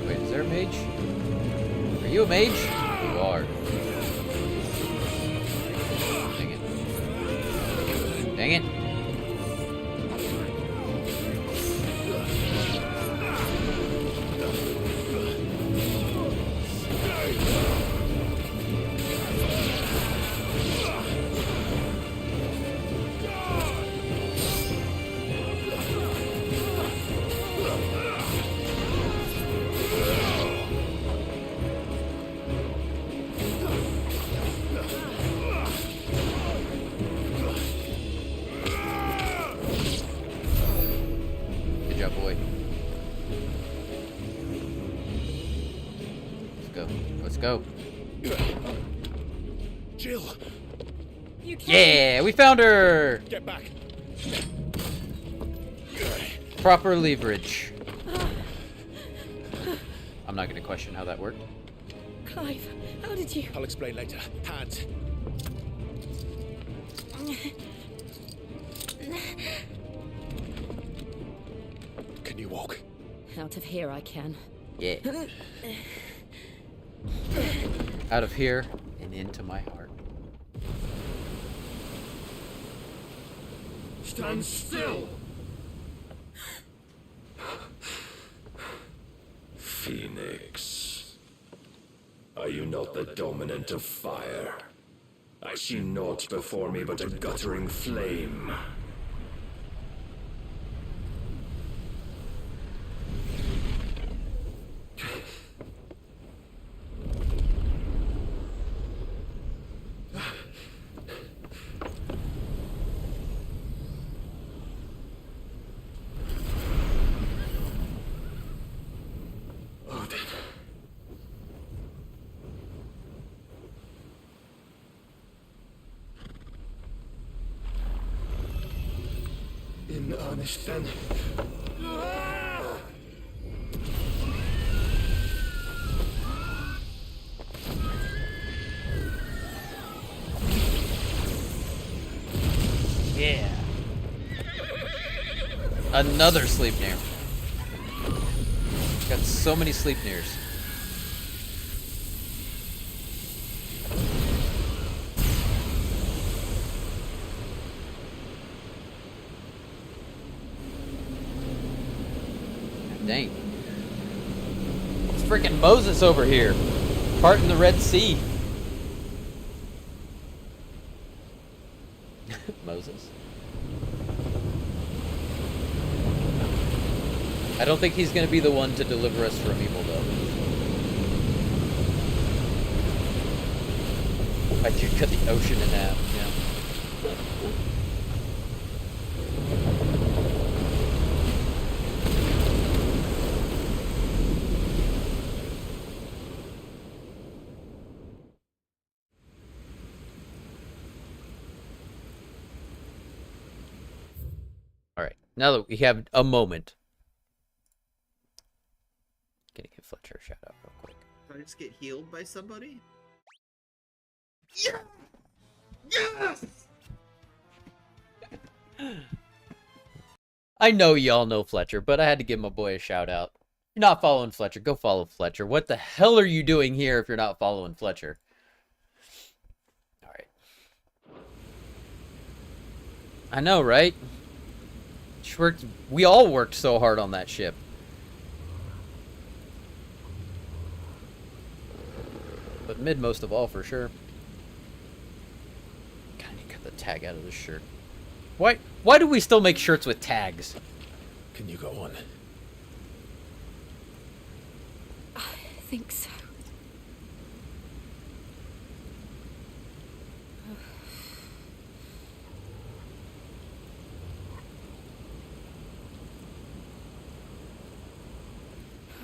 Wait, is there a mage? Are you a mage? You are. Dang it. Dang it. Good job, boy. Let's go. Let's go. Jill! Yeah, we found her! Get back! Proper leverage. I'm not going to question how that worked. Clive, how did you... I'll explain later. Hands. Can you walk? Out of here I can. Yeah. Out of here and into my heart. Stand still! Phoenix. Are you not the dominant of fire? I see naught before me but a guttering flame. In earnest then. Yeah. Another sleep nair. Got so many sleep nairs. Dang. It's freaking Moses over here. Parting the Red Sea. Moses. I don't think he's going to be the one to deliver us from evil, though. I could cut the ocean in half, yeah. Alright, now that we have a moment. Gonna give Fletcher a shout out real quick. Did I just get healed by somebody? Yeah! Yes! I know y'all know Fletcher, but I had to give my boy a shout out. If you're not following Fletcher, go follow Fletcher. What the hell are you doing here if you're not following Fletcher? Alright. I know, right? We all worked so hard on that ship. But mid most of all, for sure. God, I need to cut the tag out of this shirt. Why do we still make shirts with tags? Can you go on? I think so.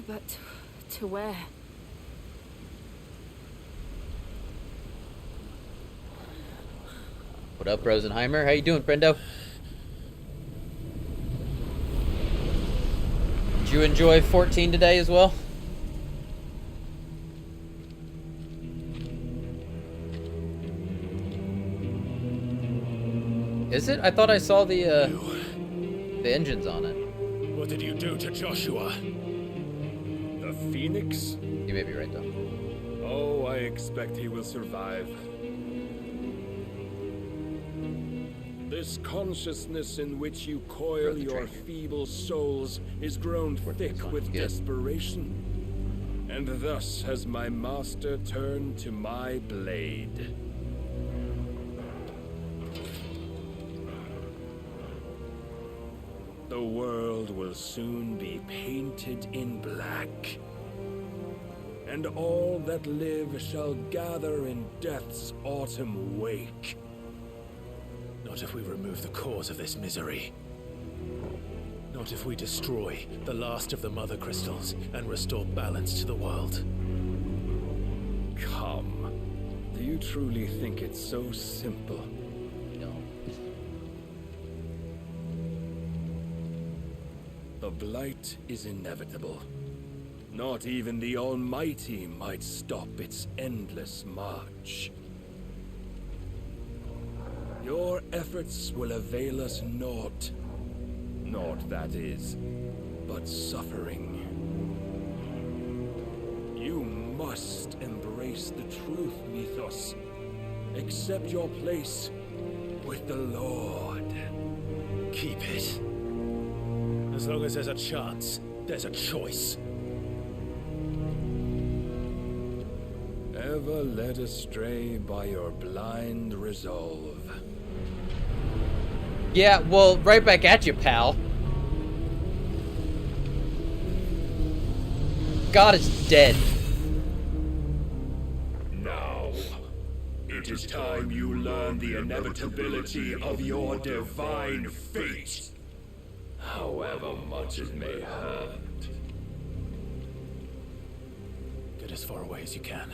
But to where? What up, Rosenheimer? How you doing, friendo? Did you enjoy 14 today as well? Is it? I thought I saw the engines on it. What did you do to Joshua? The Phoenix? You may be right, though. Oh, I expect he will survive. This consciousness in which you coil your feeble souls is grown thick with desperation. And thus has my master turned to my blade. The world will soon be painted in black. And all that live shall gather in death's autumn wake. Not if we remove the cause of this misery. Not if we destroy the last of the mother crystals and restore balance to the world. Come. Do you truly think it's so simple? No. The blight is inevitable. Not even the Almighty might stop its endless march. Your efforts will avail us naught. Naught, that is, but suffering. You must embrace the truth, Mythos. Accept your place with the Lord. Keep it. As long as there's a chance, there's a choice. led astray by your blind resolve. Yeah, well, right back at you, pal. God is dead. Now, it is time you learn the inevitability of your divine fate, however much it may hurt. Get as far away as you can.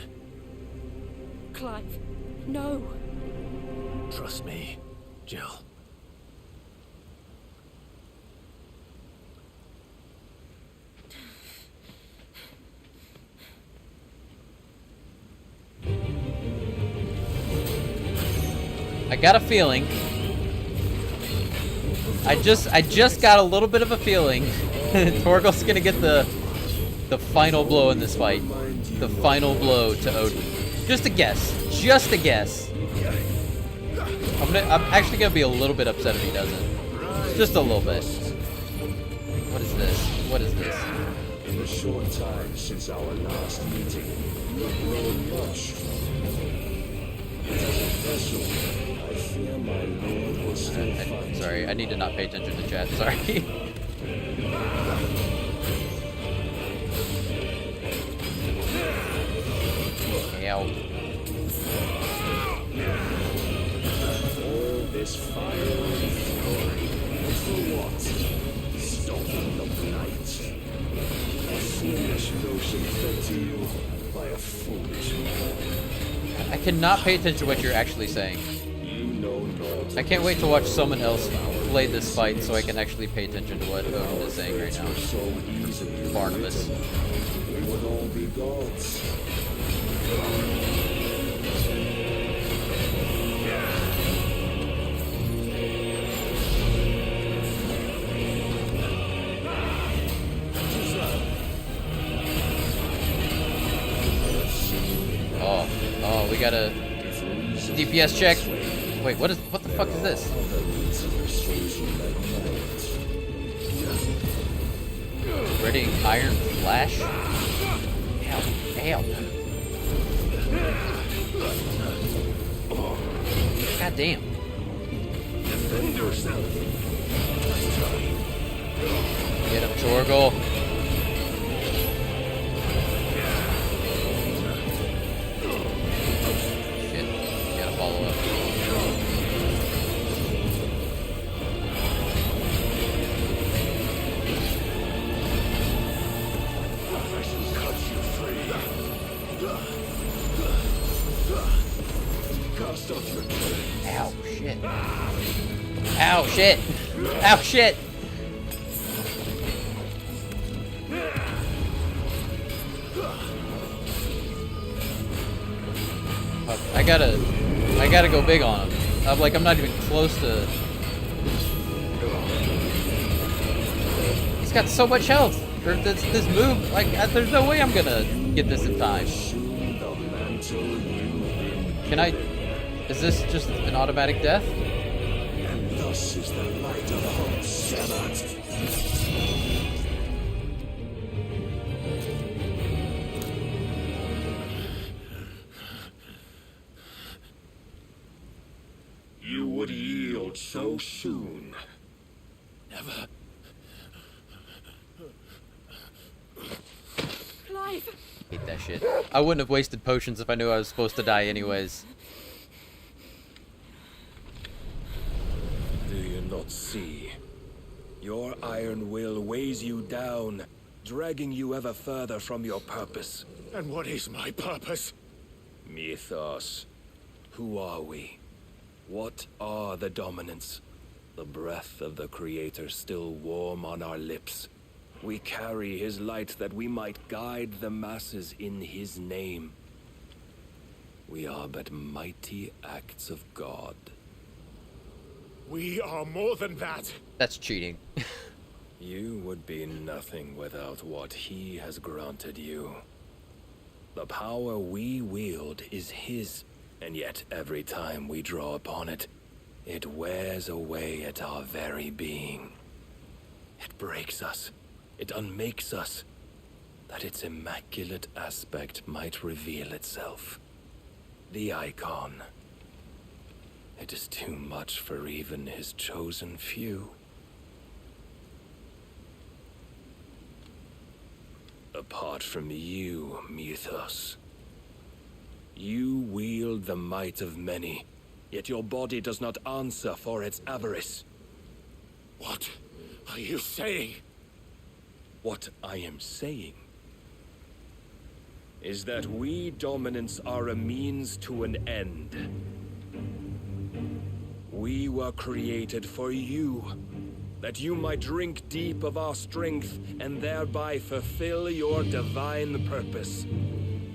Clive, no. Trust me, Jill. I got a feeling. I just got a little bit of a feeling. Torgal's gonna get the final blow in this fight. The final blow to Odin. Just a guess. Just a guess. I'm actually gonna be a little bit upset if he doesn't. Just a little bit. What is this? What is this? In the short time since our last meeting, you've grown much. As a vessel, I fear my lord will still fight. Sorry, I need to not pay attention to chat. Sorry. Ow. All this fire and fury, for what? Stopping the blight. A foolish notion fed to you by a foolish man. I cannot pay attention to what you're actually saying. You know not. I can't wait to watch someone else play this fight so I can actually pay attention to what Odin is saying right now. So easily Barnabas. we would all be gods. Oh, we got a DPS check. Wait, what the fuck is this? Readying Iron Flash? Ow, ow. God damn. Get him, Torgal. Shit, gotta follow up. Ow, shit. Ow, shit. Ow, shit. I gotta go big on him. I'm not even close to... He's got so much health. This move, there's no way I'm gonna get this in time. Can I... Is this just an automatic death? And thus is the light of hope severed. You would yield so soon. Never. Clive! Hate that shit. I wouldn't have wasted potions if I knew I was supposed to die anyways. Do you not see? Your iron will weighs you down, dragging you ever further from your purpose. And what is my purpose? Mythos. Who are we? What are the dominants? The breath of the Creator still warm on our lips. We carry his light that we might guide the masses in his name. We are but mighty acts of God. We are more than that. That's cheating. You would be nothing without what he has granted you. The power we wield is his, and yet every time we draw upon it, it wears away at our very being. It breaks us. It unmakes us, that its immaculate aspect might reveal itself. The icon. It is too much for even his chosen few. Apart from you, Mythos. You wield the might of many, yet your body does not answer for its avarice. What are you saying? What I am saying is that we dominants are a means to an end. We were created for you, that you might drink deep of our strength and thereby fulfill your divine purpose.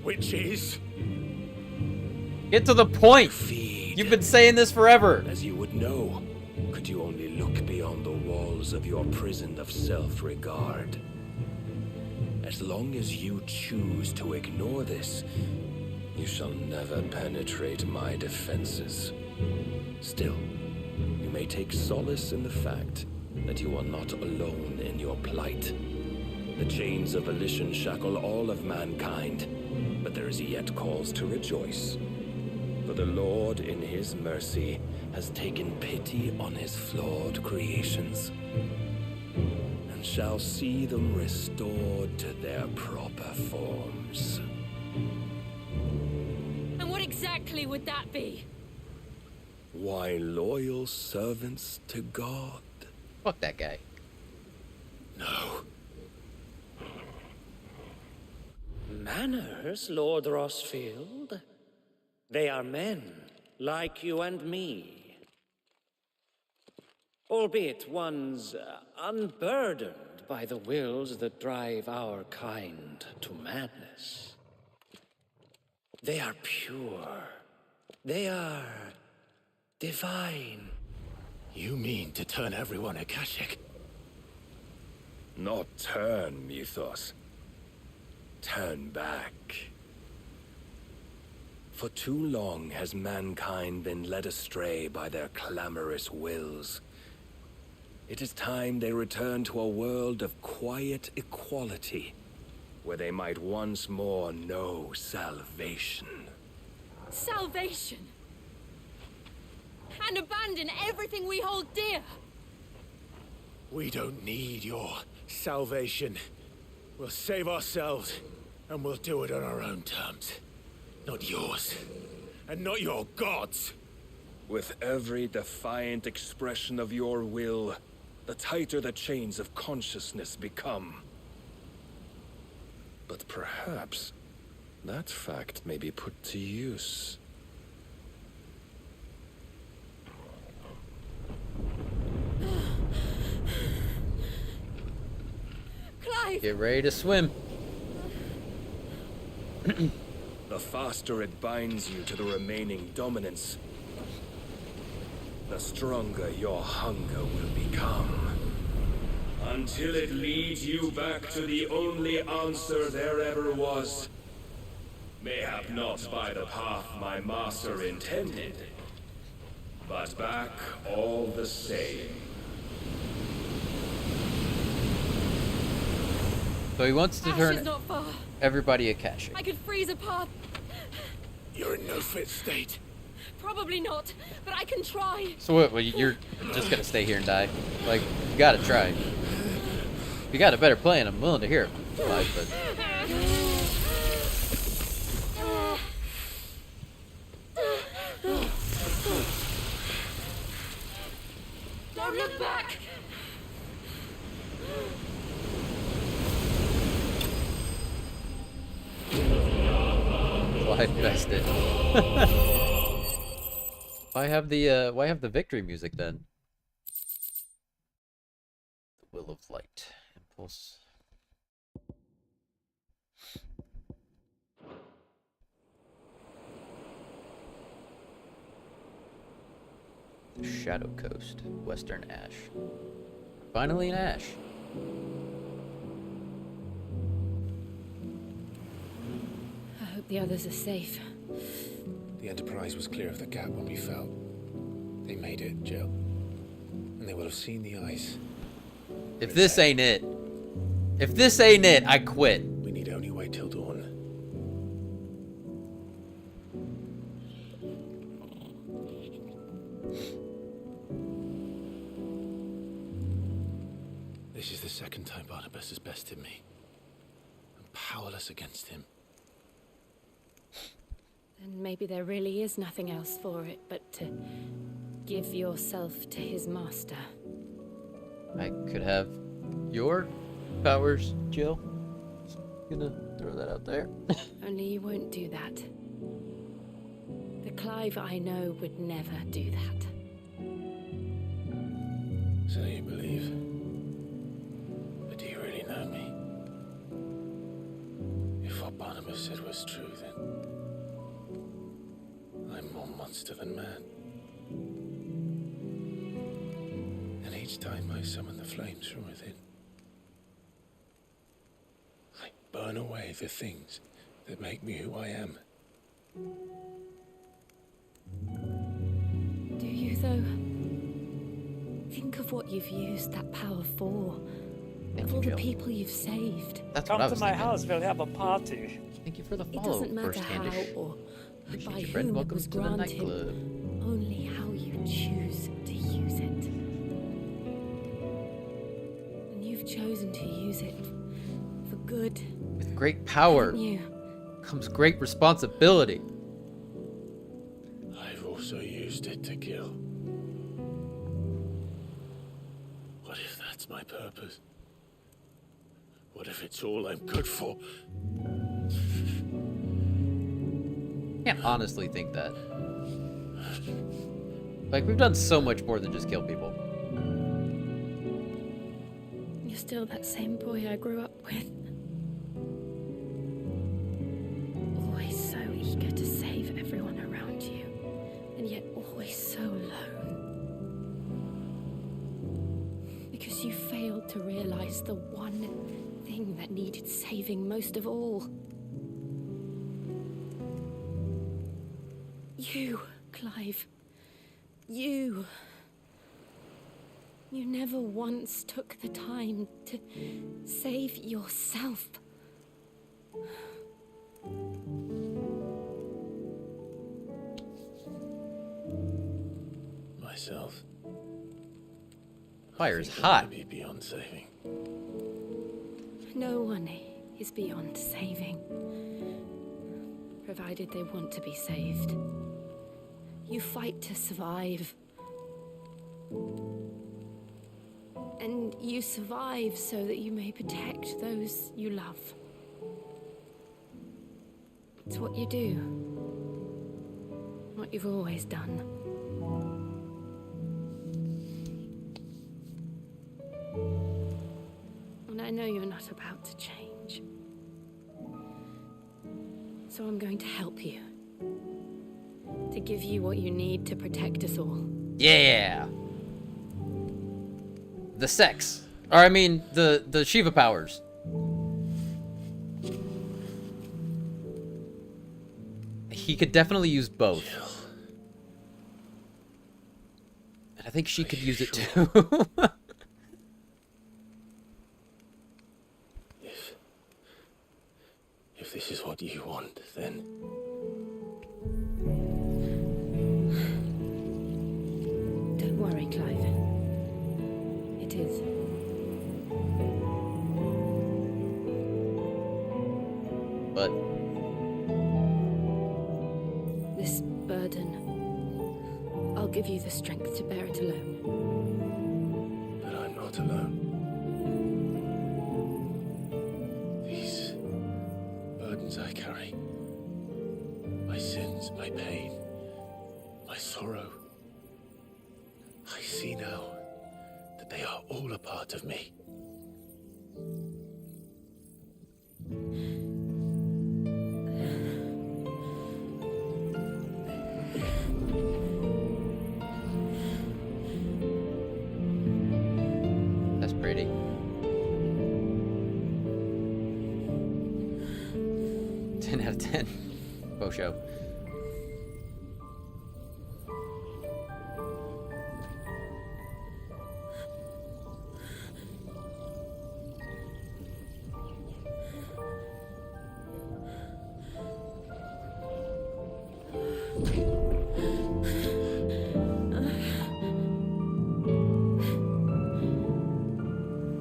Which is? Get to the point! You've been saying this forever! As you would know, could you only look beyond the walls of your prison of self-regard. As long as you choose to ignore this, you shall never penetrate my defenses. Still, you may take solace in the fact that you are not alone in your plight. The chains of volition shackle all of mankind, but there is yet cause to rejoice. For the Lord, in his mercy, has taken pity on his flawed creations, and shall see them restored to their proper forms. And what exactly would that be? Why, loyal servants to God. Fuck that guy. No. Manners, Lord Rossfield? They are men, like you and me. Albeit ones unburdened by the wills that drive our kind to madness. They are pure. They are divine. You mean to turn everyone Akashic? Not turn, Mythos. Turn back. For too long has mankind been led astray by their clamorous wills. It is time they return to a world of quiet equality, where they might once more know salvation. Salvation! And abandon everything we hold dear! We don't need your salvation. We'll save ourselves, and we'll do it on our own terms. Not yours, and not your gods. With every defiant expression of your will, the tighter the chains of consciousness become. But perhaps that fact may be put to use. Clive! Get ready to swim. The faster it binds you to the remaining dominance, the stronger your hunger will become. Until it leads you back to the only answer there ever was. Mayhap not by the path my master intended, but back all the same. So he wants to Ash turn is not far. everybody Akashic. I could freeze a path. You're in no fit state. Probably not, but I can try. So what, well, you're just gonna stay here and die? Like, you gotta try. If you got a better plan, I'm willing to hear it. Like, but... Don't look back! Why did I stay? Why have the victory music then? The Will of Light. Impulse. The Shadow Coast, Western Ash. Finally an Ash. I hope the others are safe. The Enterprise was clear of the gap when we fell. They made it, Jill. And they will have seen the ice. If this ain't it, I quit. We need only wait till dawn. This is the second time Barnabas has bested me. I'm powerless against him. Then maybe there really is nothing else for it but to give yourself to his master. I could have your powers, Jill. Just gonna throw that out there. Only you won't do that. The Clive I know would never do that. So you believe? But do you really know me? If what Barnabas said was true, then I'm more monster than man. And each time I summon the flames from within, I burn away the things that make me who I am. Do you, though? Think of what you've used that power for. Of all the people you've saved. That's Come what I to was my thinking. house, we'll have a party. Thank you for the It follow, doesn't matter First how Handish. or Appreciate by you, friend. whom it Welcome was to the granted. nightclub. Only how you choose to use it. And you've chosen to use it for good. With great power haven't you? comes great responsibility. I've also used it to kill. What if that's my purpose? What if it's all I'm good for? Can't honestly think that. Like, we've done so much more than just kill people. You're still that same boy I grew up with. Always so eager to save everyone around you, and yet always so alone. Because you failed to realize the one thing that needed saving most of all. You, Clive. You. You never once took the time to save yourself. Myself. Fire's hot. Be beyond saving. No one is beyond saving, provided they want to be saved. You fight to survive. And you survive so that you may protect those you love. It's what you do. What you've always done. And I know you're not about to change. So I'm going to help you. To give you what you need to protect us all. Yeah. The sex. Or I mean, the Shiva powers. He could definitely use both. And I think she could use it too. If this is what you want, then Don't worry, Clive. It is. But This burden, I'll give you the strength to bear it alone. But I'm not alone. These burdens I carry, my sins, my pain, my sorrow, I see now that they are all a part of me. that's pretty. 10 out of 10. Bo show.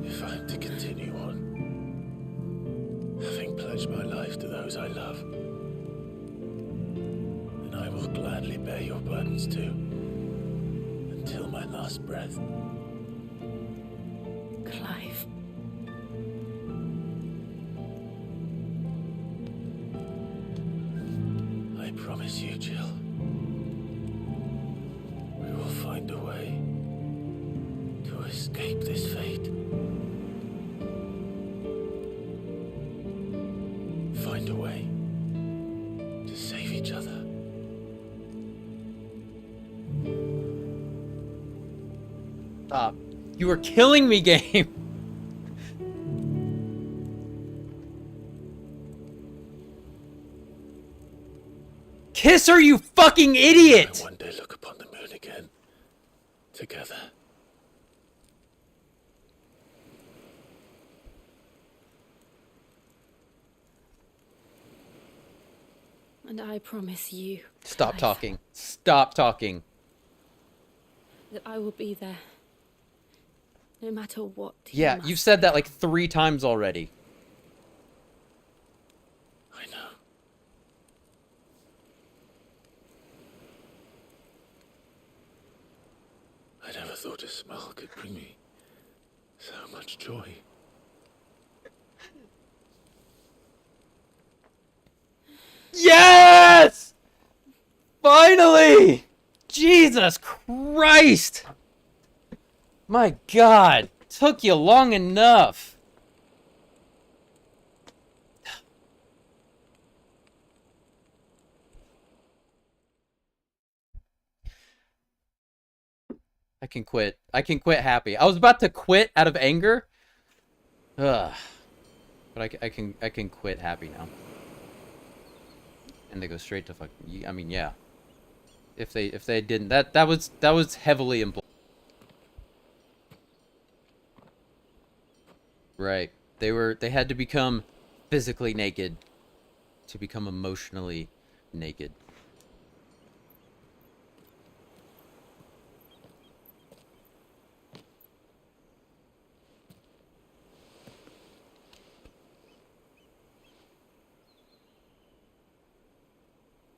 If I'm my life to those I love, then I will gladly bear your burdens too, until my last breath. Clive. I promise you, Jill, we will find a way to escape this fate. Find a way to save each other. Stop. You are killing me, game. Kiss her, you fucking idiot! I one day look upon the moon again, together. And I promise you. Stop Clive, talking. Stop talking. that I will be there. No matter what. Yeah, you've said that like 3 times already. I know. I never thought a smile could bring me so much joy. Yes! Finally! Jesus Christ! My God, took you long enough. I can quit. I can quit happy. I was about to quit out of anger. Ugh. But I can quit happy now. And they go straight to fucking. I mean, yeah. If they didn't, that was heavily implied. Right. They had to become physically naked to become emotionally naked.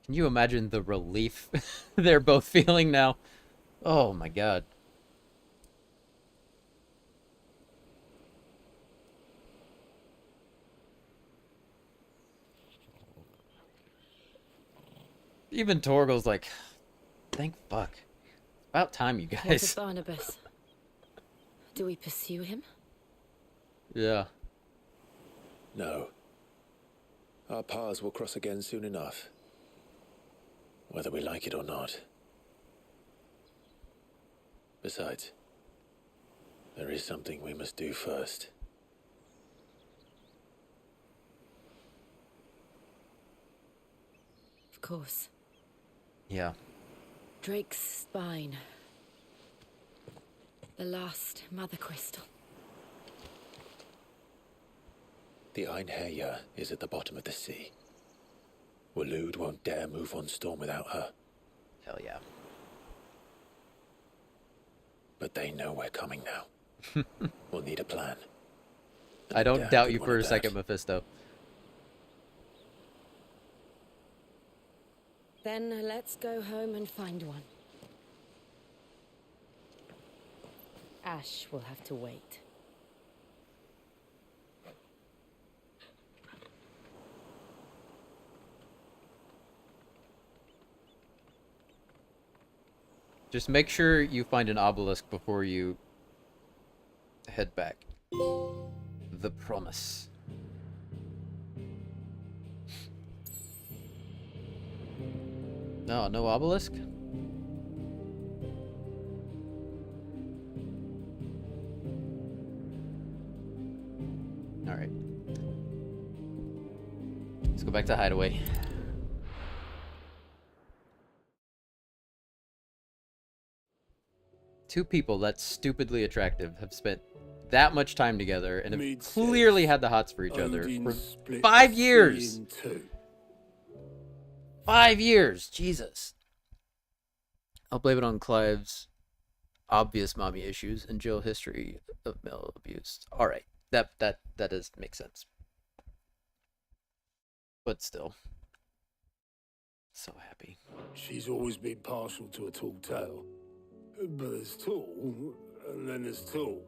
Can you imagine the relief they're both feeling now? Oh my God. Even Torgal's like, thank fuck. About time, you What guys. of Barnabas? Do we pursue him? Yeah. No. Our paths will cross again soon enough. Whether we like it or not. Besides, there is something we must do first. Of course. Yeah. Drake's spine. The last mother crystal. The Einherja is at the bottom of the sea. Waloed won't dare move on storm without her. Hell yeah. But they know we're coming now. We'll need a plan. I don't damn doubt good you one for at a that. second, Mephisto. Then let's go home and find one. Ash will have to wait. Just make sure you find an obelisk before you head back. The promise. No, no obelisk? Alright. Let's go back to Hideaway. Two people that stupidly attractive have spent that much time together and have clearly had the hots for each other for 5 years. 5 years, Jesus. I'll blame it on Clive's obvious mommy issues and Jill history of male abuse. All right, that does make sense. But still. So happy. She's always been partial to a tall tale. But there's tall, and then there's tall.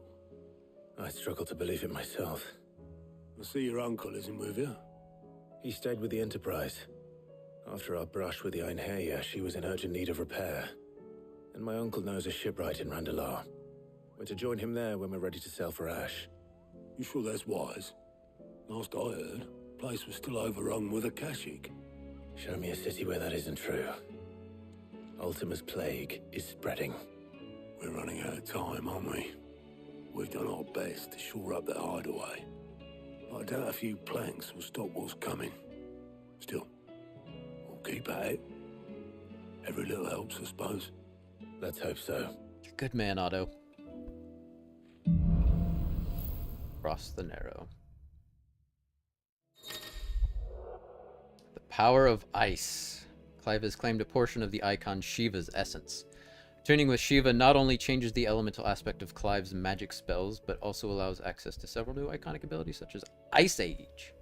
I struggle to believe it myself. I see your uncle isn't with you. He stayed with the Enterprise. After our brush with the Einherja, she was in urgent need of repair. And my uncle knows a shipwright in Randalar. We're to join him there when we're ready to sail for Ash. You sure that's wise? Last I heard, the place was still overrun with Akashic. Show me a city where that isn't true. Ultima's plague is spreading. We're running out of time, aren't we? We've done our best to shore up that hideaway. I doubt a few planks will stop what's coming. Still, we'll keep at it. Every little helps, I suppose. Let's hope so. Good man, Otto. Cross the Narrow. The power of ice. Clive has claimed a portion of the icon Shiva's essence. Tuning with Shiva not only changes the elemental aspect of Clive's magic spells, but also allows access to several new iconic abilities such as Ice Age,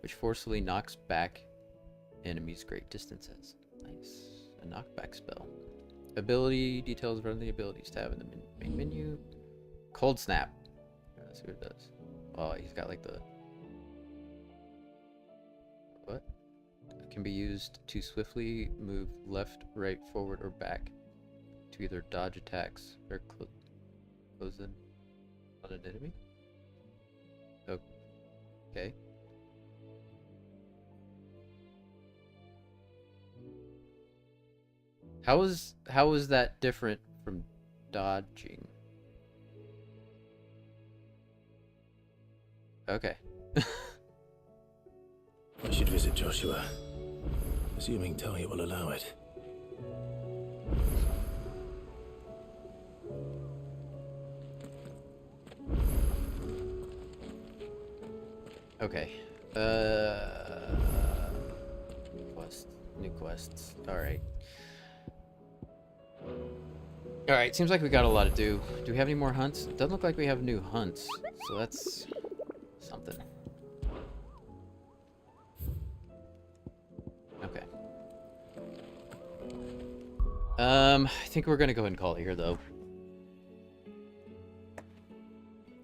which forcefully knocks back enemies great distances. Nice. A knockback spell. Ability details run the abilities tab in the main menu. Cold Snap. Let's see what it does. Oh, he's got like the... What? It can be used to swiftly move left, right, forward, or back to either dodge attacks or close in on an enemy. Okay. How is that different from dodging? Okay. I should visit Joshua, assuming Talia will allow it. Okay. New quests. Alright. Alright, seems like we got a lot to do. Do we have any more hunts? It doesn't look like we have new hunts, so that's something. Okay. I think we're gonna go ahead and call it here, though.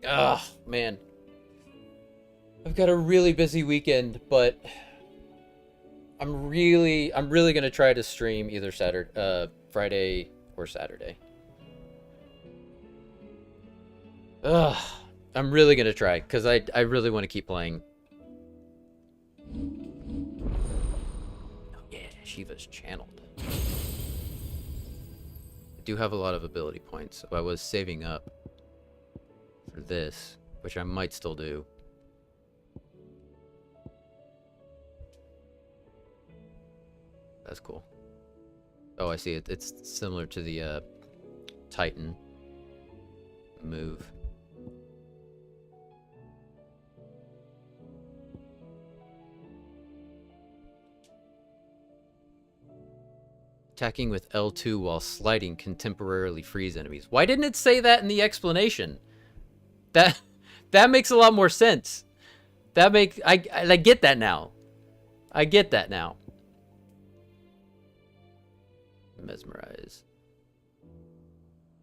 Ugh, man. I've got a really busy weekend, but I'm really gonna try to stream either Friday or Saturday. Ugh, I'm really gonna try because I really want to keep playing. Oh yeah, Shiva's channeled. I do have a lot of ability points, so I was saving up for this, which I might still do. That's cool. Oh, I see it. It's similar to the Titan move. Attacking with L2 while sliding can temporarily freeze enemies. Why didn't it say that in the explanation? That makes a lot more sense. I get that now. I get that now. Mesmerize.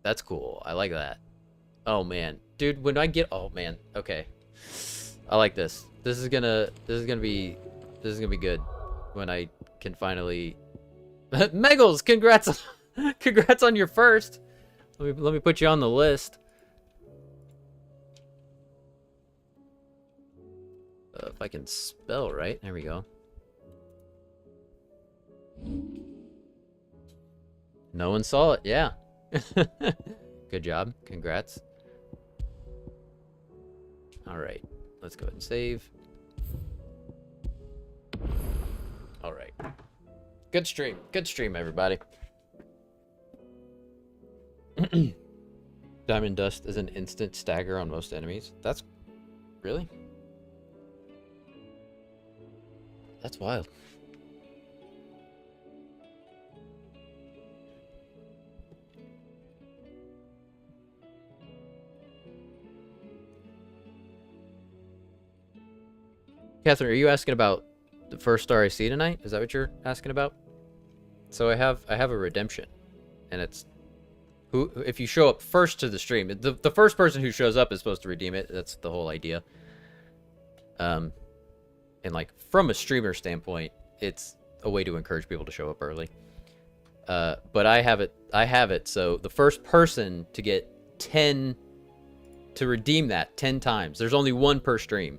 That's cool. I like that. Oh man, dude, when I get, oh man, okay, I like this. This is gonna be good when I can finally. Meggles, congrats, congrats on your first. Let me put you on the list. If I can spell right, there we go. No one saw it, yeah. Good job, congrats. All right, let's go ahead and save. All right. Good stream, everybody. Diamond Dust is an instant stagger on most enemies. That's really? That's wild. Catherine, are you asking about The first star I see tonight? Is that what you're asking about? So I have a redemption, and it's if you show up first to the stream, the first person who shows up is supposed to redeem it. That's the whole idea. And like from a streamer standpoint, it's a way to encourage people to show up early. But I have it. So the first person to get 10 to redeem that 10 times. There's only one per stream.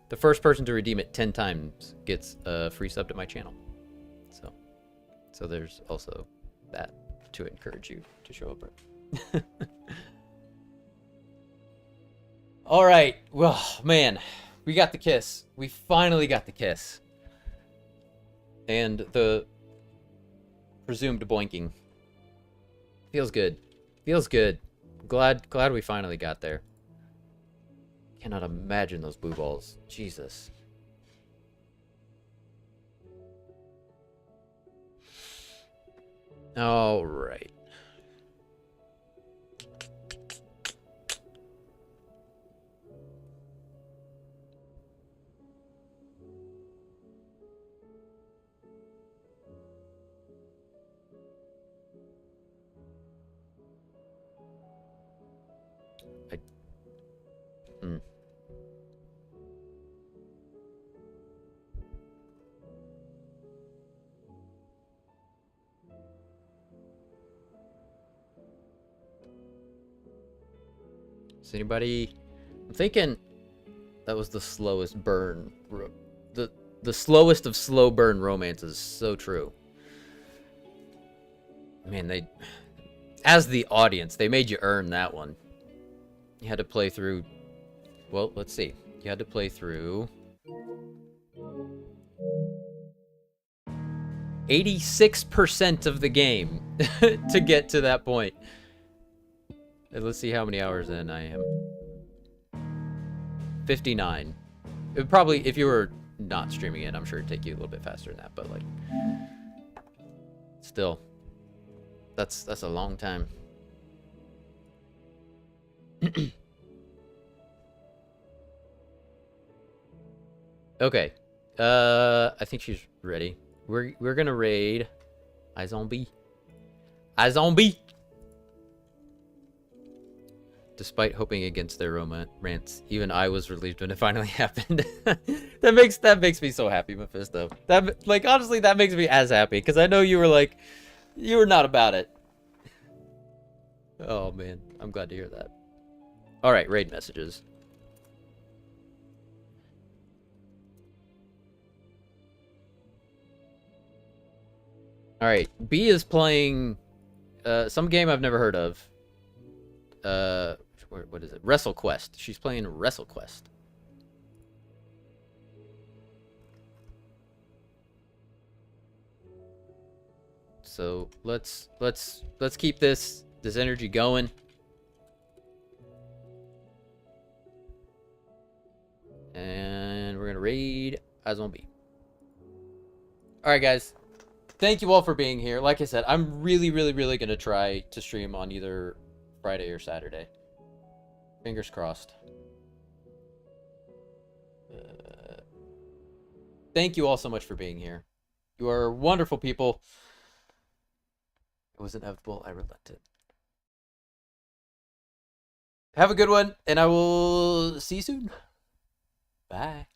The first person to redeem it 10 times gets a free sub to my channel. So there's also that to encourage you to show up. All right. Well, man, we got the kiss. We finally got the kiss. And the presumed boinking. Feels good. Feels good. Glad we finally got there. Cannot imagine those blue balls. Jesus. All right. Is anybody... I'm thinking that was the slowest burn. The slowest of slow burn romances. So true. Man, they... As the audience, they made you earn that one. You had to play through... Well, let's see. You had to play through... 86% of the game to get to that point. And let's see how many hours in I am. 59. It would probably, if you were not streaming it, I'm sure it'd take you a little bit faster than that, but like, still, that's a long time. Okay, I think she's ready. We're gonna raid iZombie. iZombie. Despite hoping against their romance, even I was relieved when it finally happened. that makes me so happy, Mephisto. That, like, honestly, that makes me as happy because I know you were not about it. Oh man, I'm glad to hear that. All right, raid messages. All right, B is playing some game I've never heard of. What is it? WrestleQuest. She's playing WrestleQuest. So let's keep this energy going. And we're gonna raid iZombie. Alright guys. Thank you all for being here. Like I said, I'm really gonna try to stream on either Friday or Saturday. Fingers crossed. Thank you all so much for being here. You are wonderful people. It was inevitable. I relented. Have a good one, and I will see you soon. Bye.